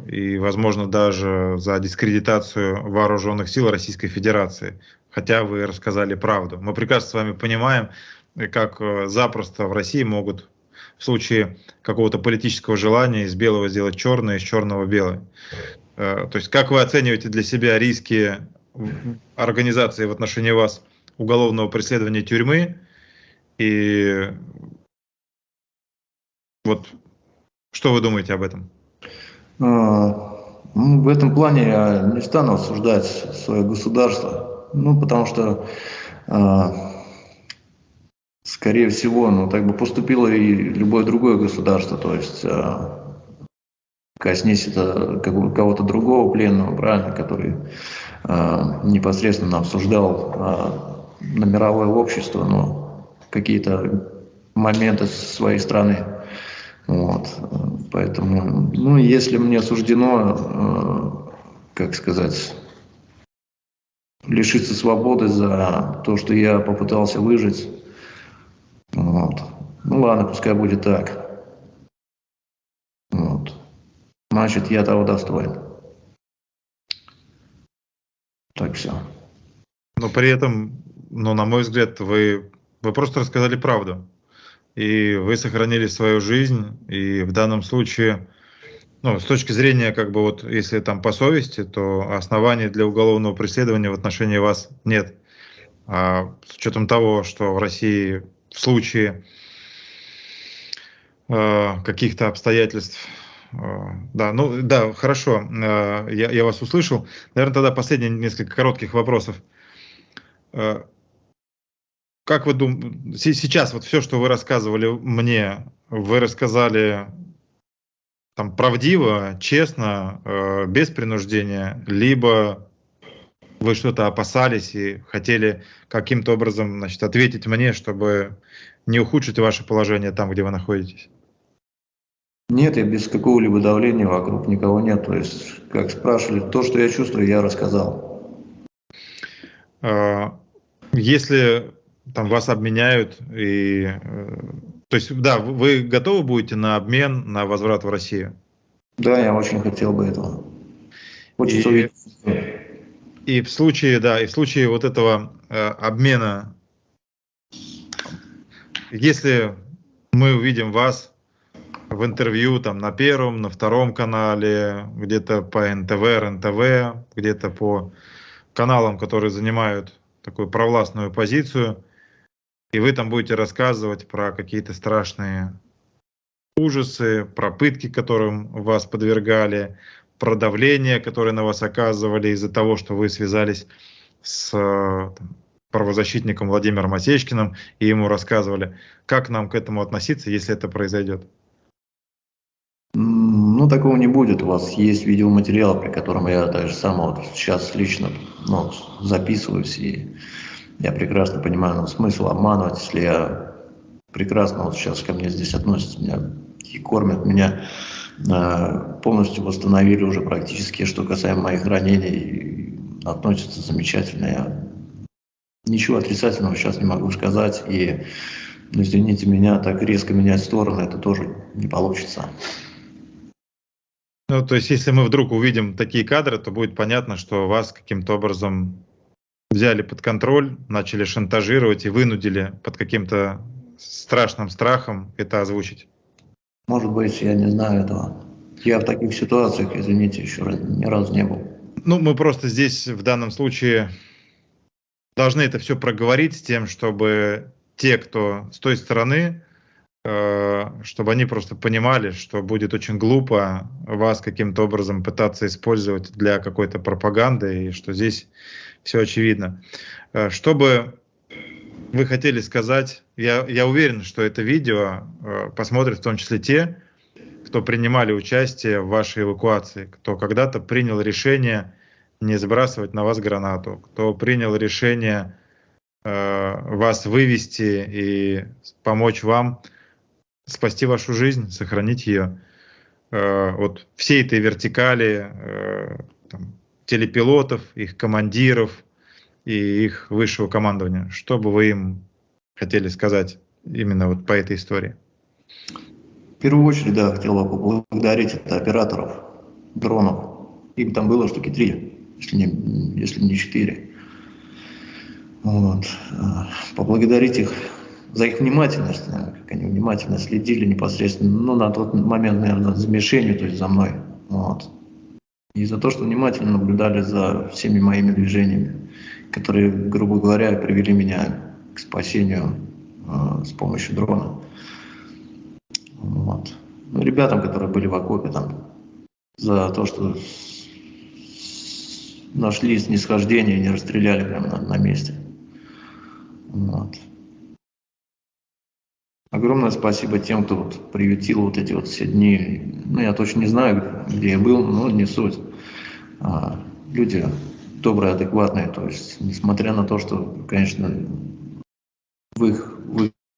И, возможно, даже за дискредитацию вооруженных сил Российской Федерации, хотя вы рассказали правду. Мы прекрасно с вами понимаем, как запросто в России могут в случае какого-то политического желания из белого сделать черное, из черного белое. То есть как вы оцениваете для себя риски организации в отношении вас уголовного преследования тюрьмы? И вот что вы думаете об этом? В этом плане я не стану осуждать свое государство, потому что скорее всего, так бы поступило и любое другое государство, то есть коснись это кого-то другого пленного, правильно, который непосредственно обсуждал на мировое общество, но какие-то моменты своей страны. Вот. Поэтому, если мне суждено, лишиться свободы за то, что я попытался выжить, ладно, пускай будет так. Значит, я того достоин. Так все. Но при этом, на мой взгляд, вы просто рассказали правду. И вы сохранили свою жизнь. И в данном случае, с точки зрения, если там по совести, то оснований для уголовного преследования в отношении вас нет. А с учетом того, что в России в случае каких-то обстоятельств... хорошо, я вас услышал. Наверное, тогда последние несколько коротких вопросов. Как вы думаете, сейчас все, что вы рассказывали мне, вы рассказали правдиво, честно, без принуждения, либо вы что-то опасались и хотели каким-то образом, ответить мне, чтобы не ухудшить ваше положение там, где вы находитесь? Нет, я без какого-либо давления, вокруг никого нет. То есть, как спрашивали, то, что я чувствую, я рассказал. Если вас обменяют, то есть, да, вы готовы будете на обмен, на возврат в Россию? Да, я очень хотел бы этого. Хочется увидеть. И в случае вот этого обмена, если мы увидим вас в интервью на Первом, на Втором канале, где-то по НТВ, РНТВ, где-то по каналам, которые занимают такую провластную позицию, и вы там будете рассказывать про какие-то страшные ужасы, про пытки, которым вас подвергали, про давление, которое на вас оказывали из-за того, что вы связались с правозащитником Владимиром Осечкиным и ему рассказывали. Как нам к этому относиться, если это произойдет? Такого не будет. У вас есть видеоматериал, при котором я даже сам сейчас лично записываюсь, и я прекрасно понимаю смысл обманывать, если я прекрасно сейчас ко мне здесь относятся, меня и кормят, меня полностью восстановили уже практически, что касаемо моих ранений, относятся замечательно. Я ничего отрицательного сейчас не могу сказать, и, извините меня, так резко менять стороны, это тоже не получится. Ну, то есть, если мы вдруг увидим такие кадры, то будет понятно, что вас каким-то образом взяли под контроль, начали шантажировать и вынудили под каким-то страшным страхом это озвучить. Может быть, я не знаю этого. Я в таких ситуациях, извините, еще ни разу не был. Ну, мы просто здесь в данном случае должны это все проговорить с тем, чтобы те, кто с той стороны, чтобы они просто понимали, что будет очень глупо вас каким-то образом пытаться использовать для какой-то пропаганды, и что здесь все очевидно. Что бы вы хотели сказать? Я уверен, что это видео посмотрят в том числе те, кто принимали участие в вашей эвакуации, кто когда-то принял решение не сбрасывать на вас гранату, кто принял решение вас вывести и помочь вам спасти вашу жизнь, сохранить ее. Вот всей этой вертикали там, телепилотов, их командиров и их высшего командования. Что бы вы им хотели сказать именно вот по этой истории? В первую очередь, да, хотел бы поблагодарить операторов дронов. Их там было штуки 3, если не 4. Вот. Поблагодарить их за их внимательность, как они внимательно следили непосредственно, ну, на тот момент, наверное, за мишенью, то есть за мной. Вот. И за то, что внимательно наблюдали за всеми моими движениями, которые, грубо говоря, привели меня к спасению с помощью дрона. Вот. Ну, ребятам, которые были в окопе, там, за то, что нашли снисхождение и не расстреляли прямо на месте. Вот. Огромное спасибо тем, кто вот приютил вот эти вот все дни. Ну, я точно не знаю, где я был, но не суть. Люди добрые, адекватные. То есть, несмотря на то, что, конечно, в их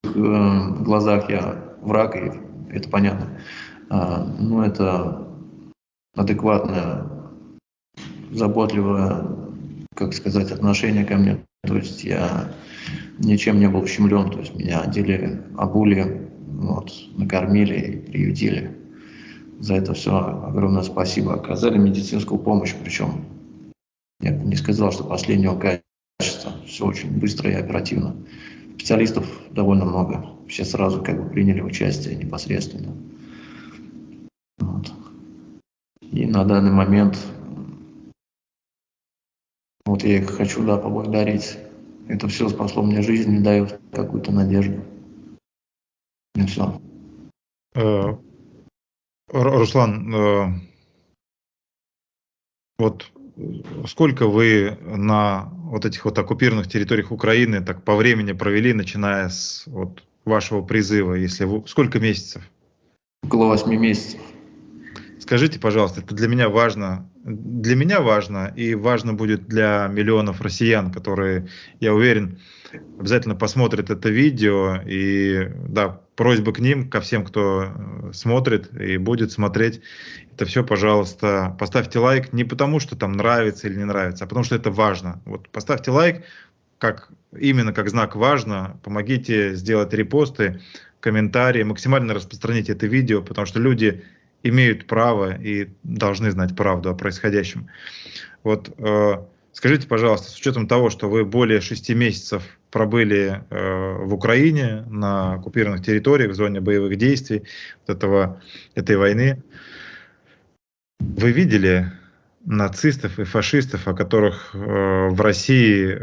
глазах я враг, и это понятно. Но это адекватное, заботливое, как сказать, отношение ко мне. То есть я ничем не был ущемлен, то есть меня одели, обули, вот, накормили и приютили. За это все огромное спасибо. Оказали медицинскую помощь, причем я бы не сказал, что последнего качества. Все очень быстро и оперативно. Специалистов довольно много. Все сразу как бы приняли участие непосредственно. Вот. И на данный момент вот я их хочу, да, поблагодарить. Это все спасло мне жизнь и дает какую-то надежду. И все. Руслан, вот сколько вы на вот этих вот оккупированных территориях Украины так по времени провели, начиная с вот вашего призыва, если вы, сколько месяцев? Около 8 месяцев. Скажите, пожалуйста, это для меня важно и важно будет для миллионов россиян, которые, я уверен, обязательно посмотрят это видео. И да, просьба к ним, ко всем, кто смотрит и будет смотреть, это все, пожалуйста, поставьте лайк не потому, что там нравится или не нравится, а потому что это важно. Вот поставьте лайк, именно как знак важно, помогите сделать репосты, комментарии, максимально распространите это видео, потому что люди имеют право и должны знать правду о происходящем. Вот скажите, пожалуйста, с учетом того, что вы более 6 месяцев пробыли в Украине, на оккупированных территориях, в зоне боевых действий этой войны, вы видели нацистов и фашистов, о которых в России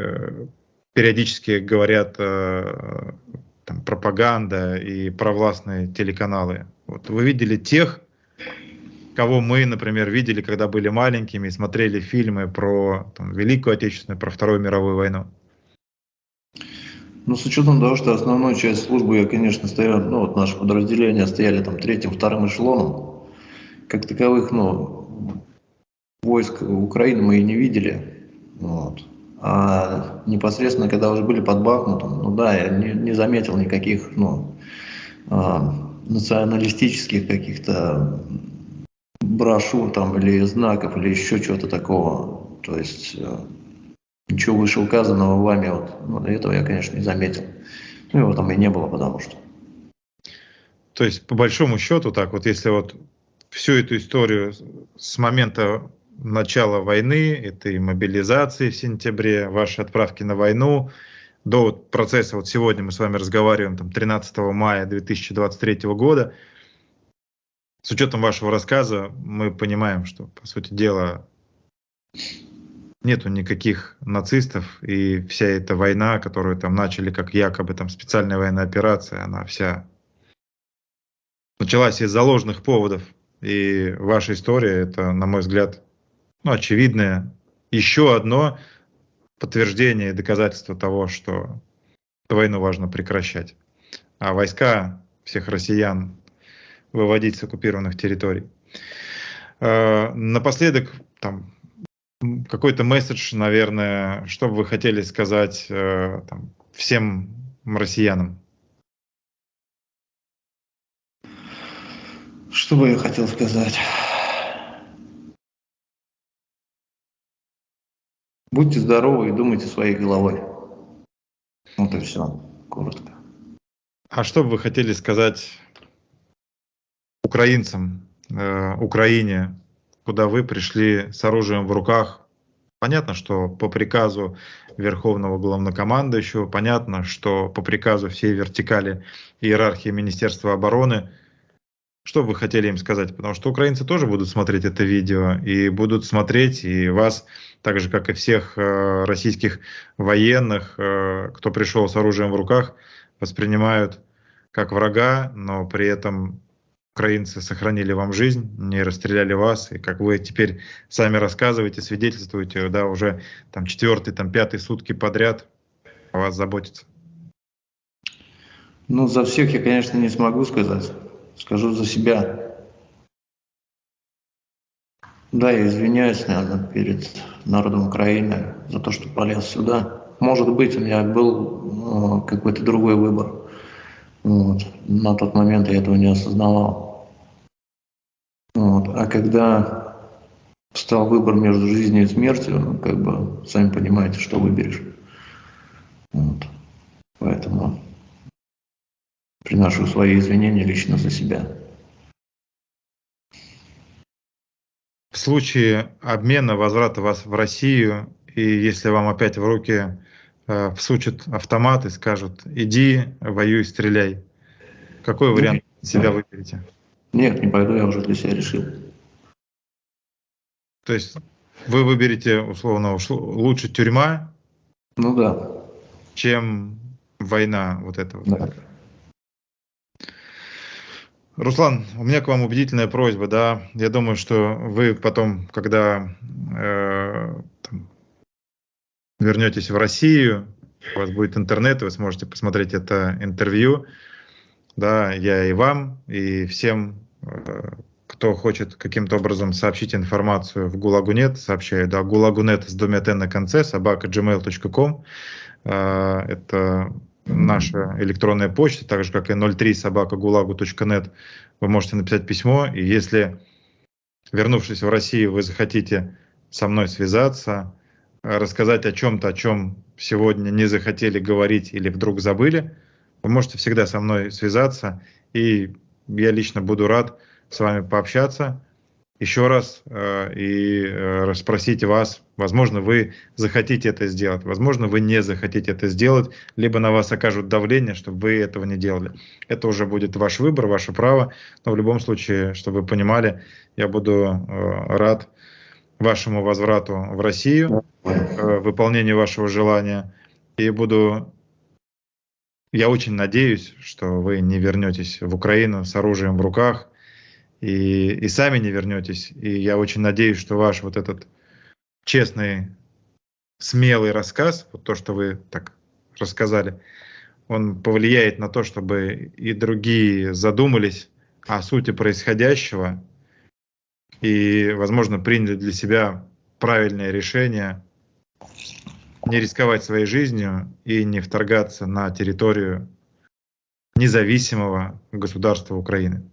периодически говорят там, пропаганда и провластные телеканалы? Вот вы видели тех, кого мы, например, видели, когда были маленькими и смотрели фильмы про там, Великую Отечественную, про Вторую мировую войну? Ну, с учетом того, что основную часть службы я, конечно, стоял, ну, вот наши подразделения стояли там 3-м, 2-м эшелоном. Как таковых, ну, войск Украины мы и не видели. Вот. А непосредственно, когда уже были под Бахмутом, ну да, я не заметил никаких, ну, националистических каких-то брошюр там или знаков, или еще чего-то такого. То есть ничего вышеуказанного вами, вот, ну, этого я, конечно, не заметил. Ну, его там и не было, потому что. То есть, по большому счету, так вот, если вот всю эту историю с момента начала войны, этой мобилизации в сентябре, вашей отправки на войну, до вот процесса, вот сегодня мы с вами разговариваем, там, 13 мая 2023 года. С учетом вашего рассказа мы понимаем, что, по сути дела, нету никаких нацистов, и вся эта война, которую там начали как якобы там специальная военная операция, она вся началась из-за ложных поводов. И ваша история, это, на мой взгляд, очевидное еще одно подтверждение и доказательство того, что эту войну важно прекращать, а войска всех россиян выводить с оккупированных территорий. Напоследок, там, какой-то месседж, наверное, что бы вы хотели сказать там, всем россиянам? Что бы я хотел сказать? Будьте здоровы и думайте своей головой. Вот и все, коротко. А что бы вы хотели сказать украинцам, Украине, куда вы пришли с оружием в руках? Понятно, что по приказу Верховного Главнокомандующего, понятно, что по приказу всей вертикали иерархии Министерства обороны. Что бы вы хотели им сказать? Потому что украинцы тоже будут смотреть это видео и будут смотреть и вас, так же как и всех российских военных, кто пришел с оружием в руках, воспринимают как врага, но при этом украинцы сохранили вам жизнь, не расстреляли вас, и как вы теперь сами рассказываете, свидетельствуете, да, уже там 4-й, там 5-й сутки подряд о вас заботятся. Ну, за всех я, конечно, не смогу сказать. Скажу за себя. Да, я извиняюсь, наверное, перед народом Украины за то, что полез сюда. Может быть, у меня был какой-то другой выбор. Вот. На тот момент я этого не осознавал. Вот. А когда встал выбор между жизнью и смертью, ну, как бы, сами понимаете, что выберешь. Вот. Поэтому приношу свои извинения лично за себя. В случае обмена, возврата вас в Россию, и если вам опять в руки всучат автомат и скажут: иди, воюй, стреляй, какой вариант себя выберете? Нет, не пойду, я уже для себя решил. То есть вы выберете, условно, лучше тюрьма, ну да, чем война вот эта вот. Да. Руслан, у меня к вам убедительная просьба, да. Я думаю, что вы потом, когда вернетесь в Россию, у вас будет интернет, вы сможете посмотреть это интервью. Да, я и вам, и всем, кто хочет каким-то образом сообщить информацию в ГУЛАГу.нет, сообщаю, да, ГУЛАГу.нет с 2 Т на конце, @gmail.com. Это наша электронная почта, так же как и 03@gulagu.net. Вы можете написать письмо, и если, вернувшись в Россию, вы захотите со мной связаться, рассказать о чем-то, о чем сегодня не захотели говорить или вдруг забыли, вы можете всегда со мной связаться, и я лично буду рад с вами пообщаться еще раз и расспросить вас. Возможно, вы захотите это сделать, возможно, вы не захотите это сделать, либо на вас окажут давление, чтобы вы этого не делали. Это уже будет ваш выбор, ваше право, но в любом случае, чтобы вы понимали, я буду рад вашему возврату в Россию, выполнению вашего желания, и я очень надеюсь, что вы не вернетесь в Украину с оружием в руках, и сами не вернетесь. И я очень надеюсь, что ваш вот этот честный, смелый рассказ, вот то, что вы так рассказали, он повлияет на то, чтобы и другие задумались о сути происходящего и, возможно, приняли для себя правильное решение не рисковать своей жизнью и не вторгаться на территорию независимого государства Украины.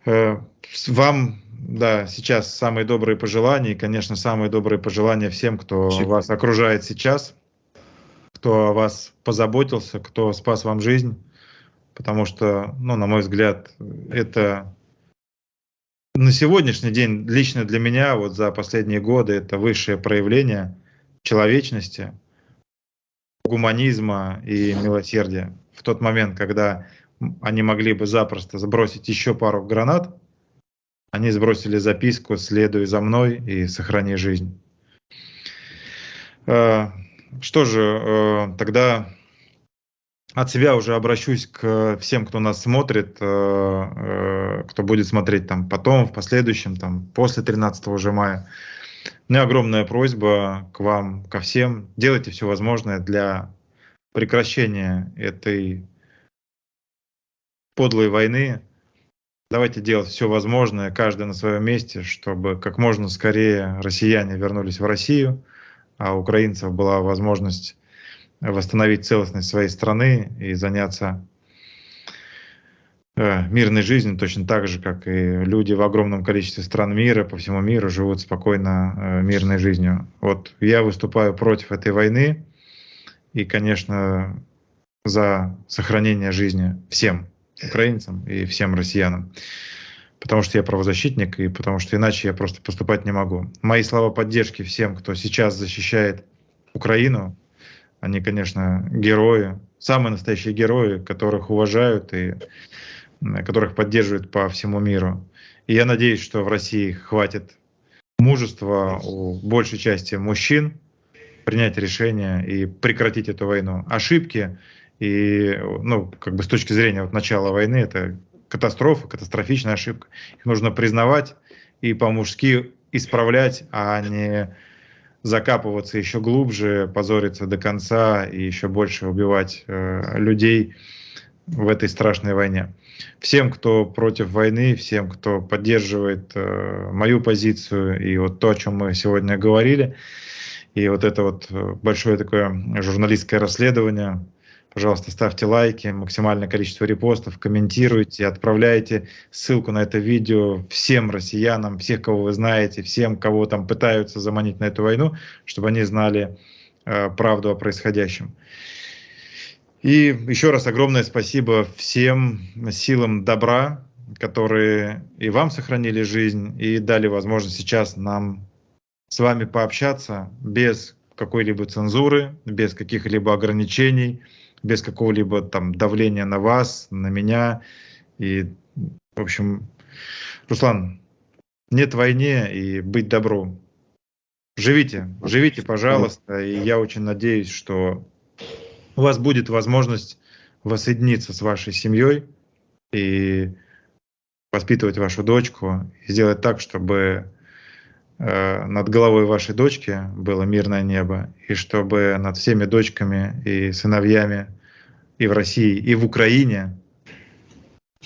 Вам, да, сейчас самые добрые пожелания, и, конечно, самые добрые пожелания всем, кто вас окружает сейчас, кто о вас позаботился, кто спас вам жизнь, потому что, ну, на мой взгляд, это на сегодняшний день, лично для меня, вот за последние годы, это высшее проявление человечности, гуманизма и милосердия. В тот момент, когда они могли бы запросто сбросить еще пару гранат, они сбросили записку «Следуй за мной и сохрани жизнь». Что же, тогда от себя уже обращусь к всем, кто нас смотрит, кто будет смотреть там потом, в последующем, там, после 13 же мая. У меня огромная просьба к вам, ко всем. Делайте все возможное для прекращения этой подлой войны. Давайте делать все возможное, каждый на своем месте, чтобы как можно скорее россияне вернулись в Россию, а у украинцев была возможность восстановить целостность своей страны и заняться мирной жизнью, точно так же, как и люди в огромном количестве стран мира, по всему миру живут спокойно мирной жизнью. Вот я выступаю против этой войны и, конечно, за сохранение жизни всем украинцам и всем россиянам. Потому что я правозащитник, и потому что иначе я просто поступать не могу. Мои слова поддержки всем, кто сейчас защищает Украину. Они, конечно, герои, самые настоящие герои, которых уважают и которых поддерживают по всему миру. И я надеюсь, что в России хватит мужества у большей части мужчин принять решение и прекратить эту войну. Ошибки и, как бы с точки зрения начала войны, это катастрофа, катастрофичная ошибка. Их нужно признавать и по-мужски исправлять, а не закапываться еще глубже, позориться до конца и еще больше убивать людей в этой страшной войне. Всем, кто против войны, всем, кто поддерживает мою позицию и вот то, о чем мы сегодня говорили, и вот это вот большое такое журналистское расследование, пожалуйста, ставьте лайки, максимальное количество репостов, комментируйте, отправляйте ссылку на это видео всем россиянам, всех, кого вы знаете, всем, кого там пытаются заманить на эту войну, чтобы они знали правду о происходящем. И еще раз огромное спасибо всем силам добра, которые и вам сохранили жизнь, и дали возможность сейчас нам с вами пообщаться без какой-либо цензуры, без каких-либо ограничений, без какого-либо там давления на вас, на меня. И, в общем, Руслан, нет войне и быть добру. Живите, пожалуйста, и я очень надеюсь, что у вас будет возможность воссоединиться с вашей семьей и воспитывать вашу дочку, и сделать так, чтобы над головой вашей дочки было мирное небо, и чтобы над всеми дочками и сыновьями и в России, и в Украине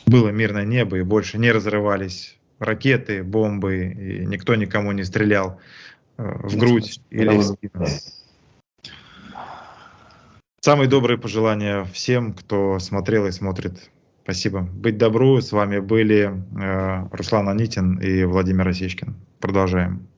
было мирное небо, и больше не разрывались ракеты, бомбы, и никто никому не стрелял в грудь или в спину. Самые добрые пожелания всем, кто смотрел и смотрит. Спасибо. Быть добру. С вами были Руслан Анитин и Владимир Осечкин. Продолжаем.